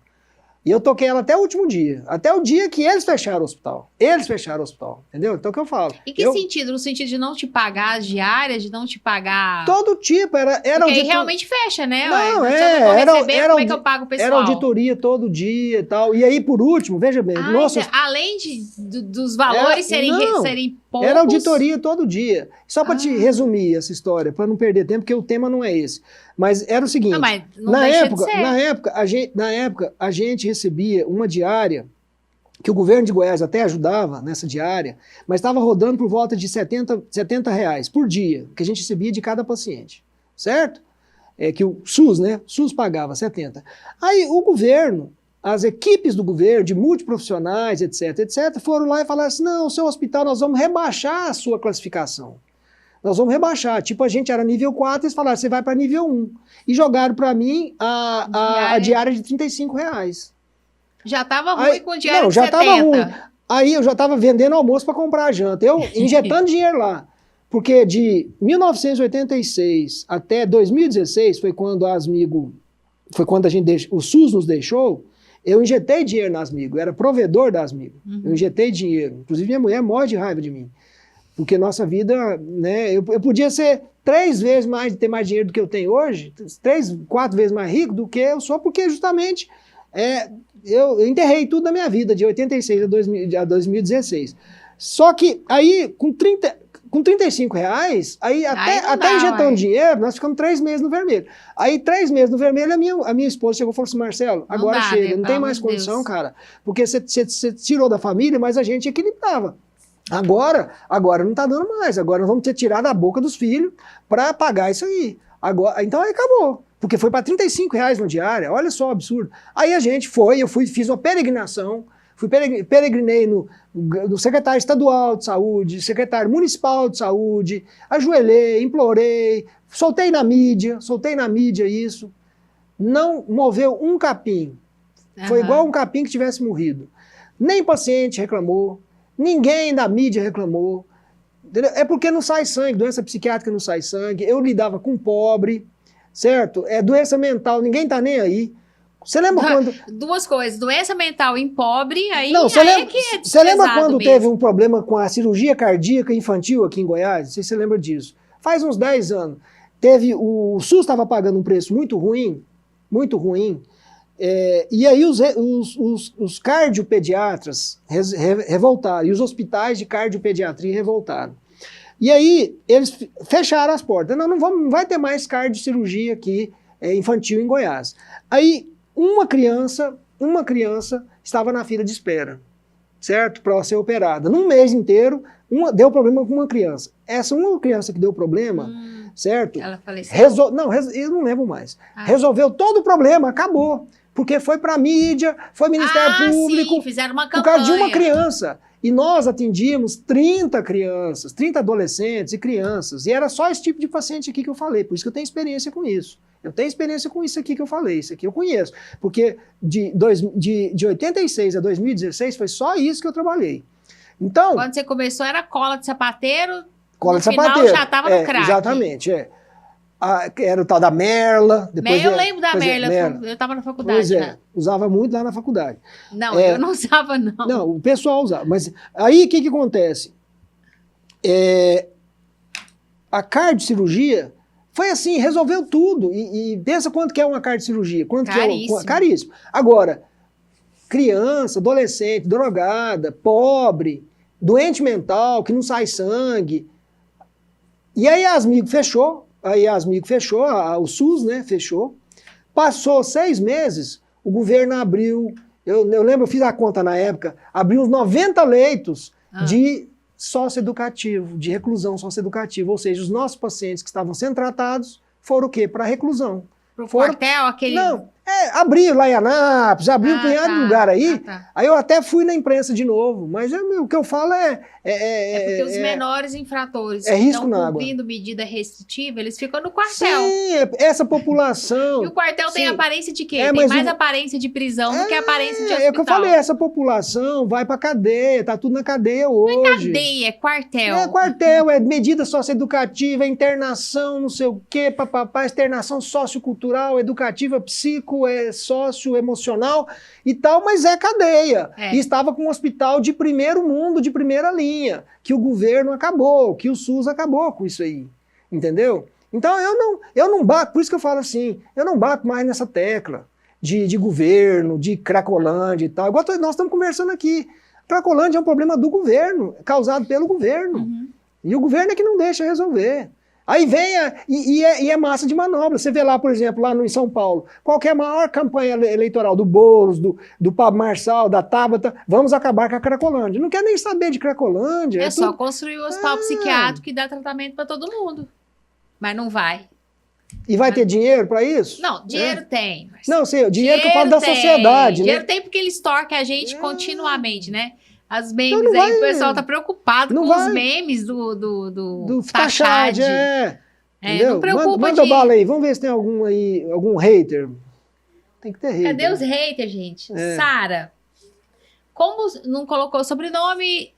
[SPEAKER 2] E eu toquei ela até o último dia. Até o dia que eles fecharam o hospital. Eles fecharam o hospital. Entendeu? Então o que eu falo?
[SPEAKER 1] E que sentido? No sentido de não te pagar as diárias, de não te pagar...
[SPEAKER 2] Todo tipo. Era
[SPEAKER 1] porque realmente fecha, né?
[SPEAKER 2] Não,
[SPEAKER 1] como é que eu pago o pessoal?
[SPEAKER 2] Era auditoria todo dia e tal. E aí, por último, veja bem...
[SPEAKER 1] além dos valores serem poucos...
[SPEAKER 2] Era auditoria todo dia. Só para te resumir essa história, para não perder tempo, porque o tema não é esse. Mas era o seguinte...
[SPEAKER 1] Não, mas não deixa de ser.
[SPEAKER 2] Na época, a gente recebia uma diária, que o governo de Goiás até ajudava nessa diária, mas estava rodando por volta de R$70 por dia, que a gente recebia de cada paciente, certo? que o SUS, né? O SUS pagava 70. Aí o governo, as equipes do governo, de multiprofissionais, etc., foram lá e falaram assim, não, o seu hospital, nós vamos rebaixar a sua classificação. Nós vamos rebaixar. Tipo, a gente era nível 4, eles falaram, você vai para nível 1. E jogaram para mim a diária de R$35.
[SPEAKER 1] Já estava ruim com diária
[SPEAKER 2] não,
[SPEAKER 1] de
[SPEAKER 2] já
[SPEAKER 1] 70.
[SPEAKER 2] Tava ruim. Aí eu já estava vendendo almoço para comprar a janta. Eu injetando dinheiro lá. Porque de 1986 até 2016, foi quando a Asmigo, o SUS nos deixou, eu injetei dinheiro na Asmigo, eu era provedor da Asmigo. Eu injetei dinheiro. Inclusive minha mulher morre de raiva de mim. Porque nossa vida, né, eu podia ser 3 vezes mais, ter mais dinheiro do que eu tenho hoje, 3, 4 vezes mais rico do que eu sou, porque justamente eu enterrei tudo na minha vida, de 86 a 2016. Só que aí, com R$35, aí até injetando dinheiro, nós ficamos 3 meses no vermelho. Aí 3 meses no vermelho, a minha esposa chegou e falou assim, Marcelo, agora chega, não tem mais condição, cara, porque você tirou da família, mas a gente equilibrava. Agora não tá dando mais, agora nós vamos ter que tirar da boca dos filhos para pagar isso aí. Agora, então aí acabou, porque foi para R$35 no diária, olha só o absurdo. Aí a gente fiz uma peregrinação, peregrinei no secretário estadual de saúde, secretário municipal de saúde, ajoelhei, implorei, soltei na mídia isso, não moveu um capim, foi igual um capim que tivesse morrido. Nem paciente reclamou, ninguém da mídia reclamou, entendeu? É porque não sai sangue, doença psiquiátrica não sai sangue, eu lidava com pobre, certo? Doença mental, ninguém tá nem aí. Você lembra quando...
[SPEAKER 1] Duas coisas, doença mental em pobre, aí,
[SPEAKER 2] não,
[SPEAKER 1] você
[SPEAKER 2] lembra quando teve um problema com a cirurgia cardíaca infantil aqui em Goiás? Não sei se você lembra disso. Faz uns 10 anos. O SUS estava pagando um preço muito ruim, e aí os cardiopediatras revoltaram, e os hospitais de cardiopediatria revoltaram. E aí eles fecharam as portas. Não vai ter mais cardiocirurgia aqui infantil em Goiás. Aí uma criança estava na fila de espera, certo? Para ser operada. Num mês inteiro, deu problema com uma criança. Essa uma criança que deu problema, certo?
[SPEAKER 1] Ela faleceu?
[SPEAKER 2] Eu não lembro mais. Resolveu todo o problema, acabou. Porque foi para a mídia, foi Ministério Público.
[SPEAKER 1] Sim, fizeram uma campanha.
[SPEAKER 2] Por causa de uma criança. E nós atendíamos 30 crianças, 30 adolescentes e crianças. E era só esse tipo de paciente aqui que eu falei. Por isso que eu tenho experiência com isso. Eu tenho experiência com isso aqui que eu falei. Isso aqui eu conheço. Porque de 86 a 2016 foi só isso que eu trabalhei. Então...
[SPEAKER 1] Quando você começou era cola de sapateiro.
[SPEAKER 2] Cola de sapateiro.
[SPEAKER 1] No final já estava no crack.
[SPEAKER 2] Exatamente, era o tal da Merla.
[SPEAKER 1] Eu lembro da Merla, eu estava na faculdade.
[SPEAKER 2] Pois é, usava muito lá na faculdade.
[SPEAKER 1] Não, eu não usava, não.
[SPEAKER 2] Não, o pessoal usava. Mas aí o que acontece? A cardiocirurgia foi assim, resolveu tudo. E pensa quanto que é uma cardiocirurgia.
[SPEAKER 1] Caríssimo.
[SPEAKER 2] Caríssimo. Agora, criança, adolescente, drogada, pobre, doente mental, que não sai sangue. E aí a Asmigo fechou. O SUS, né, fechou. Passou 6 meses, o governo abriu, eu lembro, eu fiz a conta na época, abriu uns 90 leitos de socioeducativo, de reclusão socioeducativa, ou seja, os nossos pacientes que estavam sendo tratados foram o quê? Para reclusão.
[SPEAKER 1] Pro quartel, aquele...
[SPEAKER 2] Não, abriu lá em Anápolis, abriu um punhado de lugar aí, aí eu até fui na imprensa de novo, mas o que eu falo
[SPEAKER 1] porque os menores infratores que
[SPEAKER 2] estão
[SPEAKER 1] cumprindo medida restritiva, eles ficam no quartel.
[SPEAKER 2] Sim, essa população...
[SPEAKER 1] E o quartel tem aparência de quê? Tem mais aparência de prisão do que aparência de hospital.
[SPEAKER 2] É o que eu falei, essa população vai pra cadeia, tá tudo na cadeia hoje.
[SPEAKER 1] Não é cadeia, é quartel.
[SPEAKER 2] É quartel, é medida socioeducativa, é internação, não sei o quê, papapá, externação sociocultural, educativa, socioemocional e tal, mas é cadeia. E estava com um hospital de primeiro mundo, de primeira linha, que o governo acabou, que o SUS acabou com isso aí, entendeu? Então eu não bato, por isso que eu falo assim, eu não bato mais nessa tecla de governo, de Cracolândia e tal, igual nós estamos conversando aqui. Cracolândia é um problema do governo, causado pelo governo, e o governo é que não deixa resolver. Aí vem, e é massa de manobra. Você vê lá, por exemplo, lá em São Paulo, qual que é a maior campanha eleitoral do Boulos, do Pablo Marçal, da Tabata, vamos acabar com a Cracolândia. Não quer nem saber de Cracolândia.
[SPEAKER 1] Só construir o hospital psiquiátrico e dar tratamento para todo mundo. Mas não vai.
[SPEAKER 2] E vai ter dinheiro para isso?
[SPEAKER 1] Não, dinheiro tem.
[SPEAKER 2] Não, sei, o dinheiro que eu falo da sociedade,
[SPEAKER 1] dinheiro
[SPEAKER 2] né?
[SPEAKER 1] tem porque eles torcam a gente continuamente, né? As memes
[SPEAKER 2] Então não
[SPEAKER 1] aí,
[SPEAKER 2] vai,
[SPEAKER 1] o pessoal tá preocupado
[SPEAKER 2] não
[SPEAKER 1] com
[SPEAKER 2] vai.
[SPEAKER 1] os memes do
[SPEAKER 2] Tachad, entendeu?
[SPEAKER 1] não preocupa
[SPEAKER 2] manda bala aí, vamos ver se tem algum aí, algum hater. Tem que ter hater.
[SPEAKER 1] Cadê os haters, gente? Sara, como não colocou sobrenome...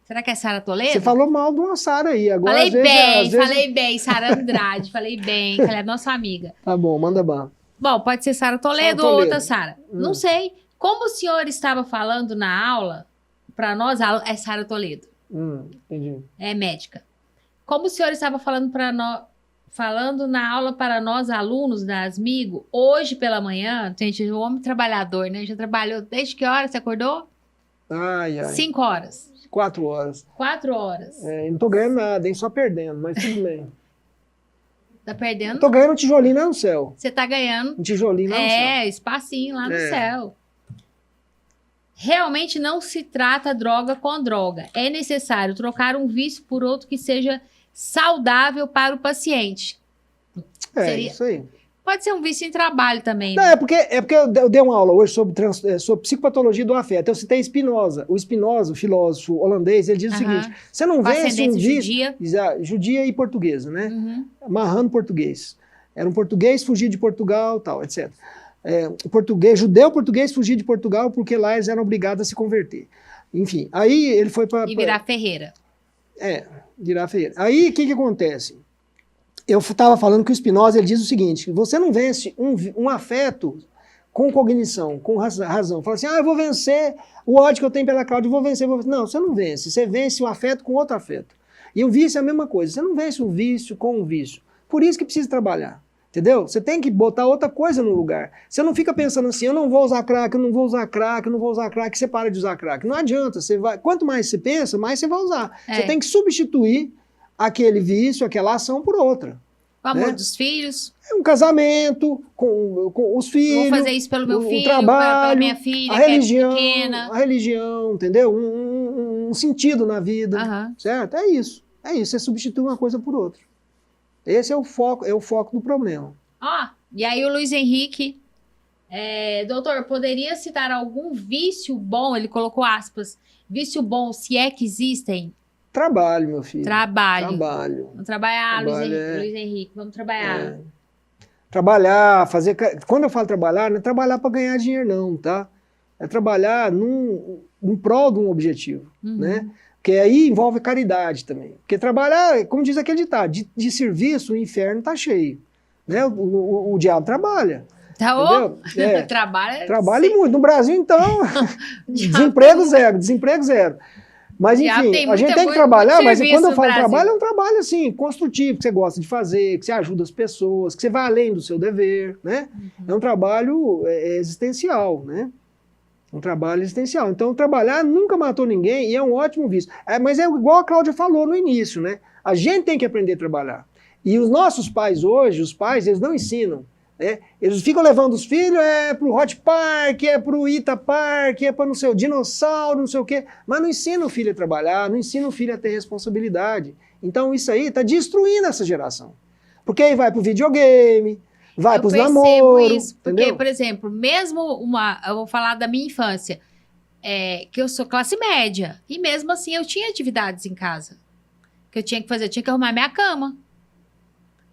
[SPEAKER 1] Será que é Sara Toledo?
[SPEAKER 2] Você falou mal de uma Sara aí. Agora,
[SPEAKER 1] falei bem, Sara Andrade, falei bem, que ela é nossa amiga.
[SPEAKER 2] Tá bom, manda bala.
[SPEAKER 1] Bom, pode ser Sara Toledo ou outra Sara. Não sei. Como o senhor estava falando na aula, para nós, é Sara Toledo.
[SPEAKER 2] Entendi.
[SPEAKER 1] É médica. Como o senhor estava falando na aula para nós, alunos da Asmigo, hoje pela manhã, gente, o homem trabalhador, né? Já trabalhou desde que hora você acordou? 5 horas.
[SPEAKER 2] 4 horas.
[SPEAKER 1] 4 horas.
[SPEAKER 2] Não tô ganhando nada, hein? Só perdendo, mas tudo bem.
[SPEAKER 1] Tá perdendo?
[SPEAKER 2] Eu tô ganhando um tijolinho lá no céu.
[SPEAKER 1] Você tá ganhando.
[SPEAKER 2] Um tijolinho lá no céu.
[SPEAKER 1] Espacinho lá no céu. Realmente não se trata droga com droga. É necessário trocar um vício por outro que seja saudável para o paciente.
[SPEAKER 2] Isso aí.
[SPEAKER 1] Pode ser um vício em trabalho também.
[SPEAKER 2] Não,
[SPEAKER 1] né?
[SPEAKER 2] é porque eu dei uma aula hoje sobre psicopatologia do afeto. Eu citei Spinoza. O Spinoza, o filósofo holandês, ele diz o seguinte: você não vence um vício... Judia e portuguesa, né? Amarrando português. Era um português fugir de Portugal, tal, etc. Judeu português fugir de Portugal porque lá eles eram obrigados a se converter. Enfim, aí ele foi para...
[SPEAKER 1] E virar Ferreira.
[SPEAKER 2] Virar Ferreira. Aí, o que acontece? Eu estava falando que o Spinoza ele diz o seguinte: você não vence um afeto com cognição, com razão. Fala assim, eu vou vencer o ódio que eu tenho pela Cláudia, vou vencer. Não, você não vence. Você vence um afeto com outro afeto. E o vício é a mesma coisa. Você não vence um vício com um vício. Por isso que precisa trabalhar. Entendeu? Você tem que botar outra coisa no lugar. Você não fica pensando assim, eu não vou usar crack, eu não vou usar crack, eu não vou usar crack, você para de usar crack. Não adianta. Quanto mais você pensa, mais você vai usar. Você tem que substituir aquele vício, aquela ação por outra.
[SPEAKER 1] O amor dos filhos.
[SPEAKER 2] Um casamento, com os filhos.
[SPEAKER 1] Vou fazer isso pelo meu filho,
[SPEAKER 2] trabalho,
[SPEAKER 1] pela minha filha,
[SPEAKER 2] a religião,
[SPEAKER 1] que é pequena.
[SPEAKER 2] A religião, entendeu? Um sentido na vida, certo? É isso. Você substitui uma coisa por outra. Esse é o foco do problema.
[SPEAKER 1] E aí o Luiz Henrique, doutor, poderia citar algum vício bom? Ele colocou aspas. Vício bom, se é que existem?
[SPEAKER 2] Trabalho, meu filho.
[SPEAKER 1] Trabalho. Vamos trabalhar, Luiz Henrique. Vamos trabalhar.
[SPEAKER 2] Trabalhar, fazer... Quando eu falo trabalhar, não é trabalhar para ganhar dinheiro, não, tá? É trabalhar em prol de um objetivo, né? Porque aí envolve caridade também. Porque trabalhar, como diz aquele ditado, de serviço o inferno tá cheio. Né? O diabo trabalha. Trabalha muito. No Brasil, então, desemprego zero. Mas enfim, a gente tem que trabalhar, mas quando eu falo trabalho, é um trabalho assim, construtivo, que você gosta de fazer, que você ajuda as pessoas, que você vai além do seu dever, né? É um trabalho existencial, né? Um trabalho existencial. Então, trabalhar nunca matou ninguém e é um ótimo vício. Mas é igual a Cláudia falou no início, né? A gente tem que aprender a trabalhar. E os nossos pais hoje, eles não ensinam. Né? Eles ficam levando os filhos para o Hot Park, para o Ita Park, para não sei o dinossauro, não sei o quê. Mas não ensina o filho a trabalhar, não ensina o filho a ter responsabilidade. Então isso aí está destruindo essa geração. Porque aí vai para o videogame, vai para os namoros. Isso,
[SPEAKER 1] porque,
[SPEAKER 2] entendeu?
[SPEAKER 1] por exemplo, mesmo eu vou falar da minha infância, que eu sou classe média, e mesmo assim eu tinha atividades em casa que eu tinha que fazer, eu tinha que arrumar minha cama.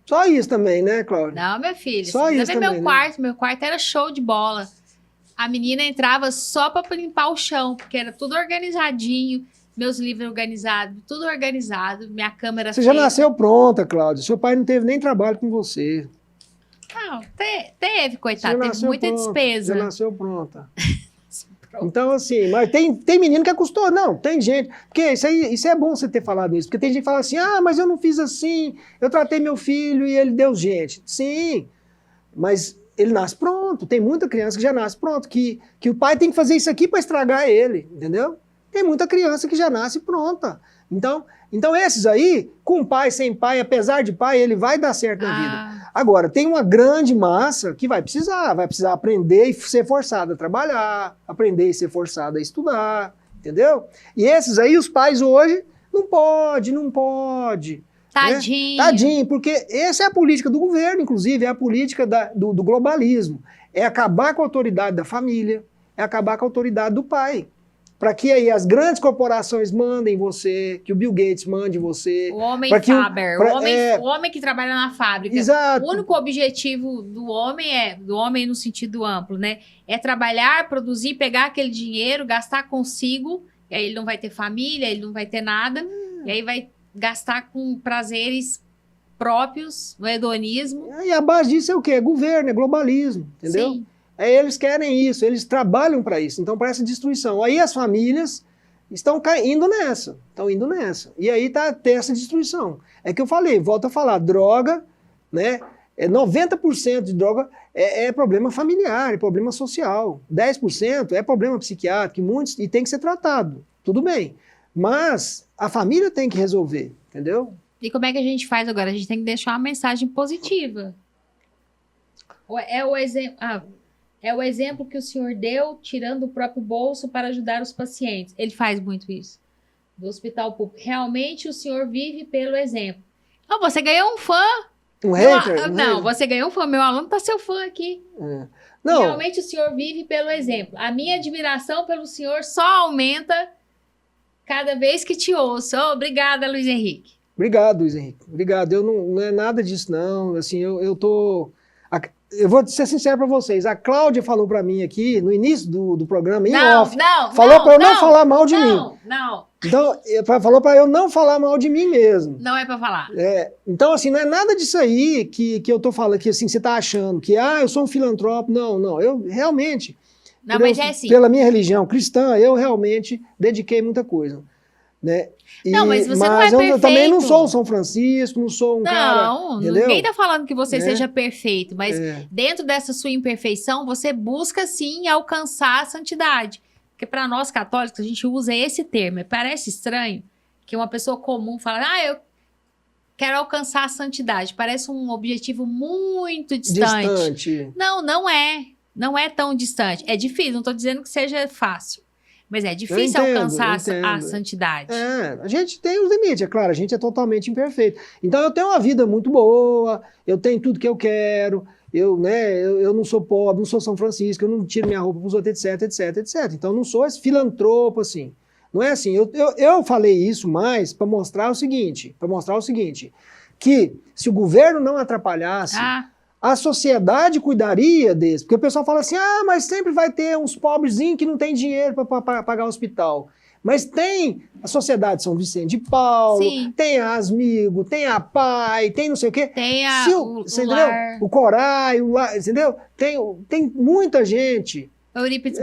[SPEAKER 2] Só isso também, né, Cláudia?
[SPEAKER 1] Não, meu filho.
[SPEAKER 2] Só isso também,
[SPEAKER 1] meu quarto era show de bola. A menina entrava só para limpar o chão, porque era tudo organizadinho, meus livros organizados, tudo organizado, minha cama era
[SPEAKER 2] Você já nasceu pronta, Cláudia. Seu pai não teve nem trabalho com você.
[SPEAKER 1] Não, teve, coitado, teve muita despesa.
[SPEAKER 2] Já nasceu pronta. Então, assim, mas tem menino que acostumou. Não, tem gente. Porque isso é bom você ter falado isso. Porque tem gente que fala assim, mas eu não fiz assim, eu tratei meu filho e ele deu gente. Sim, mas ele nasce pronto. Tem muita criança que já nasce pronto, que o pai tem que fazer isso aqui para estragar ele, entendeu? Tem muita criança que já nasce pronta. Então esses aí, com pai, sem pai, apesar de pai, ele vai dar certo na vida. Agora, tem uma grande massa que vai precisar aprender e ser forçado a trabalhar, aprender e ser forçado a estudar, entendeu? E esses aí, os pais hoje, não pode.
[SPEAKER 1] Tadinho.
[SPEAKER 2] Né? Tadinho, porque essa é a política do governo, inclusive, é a política do globalismo. É acabar com a autoridade da família, é acabar com a autoridade do pai. Para que aí as grandes corporações mandem você, que o Bill Gates mande você.
[SPEAKER 1] O homem
[SPEAKER 2] Faber,
[SPEAKER 1] o homem que trabalha na fábrica.
[SPEAKER 2] Exato.
[SPEAKER 1] O único objetivo do homem no sentido amplo, né? É trabalhar, produzir, pegar aquele dinheiro, gastar consigo, e aí ele não vai ter família, ele não vai ter nada, e aí vai gastar com prazeres próprios, no hedonismo.
[SPEAKER 2] E a base disso é o quê? É governo, é globalismo, entendeu?
[SPEAKER 1] Sim.
[SPEAKER 2] Eles querem isso, eles trabalham para isso, então para essa destruição. Aí as famílias estão indo nessa. E aí tá até essa destruição. É que eu falei, volto a falar, droga, né? 90% de droga é problema familiar, é problema social. 10% é problema psiquiátrico, e tem que ser tratado. Tudo bem. Mas a família tem que resolver, entendeu?
[SPEAKER 1] E como é que a gente faz agora? A gente tem que deixar uma mensagem positiva. É o exemplo que o senhor deu, tirando do próprio bolso para ajudar os pacientes. Ele faz muito isso. Do hospital público. Realmente o senhor vive pelo exemplo. Oh, você ganhou um fã.
[SPEAKER 2] Um hater?
[SPEAKER 1] Não, você ganhou um fã. Meu aluno tá seu fã aqui.
[SPEAKER 2] Não.
[SPEAKER 1] Realmente o senhor vive pelo exemplo. A minha admiração pelo senhor só aumenta cada vez que te ouço. Oh, obrigada, Luiz Henrique.
[SPEAKER 2] Obrigado, Luiz Henrique. Obrigado. Não é nada disso, não. Assim, eu vou ser sincero para vocês. A Cláudia falou para mim aqui, no início do programa, em off. Falou para eu não falar mal de mim.
[SPEAKER 1] Não.
[SPEAKER 2] Então, falou para eu não falar mal de mim mesmo.
[SPEAKER 1] Não é para falar.
[SPEAKER 2] Então, assim, não é nada disso aí que eu tô falando, que assim, você tá achando que, eu sou um filantropo. Não. Eu realmente,
[SPEAKER 1] mas é assim.
[SPEAKER 2] Pela minha religião cristã, eu realmente dediquei muita coisa. Né?
[SPEAKER 1] Mas você não é perfeito.
[SPEAKER 2] Eu também não sou um São Francisco, não sou um cara...
[SPEAKER 1] Não, ninguém tá falando que você seja perfeito, mas dentro dessa sua imperfeição, você busca sim alcançar a santidade. Porque para nós católicos, a gente usa esse termo. Parece estranho que uma pessoa comum fala, eu quero alcançar a santidade. Parece um objetivo muito distante. Não é. Não é tão distante. É difícil, não tô dizendo que seja fácil. Mas é difícil alcançar a santidade.
[SPEAKER 2] A gente tem os limites, é claro, a gente é totalmente imperfeito. Então eu tenho uma vida muito boa, eu tenho tudo que eu quero, eu não sou pobre, não sou São Francisco, eu não tiro minha roupa para os outros, etc. Então eu não sou esse filantropo, assim. Não é assim, eu falei isso mais para mostrar o seguinte, que se o governo não atrapalhasse... A sociedade cuidaria desse, porque o pessoal fala assim, mas sempre vai ter uns pobrezinhos que não tem dinheiro para pagar o hospital. Mas tem a Sociedade São Vicente de Paulo, tem a Asmigo, tem a PAI, tem não sei o quê.
[SPEAKER 1] Tem
[SPEAKER 2] o Corai, entendeu? Tem muita gente.
[SPEAKER 1] Eurípides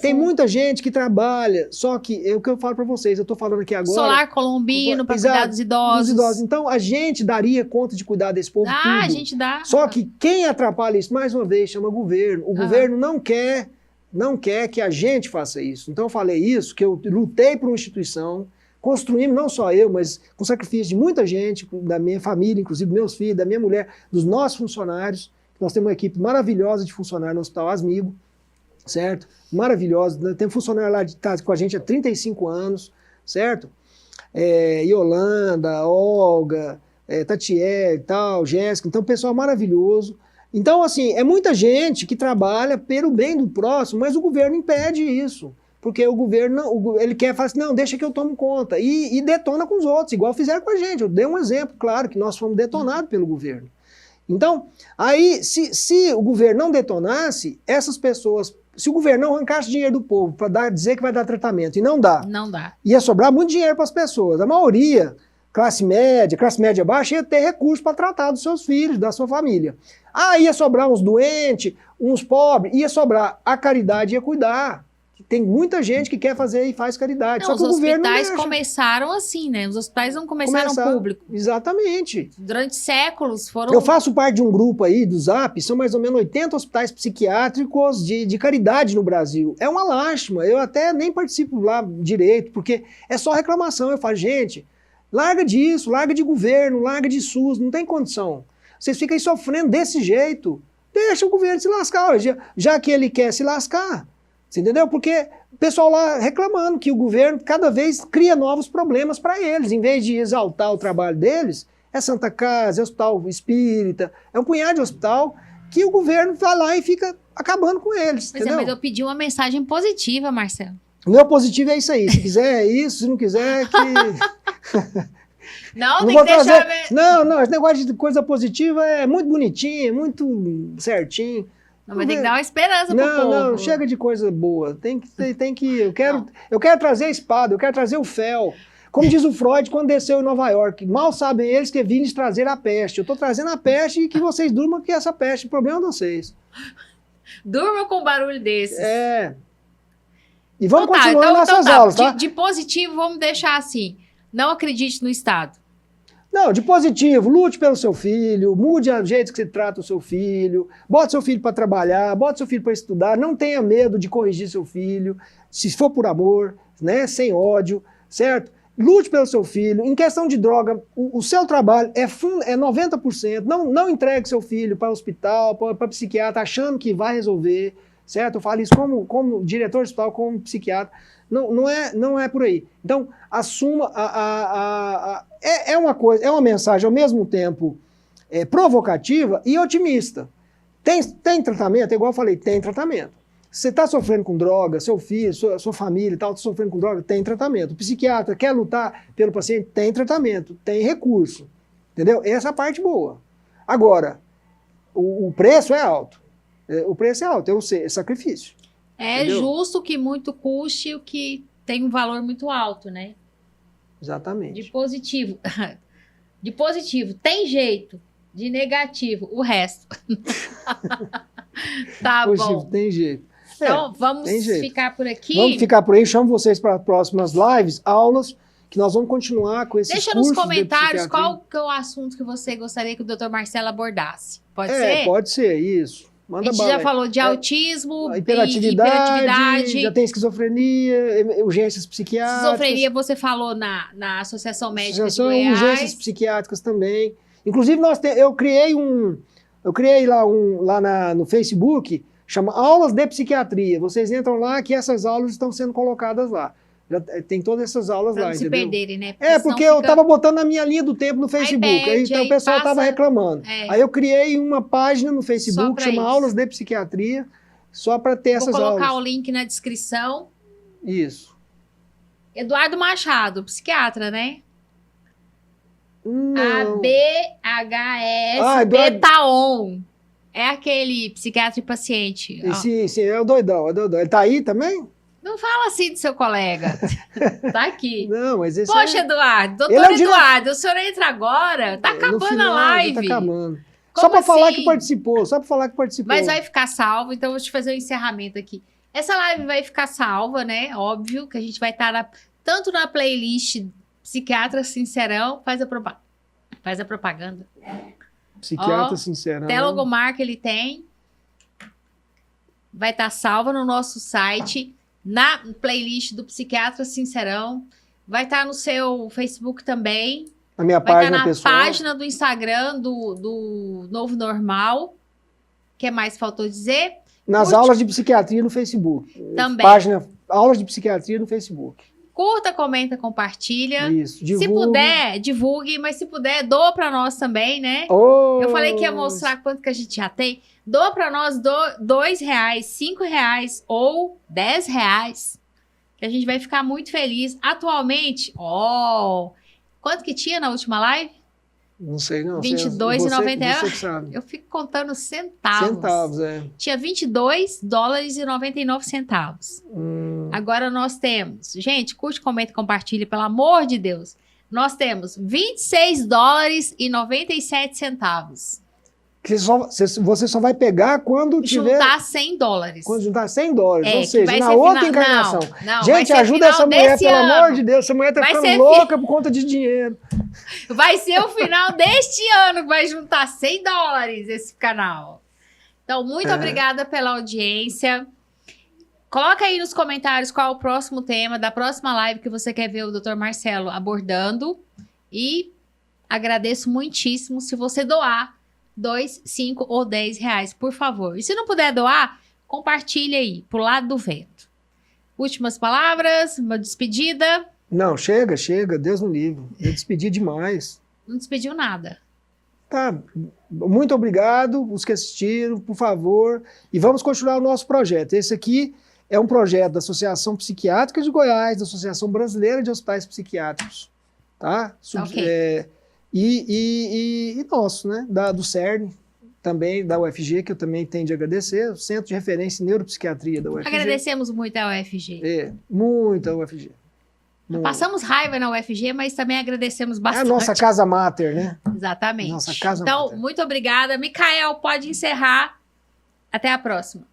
[SPEAKER 2] tem muita gente que trabalha, só que é o que eu falo para vocês, eu estou falando aqui agora...
[SPEAKER 1] Solar Colombino para cuidar dos idosos.
[SPEAKER 2] Então a gente daria conta de cuidar desse povo tudo.
[SPEAKER 1] A gente dá.
[SPEAKER 2] Só que quem atrapalha isso, mais uma vez, chama governo. O governo não quer que a gente faça isso. Então eu falei isso, que eu lutei por uma instituição, construímos, não só eu, mas com sacrifício de muita gente, da minha família, inclusive meus filhos, da minha mulher, dos nossos funcionários. Nós temos uma equipe maravilhosa de funcionários no Hospital Asmigo, certo? Maravilhosa. Tem funcionário lá que está com a gente há 35 anos, certo? Yolanda, Olga, Tatiele, tal, Jéssica. Então, pessoal maravilhoso. Então, assim, é muita gente que trabalha pelo bem do próximo, mas o governo impede isso. Porque o governo, ele quer falar assim, não, deixa que eu tomo conta. E detona com os outros, igual fizeram com a gente. Eu dei um exemplo, claro, que nós fomos detonados pelo governo. Então, aí, se o governo não detonasse, essas pessoas... Se o governo não arrancasse dinheiro do povo para dizer que vai dar tratamento e não dá, ia sobrar muito dinheiro para as pessoas. A maioria, classe média baixa, ia ter recursos para tratar dos seus filhos, da sua família. Ia sobrar uns doentes, uns pobres, ia sobrar. A caridade ia cuidar. Tem muita gente que quer fazer e faz caridade.
[SPEAKER 1] Não,
[SPEAKER 2] só que o governo não
[SPEAKER 1] deixa. Os hospitais começaram assim, né? Os hospitais não começaram público.
[SPEAKER 2] Exatamente.
[SPEAKER 1] Durante séculos foram...
[SPEAKER 2] Eu faço parte de um grupo aí do Zap, são mais ou menos 80 hospitais psiquiátricos de caridade no Brasil. É uma lástima, eu até nem participo lá direito, porque é só reclamação. Eu falo, gente, larga disso, larga de governo, larga de SUS, não tem condição. Vocês ficam aí sofrendo desse jeito. Deixa o governo se lascar, já que ele quer se lascar. Você entendeu? Porque o pessoal lá reclamando que o governo cada vez cria novos problemas para eles, em vez de exaltar o trabalho deles, é Santa Casa, é Hospital Espírita, é um punhado de hospital que o governo vai lá e fica acabando com eles,
[SPEAKER 1] Pois é,
[SPEAKER 2] entendeu?
[SPEAKER 1] mas eu pedi uma mensagem positiva, Marcelo.
[SPEAKER 2] O meu positivo é isso aí, se quiser é isso, se não quiser é que...
[SPEAKER 1] Não,
[SPEAKER 2] Não
[SPEAKER 1] tem
[SPEAKER 2] vou
[SPEAKER 1] que deixar...
[SPEAKER 2] trazer... Não, esse negócio de coisa positiva é muito bonitinho, é muito certinho.
[SPEAKER 1] Não, mas tem que dar uma esperança pro povo.
[SPEAKER 2] Não, chega de coisa boa. Tem que eu quero trazer a espada, eu quero trazer o fel. Como diz o Freud quando desceu em Nova York, mal sabem eles que vim lhes trazer a peste. Eu estou trazendo a peste e que vocês durmam que essa peste, o problema é de vocês.
[SPEAKER 1] Durma com um barulho desses.
[SPEAKER 2] E vamos continuar nossas aulas, tá?
[SPEAKER 1] De positivo, vamos deixar assim. Não acredite no Estado.
[SPEAKER 2] Não, de positivo, lute pelo seu filho, mude o jeito que você trata o seu filho, bote seu filho para trabalhar, bote seu filho para estudar, não tenha medo de corrigir seu filho, se for por amor, né, sem ódio, certo? Lute pelo seu filho. Em questão de droga, o seu trabalho é 90%. Não entregue seu filho para o hospital, para psiquiatra, achando que vai resolver, certo? Eu falo isso como diretor de hospital, como psiquiatra. Não é por aí. Então, assuma é uma mensagem ao mesmo tempo provocativa e otimista. Tem tratamento? Igual eu falei, tem tratamento. Você está sofrendo com droga, seu filho, sua família e tal, está sofrendo com droga, tem tratamento. O psiquiatra quer lutar pelo paciente, tem tratamento, tem recurso. Entendeu? Essa é a parte boa. Agora, o preço é alto. O preço é alto, eu sei, é sacrifício.
[SPEAKER 1] É
[SPEAKER 2] entendeu?
[SPEAKER 1] Justo que muito custe o que tem um valor muito alto, né?
[SPEAKER 2] Exatamente.
[SPEAKER 1] De positivo. De positivo, tem jeito. De negativo, o resto. Tá
[SPEAKER 2] Positivo,
[SPEAKER 1] bom.
[SPEAKER 2] tem jeito.
[SPEAKER 1] Então, vamos
[SPEAKER 2] tem jeito.
[SPEAKER 1] ficar por aqui.
[SPEAKER 2] Vamos ficar por aí, chamo vocês para próximas lives, aulas, que nós vamos continuar com esses
[SPEAKER 1] Deixa
[SPEAKER 2] cursos
[SPEAKER 1] nos
[SPEAKER 2] de
[SPEAKER 1] comentários
[SPEAKER 2] psiquiatria.
[SPEAKER 1] qual que é o assunto que você gostaria que o Dr. Marcelo abordasse. Pode ser?
[SPEAKER 2] Pode ser, isso.
[SPEAKER 1] A
[SPEAKER 2] Manda
[SPEAKER 1] gente
[SPEAKER 2] bala
[SPEAKER 1] já
[SPEAKER 2] aí.
[SPEAKER 1] falou de autismo,
[SPEAKER 2] Hiperatividade, já tem esquizofrenia, urgências psiquiátricas.
[SPEAKER 1] Esquizofrenia você falou na Associação Médica
[SPEAKER 2] Associação
[SPEAKER 1] de Goiás.
[SPEAKER 2] urgências psiquiátricas também. Inclusive, eu criei lá no Facebook, chama Aulas de Psiquiatria. Vocês entram lá que essas aulas estão sendo colocadas lá. Já tem todas essas aulas
[SPEAKER 1] Pra
[SPEAKER 2] lá,
[SPEAKER 1] não se
[SPEAKER 2] entendeu?
[SPEAKER 1] perderem, né?
[SPEAKER 2] Porque eu estava botando na minha linha do tempo no Facebook.
[SPEAKER 1] perde,
[SPEAKER 2] Então o pessoal
[SPEAKER 1] passa-
[SPEAKER 2] estava reclamando. Aí eu criei uma página no
[SPEAKER 1] Só
[SPEAKER 2] Facebook,
[SPEAKER 1] pra
[SPEAKER 2] chama
[SPEAKER 1] isso.
[SPEAKER 2] Aulas de Psiquiatria, só para ter
[SPEAKER 1] Vou
[SPEAKER 2] essas
[SPEAKER 1] colocar
[SPEAKER 2] aulas.
[SPEAKER 1] o link na descrição.
[SPEAKER 2] Isso.
[SPEAKER 1] Eduardo Machado, psiquiatra, né?
[SPEAKER 2] Não.
[SPEAKER 1] ABHS
[SPEAKER 2] Eduardo-
[SPEAKER 1] Betaon. É aquele psiquiatra e paciente. Ó,
[SPEAKER 2] Sim, é o doidão. Ele tá aí também?
[SPEAKER 1] não fala assim do seu colega. Tá aqui.
[SPEAKER 2] Não, mas esse
[SPEAKER 1] Poxa, Eduardo,
[SPEAKER 2] Ele
[SPEAKER 1] doutor
[SPEAKER 2] é o dire-
[SPEAKER 1] Eduardo, o senhor entra agora? Tá
[SPEAKER 2] no
[SPEAKER 1] acabando
[SPEAKER 2] final,
[SPEAKER 1] a live.
[SPEAKER 2] já tá acabando.
[SPEAKER 1] Como
[SPEAKER 2] Só para falar
[SPEAKER 1] assim?
[SPEAKER 2] que participou,
[SPEAKER 1] Mas vai ficar salvo, então eu vou te fazer um encerramento aqui. Essa live vai ficar salva, né? Óbvio que a gente vai estar tanto na playlist Psiquiatra Sincerão, faz a propaganda.
[SPEAKER 2] Psiquiatra
[SPEAKER 1] Ó,
[SPEAKER 2] sincerão.
[SPEAKER 1] Até logomarca ele tem. Vai estar salva no nosso site, na playlist do Psiquiatra Sincerão. Vai estar no seu Facebook também.
[SPEAKER 2] Na minha
[SPEAKER 1] Vai estar
[SPEAKER 2] página
[SPEAKER 1] na
[SPEAKER 2] pessoal.
[SPEAKER 1] página do Instagram do Novo Normal. O que mais faltou dizer?
[SPEAKER 2] Nas
[SPEAKER 1] Curte-
[SPEAKER 2] aulas de psiquiatria no Facebook.
[SPEAKER 1] Também.
[SPEAKER 2] Página Aulas de Psiquiatria no Facebook.
[SPEAKER 1] Curta, comenta, compartilha.
[SPEAKER 2] Isso.
[SPEAKER 1] Se
[SPEAKER 2] Divulgue.
[SPEAKER 1] puder, divulgue, mas se puder, doa pra nós também, né?
[SPEAKER 2] Oh,
[SPEAKER 1] Eu falei que ia mostrar quanto que a gente já tem. Doa pra nós R$2, R$5 ou R$10. Que a gente vai ficar muito feliz. Atualmente, quanto que tinha na última live?
[SPEAKER 2] Não sei, não.
[SPEAKER 1] R$22,90.
[SPEAKER 2] Você que sabe.
[SPEAKER 1] Eu fico contando centavos.
[SPEAKER 2] Centavos, é.
[SPEAKER 1] Tinha $22,99. Agora nós temos... Gente, curte, comenta e compartilha, pelo amor de Deus. Nós temos $26,97.
[SPEAKER 2] Você só vai pegar quando tiver...
[SPEAKER 1] Juntar $100.
[SPEAKER 2] Quando juntar $100. Ou
[SPEAKER 1] que
[SPEAKER 2] seja,
[SPEAKER 1] vai
[SPEAKER 2] na
[SPEAKER 1] ser
[SPEAKER 2] outra
[SPEAKER 1] final-
[SPEAKER 2] encarnação.
[SPEAKER 1] Não, vai
[SPEAKER 2] Gente,
[SPEAKER 1] ser
[SPEAKER 2] ajuda
[SPEAKER 1] final
[SPEAKER 2] essa mulher,
[SPEAKER 1] desse
[SPEAKER 2] pelo
[SPEAKER 1] ano.
[SPEAKER 2] amor de Deus. Essa mulher tá
[SPEAKER 1] Vai
[SPEAKER 2] ficando
[SPEAKER 1] ser
[SPEAKER 2] louca por conta de dinheiro.
[SPEAKER 1] Vai ser o final deste ano que vai juntar $100 esse canal. Então, muito obrigada pela audiência. Coloca aí nos comentários qual é o próximo tema da próxima live que você quer ver o Dr. Marcelo abordando. E agradeço muitíssimo se você doar R$2, R$5 ou R$10, por favor. E se não puder doar, compartilha aí, pro lado do vento. Últimas palavras, uma despedida.
[SPEAKER 2] Não, chega, Deus no livre. Eu despedi demais.
[SPEAKER 1] Não despediu nada.
[SPEAKER 2] Tá, muito obrigado, os que assistiram, por favor, e vamos continuar o nosso projeto. Esse aqui é um projeto da Associação Psiquiátrica de Goiás, da Associação Brasileira de Hospitais Psiquiátricos, tá?
[SPEAKER 1] Ok.
[SPEAKER 2] E nosso, né, do CERN, também da UFG, que eu também tenho de agradecer, o Centro de Referência em Neuropsiquiatria da UFG.
[SPEAKER 1] Agradecemos muito a UFG.
[SPEAKER 2] Muito a UFG.
[SPEAKER 1] Passamos raiva na UFG, mas também agradecemos
[SPEAKER 2] É a
[SPEAKER 1] bastante.
[SPEAKER 2] nossa casa mater, né?
[SPEAKER 1] Exatamente.
[SPEAKER 2] Nossa casa
[SPEAKER 1] então,
[SPEAKER 2] mater.
[SPEAKER 1] muito obrigada. Micael, pode encerrar. Até a próxima.